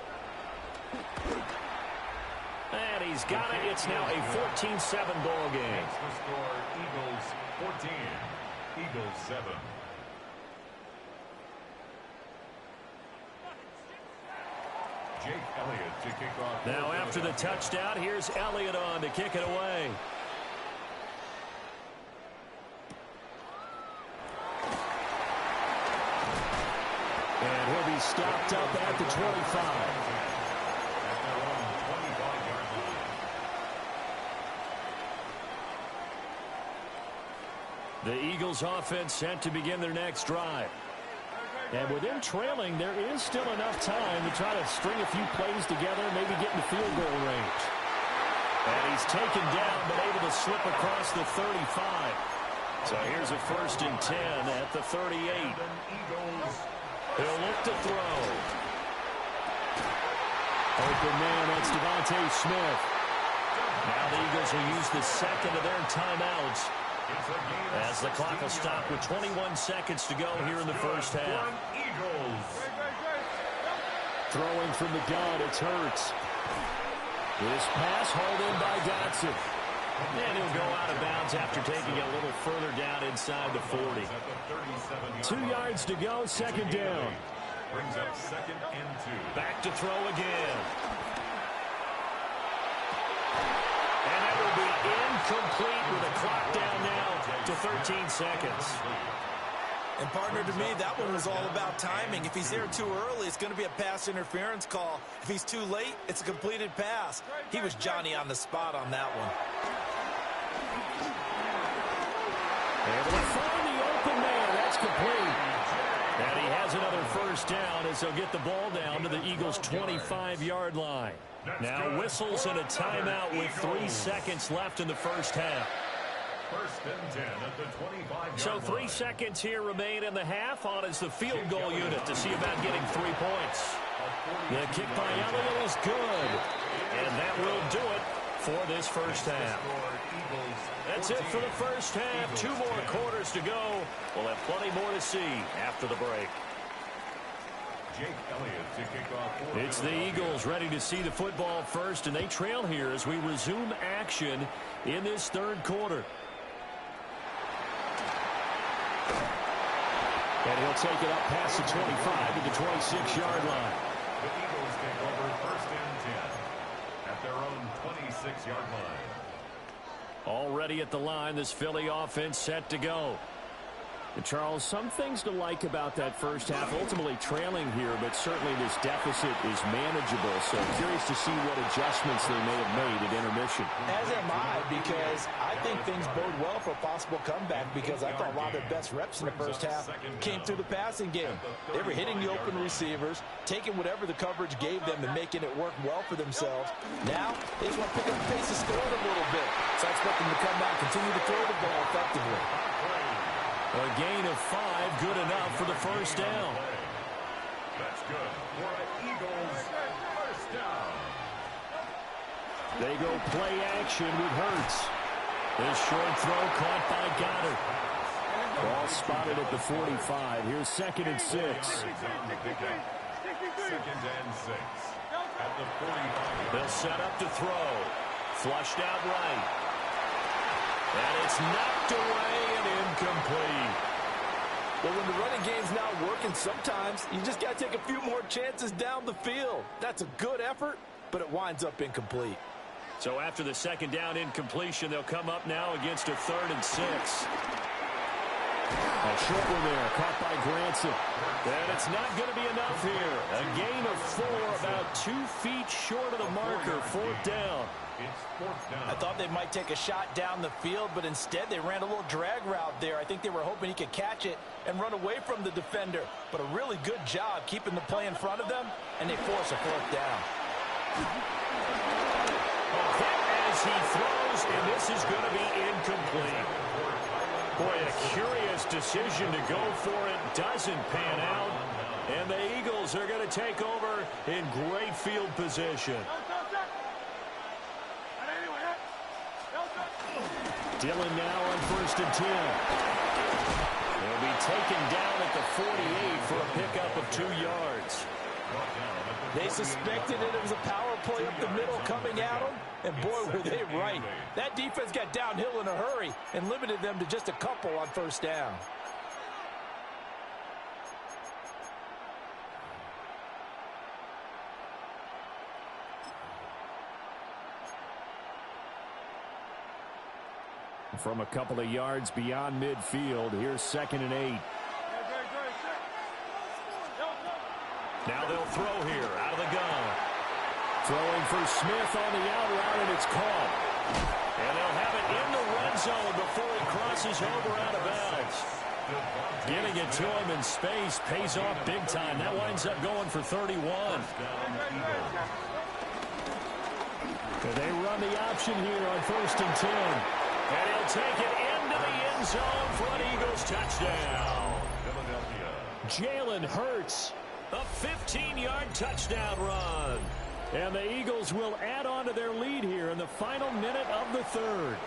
[SPEAKER 10] And he's got it. It's now a 14-7 ball game.
[SPEAKER 4] The score, Eagles 14, Eagles 7. Jake Elliott to kick off.
[SPEAKER 10] Now after the touchdown, here's Elliott on to kick it away. He's stopped up at the 25. The Eagles offense set to begin their next drive. And with them trailing, there is still enough time to try to string a few plays together, maybe get in the field goal range. And he's taken down, but able to slip across the 35. So here's a 1st and 10 at the 38. He'll look to throw. Open man, that's Devontae Smith. Now the Eagles will use the second of their timeouts as the clock will stop with 21 seconds to go here in the first half. Throwing from the gun, it's Hurts. This pass hauled in by Dotson. And he'll go out of bounds after taking it a little further down inside the 40. 2 yards to go, second down.
[SPEAKER 4] Brings up 2nd and 2.
[SPEAKER 10] Back to throw again. And that will be incomplete with a clock down now to 13 seconds.
[SPEAKER 11] And partner, to me, that one was all about timing. If he's there too early, it's going to be a pass interference call. If he's too late, it's a completed pass. He was Johnny on the spot on that one.
[SPEAKER 10] Able to find the open man. That's complete. And he has another first down as they'll get the ball down to the Eagles' 25-yard line. Now whistles and a timeout with 3 seconds left in the first half.
[SPEAKER 4] 1st and 10 at the 25-yard
[SPEAKER 10] So 3 seconds here remain in the half on as the field goal unit to see about getting 3 points. The kick by Elliott is good. And that will do it for this first half. That's it for the first half. 2 more quarters to go. We'll have plenty more to see after the break.
[SPEAKER 4] Jake Elliott to kick off.
[SPEAKER 10] It's the Eagles ready to see the football first, and they trail here as we resume action in this 3rd quarter. And he'll take it up past the 25 to the 26-yard line.
[SPEAKER 4] The Eagles take over 1st and 10 at their own 26-yard line.
[SPEAKER 10] Already at the line, this Philly offense set to go. And Charles, some things to like about that first half. Ultimately trailing here, but certainly this deficit is manageable. So curious to see what adjustments they may have made at intermission.
[SPEAKER 11] As am I, because I think things bode well for a possible comeback, because I thought a lot of their best reps in the first half came through the passing game. They were hitting the open receivers, taking whatever the coverage gave them and making it work well for themselves. Now, they just want to pick up the pace of scoring a little bit. So I expect them to come back, continue to throw the ball effectively.
[SPEAKER 10] A gain of 5, good enough for the first down.
[SPEAKER 4] That's good for an Eagles first down.
[SPEAKER 10] They go play action with Hurts. This short throw caught by Goddard. Ball spotted at the 45. Here's 2nd and 6.
[SPEAKER 4] 2nd and 6 at the 45.
[SPEAKER 10] They'll set up to throw. Flushed out right. And it's knocked away and incomplete.
[SPEAKER 11] Well, when the running game's not working, sometimes you just got to take a few more chances down the field. That's a good effort, but it winds up incomplete.
[SPEAKER 10] So after the 2nd down incompletion, they'll come up now against a 3rd and 6. A short one there, caught by Granson. And it's not going to be enough here. A gain of 4, about 2 feet short of the marker, 4th down.
[SPEAKER 11] I thought they might take a shot down the field, but instead they ran a little drag route there. I think they were hoping he could catch it and run away from the defender. But a really good job keeping the play in front of them, and they force a 4th down.
[SPEAKER 10] Hit as he throws, and this is going to be incomplete. Boy, a curious decision to go for it. Doesn't pan out. And the Eagles are going to take over in great field position. Dillon now on 1st and 10. He'll be taken down at the 48 for a pickup of 2 yards.
[SPEAKER 11] They suspected it was a power play up the middle coming at them, and boy, were they right. That defense got downhill in a hurry and limited them to just a couple on 1st down.
[SPEAKER 10] From a couple of yards beyond midfield, here's 2nd and 8. Now they'll throw here out of the gun. Throwing for Smith on the out route, and it's caught. And they'll have it in the red zone before he crosses over out of bounds. Getting it to him in space pays off big time. That winds up going for 31. They run the option here on 1st and 10. And he'll take it into the end zone for an Eagles touchdown. Jalen Hurts, a 15-yard touchdown run. And the Eagles will add on to their lead here in the final minute of the third.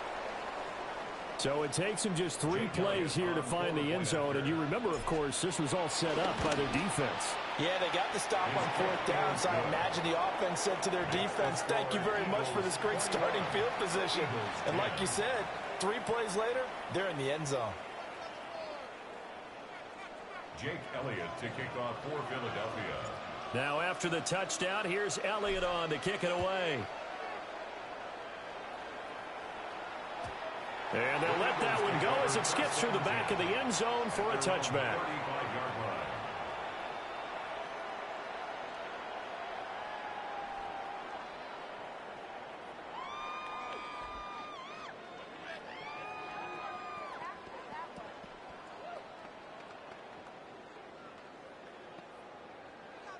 [SPEAKER 10] So it takes them just 3 plays here to find the end zone. And you remember, of course, this was all set up by their defense.
[SPEAKER 11] Yeah, they got the stop on 4th down, so I imagine the offense said to their defense, thank you very much for this great starting field position. And like you said, 3 plays later, they're in the end zone.
[SPEAKER 4] Jake Elliott to kick off for Philadelphia.
[SPEAKER 10] Now after the touchdown, here's Elliott on to kick it away. And they'll let that one go as it skips through the back of the end zone for a touchback.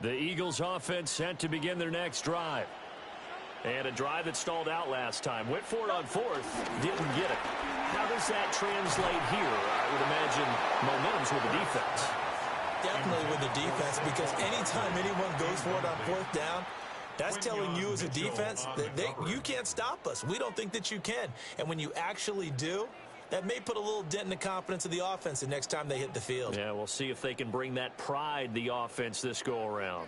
[SPEAKER 10] The Eagles offense set to begin their next drive. And a drive that stalled out last time. Went for it on 4th. Didn't get it. How does that translate here? I would imagine momentum's with the defense.
[SPEAKER 11] Definitely with the defense, because anytime anyone goes for it on 4th down, that's telling you as a defense that you can't stop us. We don't think that you can. And when you actually do, that may put a little dent in the confidence of the offense the next time they hit the field.
[SPEAKER 10] Yeah, we'll see if they can bring that pride, the offense, this go-around.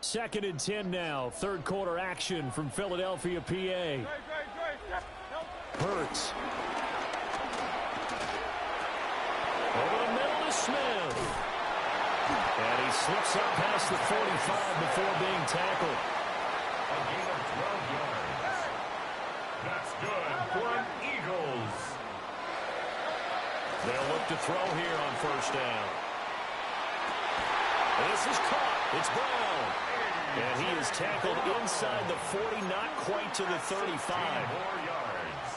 [SPEAKER 10] 2nd and 10 now. 3rd quarter action from Philadelphia, PA. Hurts. Over the middle to Smith. And he slips up past the 45 before being tackled.
[SPEAKER 4] A gain of 12 yards. That's good for an Eagles.
[SPEAKER 10] They'll look to throw here on 1st down. This is caught. It's Brown. And he is tackled inside the 40, not quite to the 35.
[SPEAKER 4] 10 more yards.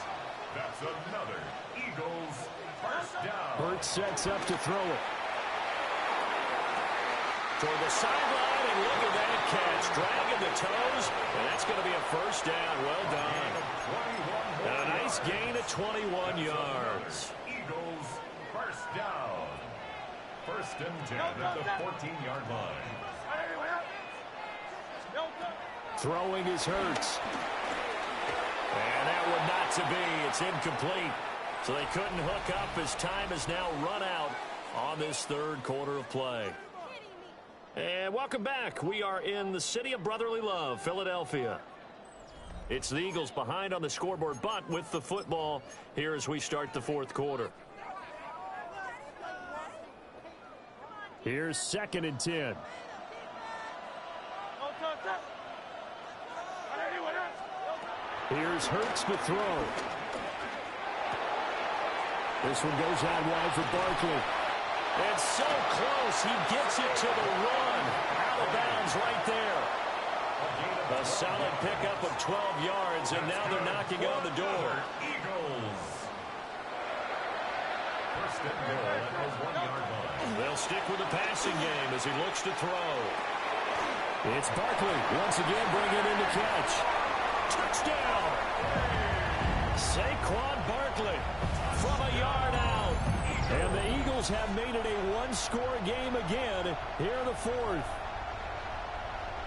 [SPEAKER 4] That's another Eagles first down.
[SPEAKER 10] Hurts sets up to throw it. Toward the sideline, and look at that catch. Dragging the toes, and that's going to be a first down. Well done. And a nice gain of 21 yards.
[SPEAKER 4] Eagles first down. 1st and 10 at the 14-yard line.
[SPEAKER 10] Throwing is Hurts. And that one not to be. It's incomplete. So they couldn't hook up as time is now run out on this 3rd quarter of play. And welcome back. We are in the city of brotherly love, Philadelphia. It's the Eagles behind on the scoreboard, but with the football here as we start the 4th quarter. Here's 2nd and 10. Here's Hurts to throw. This one goes out wide for Barkley. And so close, he gets it to the run. Out of bounds right there. A solid pickup of 12 yards, and now they're knocking on the door.
[SPEAKER 4] Eagles. 1st and goal at the 1-yard line.
[SPEAKER 10] They'll stick with the passing game as he looks to throw. It's Barkley once again bringing in the catch. Touchdown! Saquon Barkley from a yard out. And the Eagles have made it a 1-score game again here in the 4th.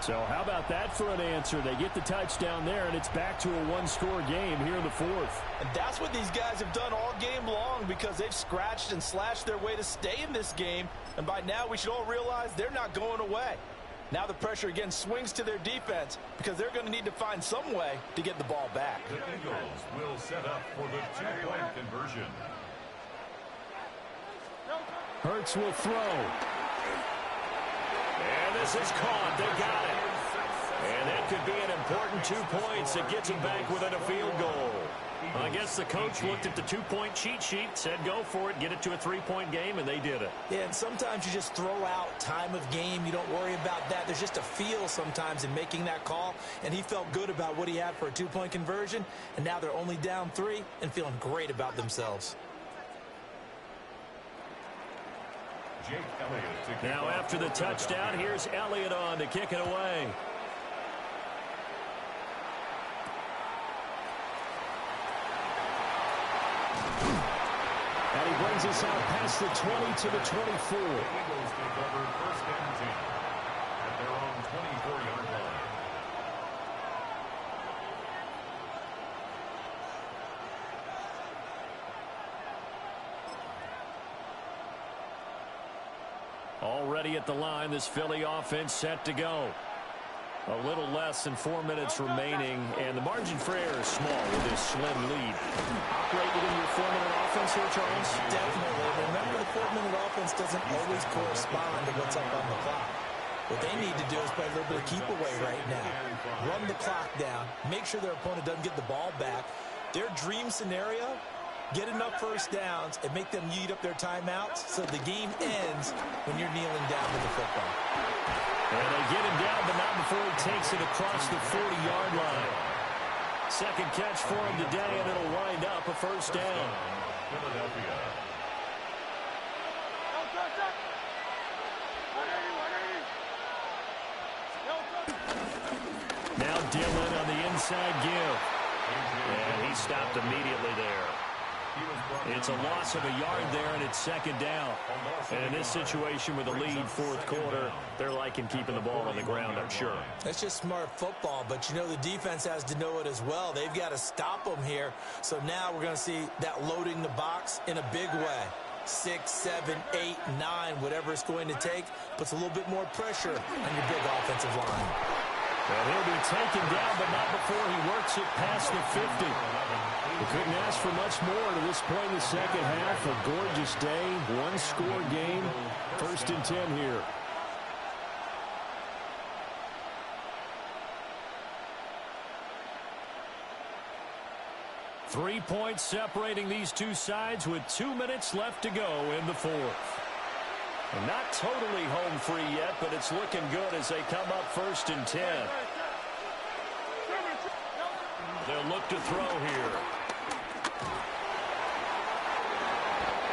[SPEAKER 10] So how about that for an answer? They get the touchdown there, and it's back to a 1-score game here in the 4th.
[SPEAKER 11] And that's what these guys have done all game long, because they've scratched and slashed their way to stay in this game. And by now, we should all realize they're not going away. Now the pressure again swings to their defense, because they're going to need to find some way to get the ball back.
[SPEAKER 4] The Eagles will set up for the 2-point conversion.
[SPEAKER 10] Hurts will throw. And this is caught. They got it. And that could be an important 2 points that gets them back within a field goal. Well, I guess the coach looked at the two-point cheat sheet, said go for it, get it to a three-point game, and they did it.
[SPEAKER 11] Yeah, and sometimes you just throw out time of game. You don't worry about that. There's just a feel sometimes in making that call, and he felt good about what he had for a two-point conversion, and now they're only down 3 and feeling great about themselves.
[SPEAKER 10] Now after the touchdown, here's Elliott on to kick it away. And he brings us out past the 20 to the 24. The Eagles take over 1st and 10 at their own 24-yard line. Already at the line, this Philly offense set to go. A little less than 4 minutes remaining, and the margin for error is small with this slim lead. Operate within your 4-minute offense here, Charles?
[SPEAKER 11] Definitely. Remember, the 4-minute offense doesn't always correspond to what's up on the clock. What they need to do is play a little bit of keep away right now. Run the clock down. Make sure their opponent doesn't get the ball back. Their dream scenario, get enough first downs and make them eat up their timeouts so the game ends when you're kneeling down with the football.
[SPEAKER 10] And they get him down, but not before he takes it across the 40-yard line. Second catch for him today, and it'll wind up a first down. Philadelphia. Now Dillon on the inside give. And he stopped immediately there. It's a loss of a yard there, and it's second down. And in this situation with a lead fourth quarter, they're liking keeping the ball on the ground, I'm sure.
[SPEAKER 11] That's just smart football, but you know the defense has to know it as well. They've got to stop them here. So now we're going to see that loading the box in a big way. 6, 7, 8, 9, whatever it's going to take, puts a little bit more pressure on your big offensive line.
[SPEAKER 10] And he'll be taken down, but not before he works it past the 50. We couldn't ask for much more to this point in the second half. A gorgeous day, one-score game, 1st and 10 here. Three points separating these two sides with 2 minutes left to go in the fourth. And not totally home free yet, but it's looking good as they come up 1st and 10. They'll look to throw here.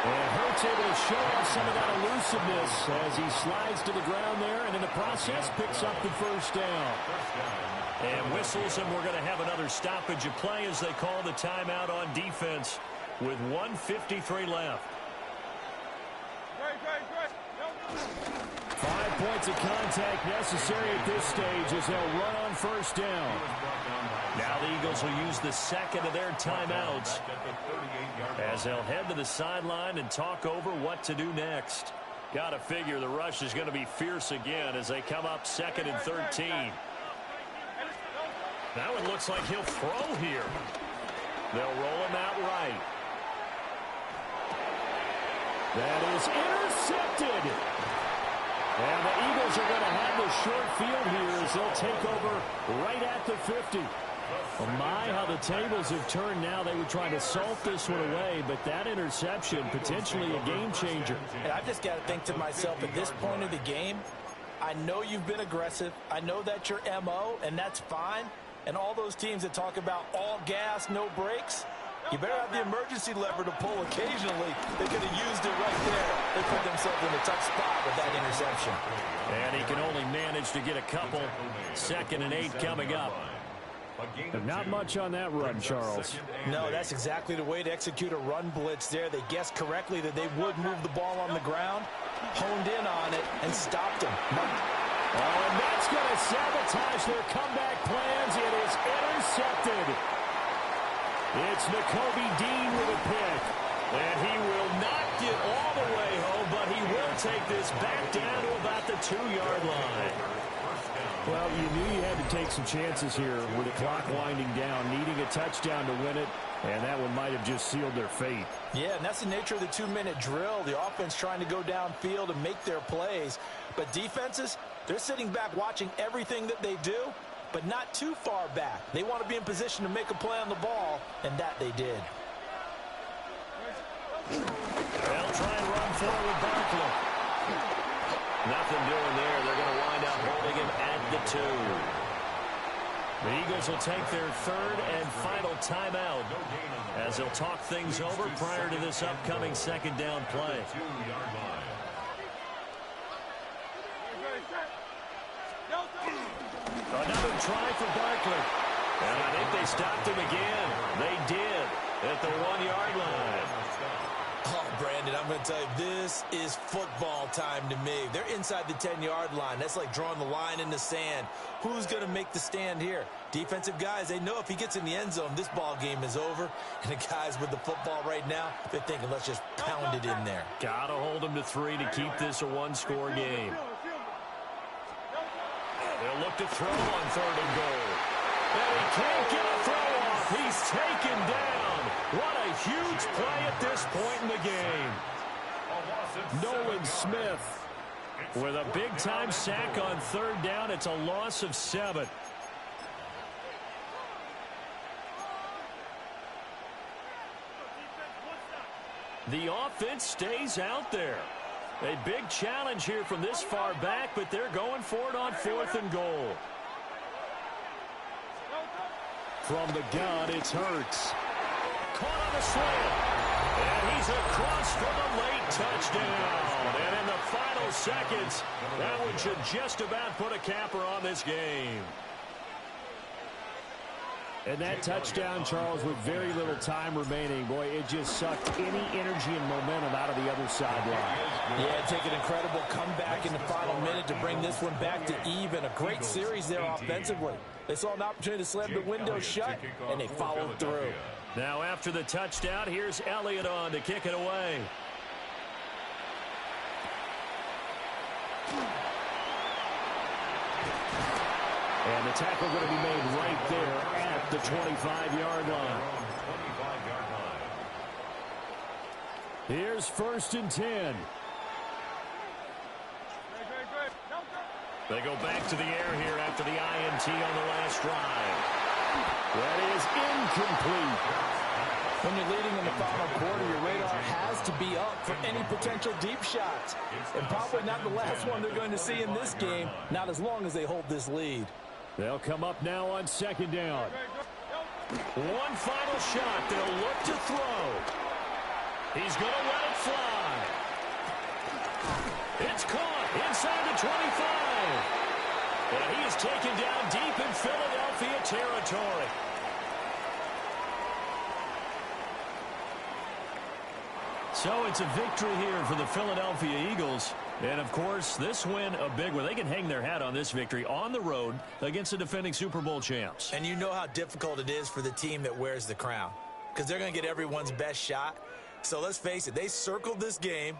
[SPEAKER 10] And Hurts able to show off some of that elusiveness as he slides to the ground there, and in the process picks up the first down. And whistles, and we're going to have another stoppage of play as they call the timeout on defense with 1:53 left. 5 points of contact necessary at this stage as they'll run on first down. Now the Eagles will use the second of their timeouts as they'll head to the sideline and talk over what to do next. Got to figure the rush is going to be fierce again as they come up 2nd and 13. Now it looks like he'll throw here. They'll roll him out right. That is intercepted. And the Eagles are going to have the short field here as they'll take over right at the 50. Oh my, how the tables have turned now. They were trying to salt this one away, but that interception, potentially a game changer.
[SPEAKER 11] And I've just got to think to myself, at this point of the game, I know you've been aggressive. I know that's your MO, and that's fine. And all those teams that talk about all gas, no brakes, you better have the emergency lever to pull occasionally. They could have used it right there. They put themselves in a tough spot with that interception.
[SPEAKER 10] And he can only manage to get a couple. 2nd and 8 coming up.
[SPEAKER 7] But not much on that run, Charles.
[SPEAKER 11] No, that's exactly the way to execute a run blitz there. They guessed correctly that they would move the ball on the ground, honed in on it, and stopped them.
[SPEAKER 10] Oh, and that's going to sabotage their comeback plans. It is intercepted. It's Nakobe Dean with a pick. And he will not get all the way home, but he will take this back down to about the 2-yard line.
[SPEAKER 7] Well, you knew you had to take some chances here with the clock winding down, needing a touchdown to win it, and that one might have just sealed their fate.
[SPEAKER 11] Yeah, and that's the nature of the 2-minute drill. The offense trying to go downfield and make their plays. But defenses, they're sitting back watching everything that they do, but not too far back. They want to be in position to make a play on the ball, and that they did.
[SPEAKER 10] They'll try and run forward Barkley. Nothing doing there. They're going to wind up holding him at the 2. The Eagles will take their third and final timeout as they'll talk things over prior to this upcoming second down play. Another try for Barkley. And I think they stopped him again. They did at the 1-yard line.
[SPEAKER 11] Oh, Brandon, I'm going to tell you, this is football time to me. They're inside the 10-yard line. That's like drawing the line in the sand. Who's going to make the stand here? Defensive guys, they know if he gets in the end zone, this ball game is over. And the guys with the football right now, they're thinking, let's just pound it in there.
[SPEAKER 10] Got to hold him to 3 to keep this a one-score game. They'll look to throw on 3rd and goal. And he can't get a throw off. He's taken down. What a huge play at this point in the game. Nolan Smith with a big-time sack on 3rd down. It's a loss of 7. The offense stays out there. A big challenge here from this far back, but they're going for it on 4th and goal. From the gun, it's Hurts. Caught on the slant. And he's across for the late touchdown. And in the final seconds, that one should just about put a capper on this game.
[SPEAKER 12] And that touchdown, Charles, with very little time remaining, boy, it just sucked any energy and momentum out of the other sideline.
[SPEAKER 11] Yeah, take an incredible comeback in the final minute to bring this one back to even. A great series there offensively. They saw an opportunity to slam the window shut, and they followed through.
[SPEAKER 10] Now after the touchdown, here's Elliott on to kick it away.
[SPEAKER 12] And the tackle going to be made right there at the 25-yard line. Here's 1st and 10.
[SPEAKER 10] They go back to the air here after the INT on the last drive.
[SPEAKER 12] That is incomplete.
[SPEAKER 11] When you're leading in the final quarter, your radar has to be up for any potential deep shots. And probably not the last one they're going to see in this game, not as long as they hold this lead.
[SPEAKER 12] They'll come up now on 2nd down.
[SPEAKER 10] One final shot. They'll look to throw. He's going to let it fly. It's caught inside the 25. And he is taken down deep in Philadelphia territory. So it's a victory here for the Philadelphia Eagles. And, of course, this win a big one. They can hang their hat on this victory on the road against the defending Super Bowl champs.
[SPEAKER 11] And you know how difficult it is for the team that wears the crown, because they're going to get everyone's best shot. So let's face it, they circled this game.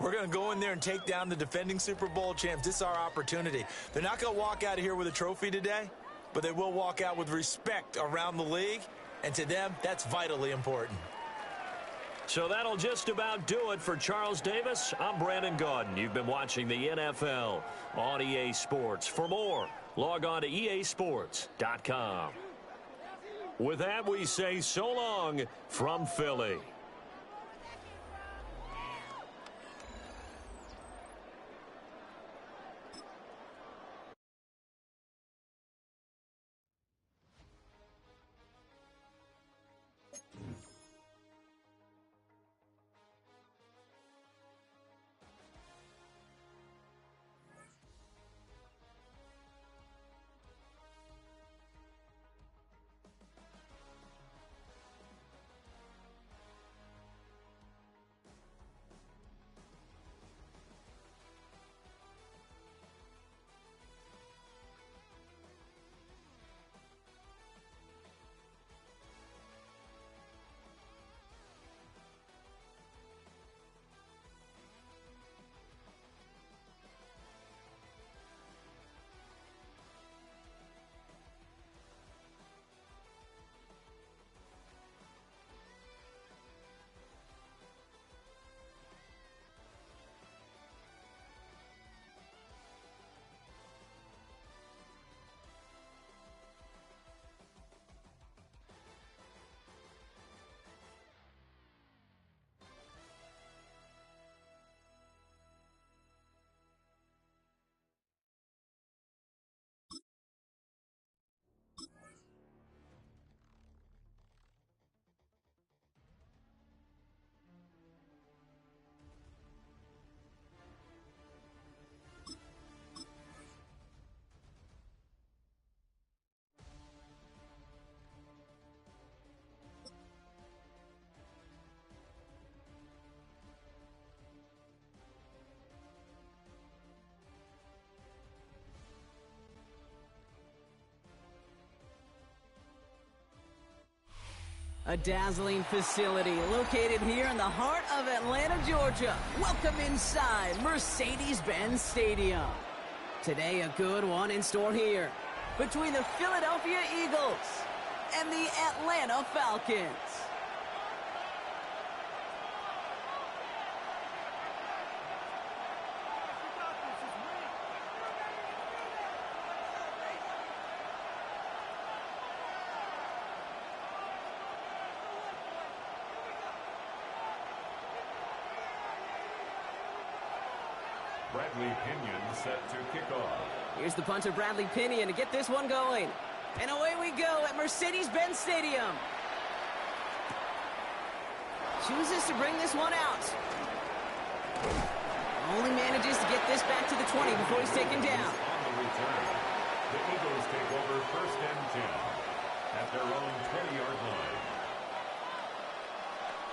[SPEAKER 11] We're going to go in there and take down the defending Super Bowl champs. This is our opportunity. They're not going to walk out of here with a trophy today, but they will walk out with respect around the league. And to them, that's vitally important.
[SPEAKER 10] So that'll just about do it for Charles Davis. I'm Brandon Gaudin. You've been watching the NFL on EA Sports. For more, log on to easports.com. With that, we say so long from Philly.
[SPEAKER 1] A dazzling facility located here in the heart of Atlanta, Georgia. Welcome inside Mercedes-Benz Stadium. Today, a good one in store here between the Philadelphia Eagles and the Atlanta Falcons.
[SPEAKER 4] Bradley Pinion set to kick off.
[SPEAKER 1] Here's the punter, Bradley Pinion, to get this one going. And away we go at Mercedes-Benz Stadium. Chooses to bring this one out. Only manages to get this back to the 20 before he's taken down.
[SPEAKER 4] On the return, the Eagles take over 1st and 10 at their own 20-yard line.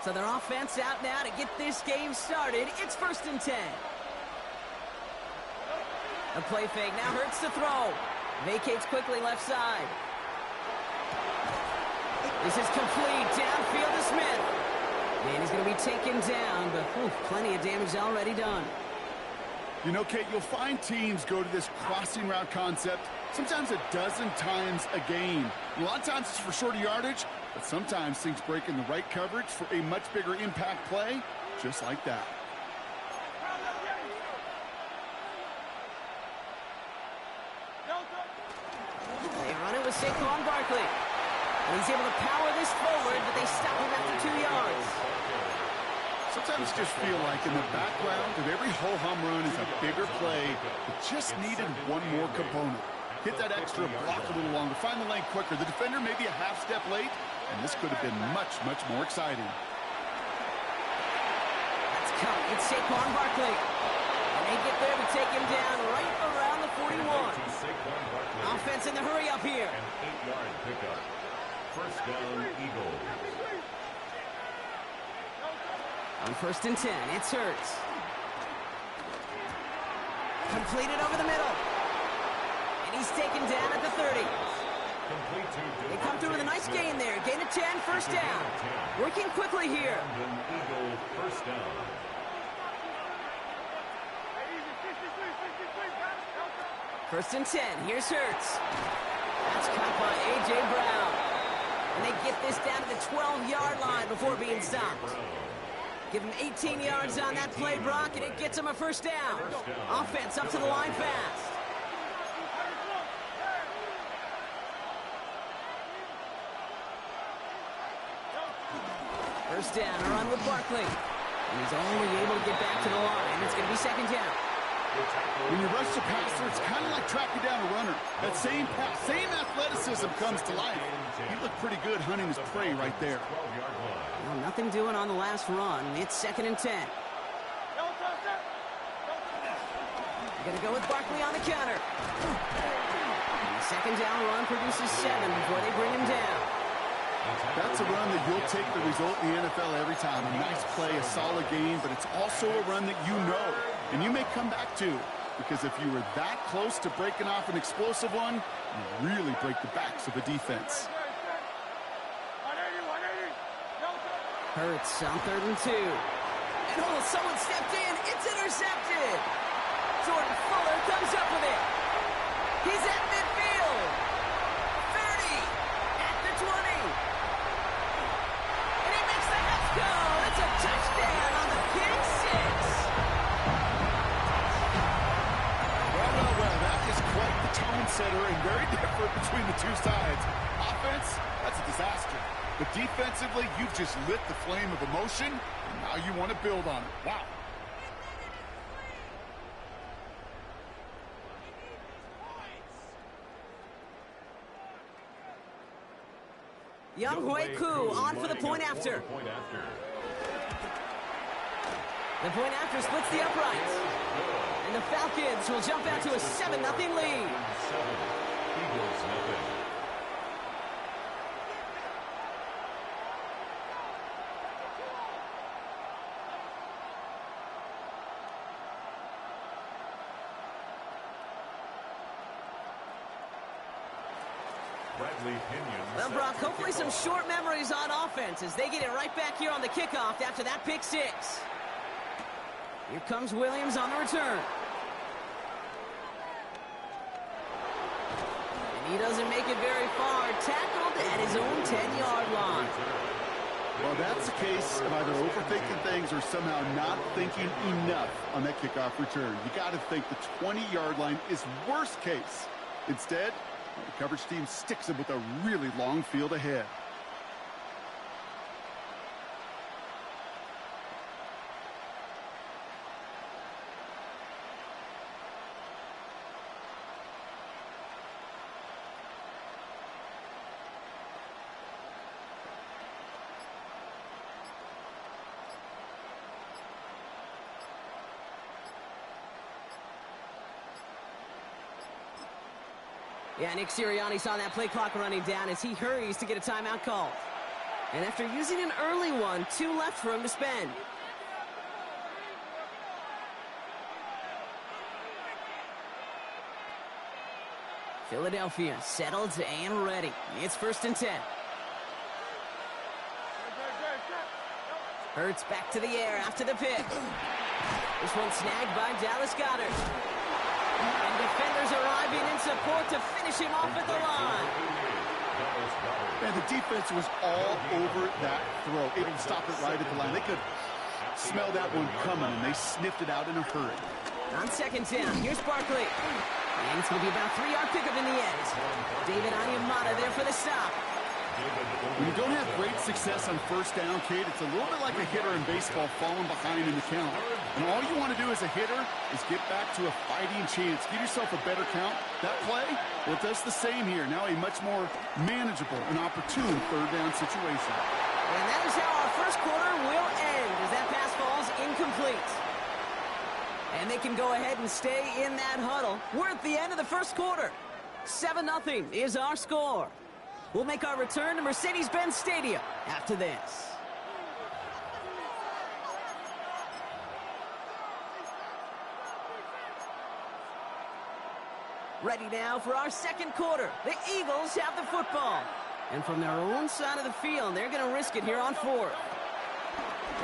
[SPEAKER 1] So their offense out now to get this game started. It's 1st and 10. A play fake now hurts to throw. Vacates quickly left side. This is complete. Downfield to Smith. And he's going to be taken down, but plenty of damage already done.
[SPEAKER 2] You know, Kate, you'll find teams go to this crossing route concept sometimes a dozen times a game. A lot of times it's for shorter yardage, but sometimes things break in the right coverage for a much bigger impact play, just like that.
[SPEAKER 1] They run it with Saquon Barkley. And he's able to power this forward, but they stop him after 2 yards.
[SPEAKER 2] Sometimes just feel like in the background of every ho-hum run is a bigger play that just needed one more component. Hit that extra block a little longer, find the lane quicker. The defender may be a half step late, and this could have been much, much more exciting.
[SPEAKER 1] Let's come. It's Saquon Barkley. And they get there to take him down right around the 41. Offense in the hurry up here.
[SPEAKER 4] An 8-yard pickup. 1st down, Eagles.
[SPEAKER 1] On 1st and 10, it's Hurts. Completed over the middle. And he's taken down at the 30. They come through with a nice gain there. Gain of 10, 1st down. Working quickly here.
[SPEAKER 4] Eagle 1st down.
[SPEAKER 1] 1st and 10, here's Hurts. That's caught by A.J. Brown. And they get this down to the 12-yard line before being stopped. Give him 18 yards on that play, Brock, and it gets him a 1st down. Offense up to the line fast. First down, a run with Barkley. And he's only able to get back to the line. It's going to be 2nd down.
[SPEAKER 2] When you rush the passer, it's kind of like tracking down a runner. That same pass, same athleticism comes to life. He looked pretty good hunting his prey right there.
[SPEAKER 1] Well, nothing doing on the last run. It's 2nd and 10. Going to go with Barkley on the counter. And the 2nd down run produces 7 before they bring him down.
[SPEAKER 2] That's a run that you'll take the result in the NFL every time. A nice play, a solid game, but it's also a run that you know and you may come back to, because if you were that close to breaking off an explosive one, you really break the backs of the defense.
[SPEAKER 1] Hurts on 3rd and 2. And someone stepped in. It's intercepted. Jordan Fuller comes up with it. He's at midfield. 30. At the 20. And he makes the Mets go. It's a touchdown on the pick 6.
[SPEAKER 2] Well, that is quite the tone setter and very different between the two sides. Offense, that's a disaster. But defensively, you've just lit the flame of emotion, and now you want to build on it. Wow.
[SPEAKER 1] Younghoe Koo on for the point after. The point after splits the uprights. And the Falcons will jump out to a 7-0 lead.
[SPEAKER 4] Eagles nothing.
[SPEAKER 1] Well, Brock, hopefully some short memories on offense as they get it right back here on the kickoff after that pick six. Here comes Williams on the return. And he doesn't make it very far. Tackled at his own 10-yard line.
[SPEAKER 2] Well, that's the case of either overthinking things or somehow not thinking enough on that kickoff return. You got to think the 20-yard line is worst case. Instead, the coverage team sticks him with a really long field ahead.
[SPEAKER 1] Yeah, Nick Sirianni saw that play clock running down as he hurries to get a timeout called. And after using an early one, 2 left for him to spend. Philadelphia settled and ready. It's 1st and 10. Hurts back to the air after the pick. This one snagged by Dallas Goedert. And defenders arriving in support to finish him off at the line.
[SPEAKER 2] And the defense was all over that throw. Able to stop it right at the line. They could smell that one coming, and they sniffed it out in a hurry.
[SPEAKER 1] On 2nd down, here's Barkley. And it's going to be about a 3-yard pickup in the end. David Onyemata there for the stop.
[SPEAKER 2] When you don't have great success on 1st down, Kate, it's a little bit like a hitter in baseball falling behind in the count. And all you want to do as a hitter is get back to a fighting chance. Give yourself a better count. That play, well, it does the same here. Now a much more manageable and opportune 3rd down situation.
[SPEAKER 1] And that is how our 1st quarter will end as that pass falls incomplete. And they can go ahead and stay in that huddle. We're at the end of the 1st quarter. 7-0 is our score. We'll make our return to Mercedes-Benz Stadium after this. Ready now for our 2nd quarter. The Eagles have the football. And from their own side of the field, they're going to risk it here on 4th.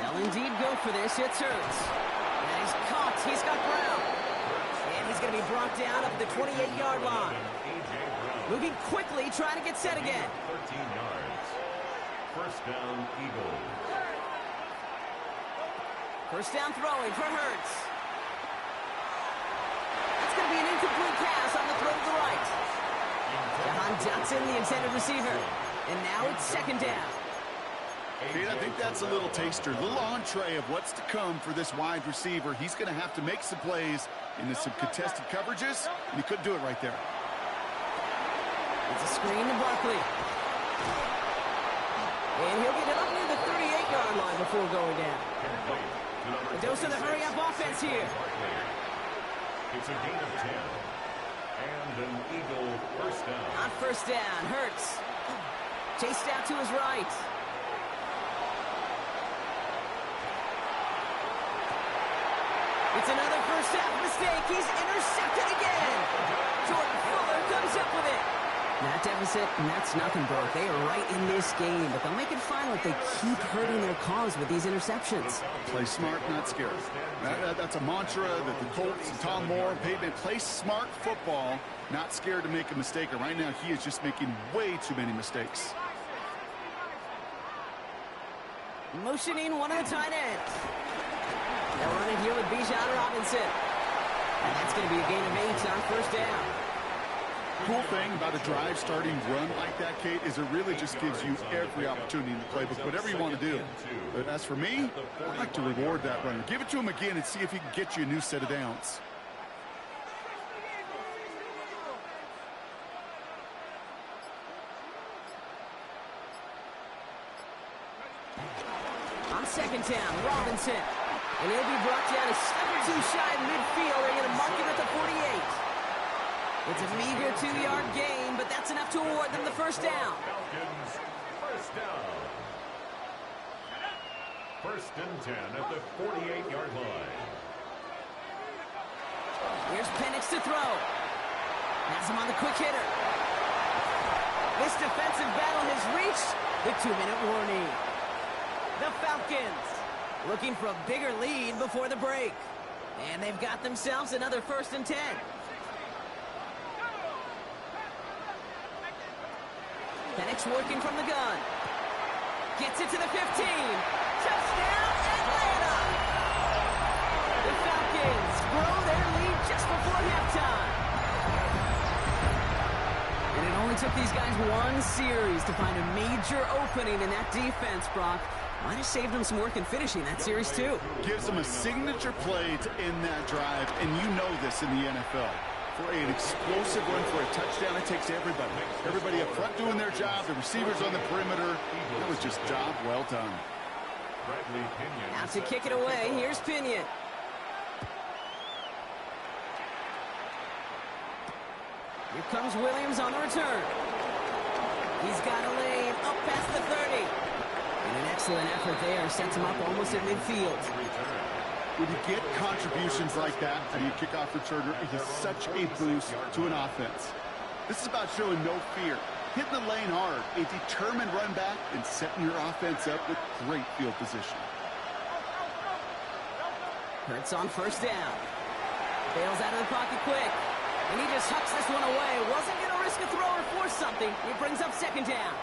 [SPEAKER 1] They'll indeed go for this. It's Hurts. And he's caught. He's got Brown. And he's going to be brought down up the 28-yard line. Moving quickly, trying to get set again.
[SPEAKER 4] 13 yards. 1st down, Eagles.
[SPEAKER 1] 1st down throwing for Hurts. That's going to be an incomplete pass on the throw to the right. Jahan Dotson, the intended receiver. And now it's 2nd down.
[SPEAKER 2] Kate, I think that's a little taster, a little entree of what's to come for this wide receiver. He's going to have to make some plays into some contested coverages, and he couldn't do it right there.
[SPEAKER 1] It's a screen to Barkley. And he'll get it up near the 38-yard line before going down. A dose of the hurry-up offense here.
[SPEAKER 4] It's a gain of 10. And an Eagle 1st down.
[SPEAKER 1] On 1st down, Hurts. Chased out to his right. It's another 1st half mistake. He's intercepted again. Jordan Fuller comes up with it. That deficit, and that's nothing, bro. They are right in this game, but they'll make it final if they keep hurting their cause with these interceptions.
[SPEAKER 2] Play smart, not scared. That's a mantra that the Colts and Tom Moore, Peyton, play smart football, not scared to make a mistake. And right now, he is just making way too many mistakes.
[SPEAKER 1] Motioning one of the tight ends. They'll run it here with Bijan Robinson. And that's going to be a gain of 8 on 1st down.
[SPEAKER 2] Cool thing about a drive starting run like that, Kate, is it really just gives you every opportunity in the playbook, whatever you want to do. But as for me, I like to reward that runner. Give it to him again and see if he can get you a new set of downs.
[SPEAKER 1] On 2nd down, Robinson. And he'll be brought down a step or two shy of midfield. They're going to mark him at the 48. It's a meager 2-yard gain, but that's enough to award them the 1st down.
[SPEAKER 4] Falcons, 1st down. 1st and 10 at the 48-yard line.
[SPEAKER 1] Here's Penix to throw. Has him on the quick hitter. This defensive battle has reached the 2-minute warning. The Falcons looking for a bigger lead before the break. And they've got themselves another 1st and 10. Penix working from the gun. Gets it to the 15. Touchdown, Atlanta! The Falcons grow their lead just before halftime. And it only took these guys one series to find a major opening in that defense, Brock. Might have saved them some work in finishing that series, too.
[SPEAKER 2] Gives them a signature play to end that drive, and you know this in the NFL. For an explosive run for a touchdown, it takes everybody. Everybody up front doing their job, the receivers on the perimeter. That was just job well done.
[SPEAKER 1] Now to kick it away, here's Pinion. Here comes Williams on the return. He's got a lane up past the 30. And an excellent effort there sets him up almost at midfield.
[SPEAKER 2] When you get contributions like that out of your kickoff returner, it is such a boost to an offense. This is about showing no fear, hitting the lane hard, a determined run back, and setting your offense up with great field position.
[SPEAKER 1] Hurts on 1st down. Bails out of the pocket quick. And he just hucks this one away. Wasn't going to risk a throw or force something. It brings up 2nd down.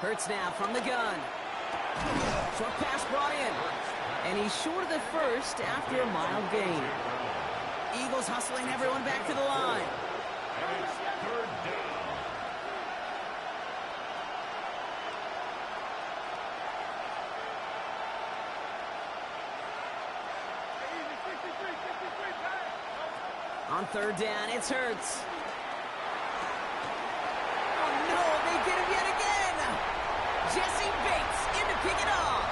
[SPEAKER 1] Hurts now from the gun. Short pass brought in. And he's short of the 1st after a mild gain. Eagles hustling everyone back to the line.
[SPEAKER 4] And it's 3rd down.
[SPEAKER 1] On 3rd down, it's Hurts. Oh no, they get him yet again. Jesse Bates in to pick it off.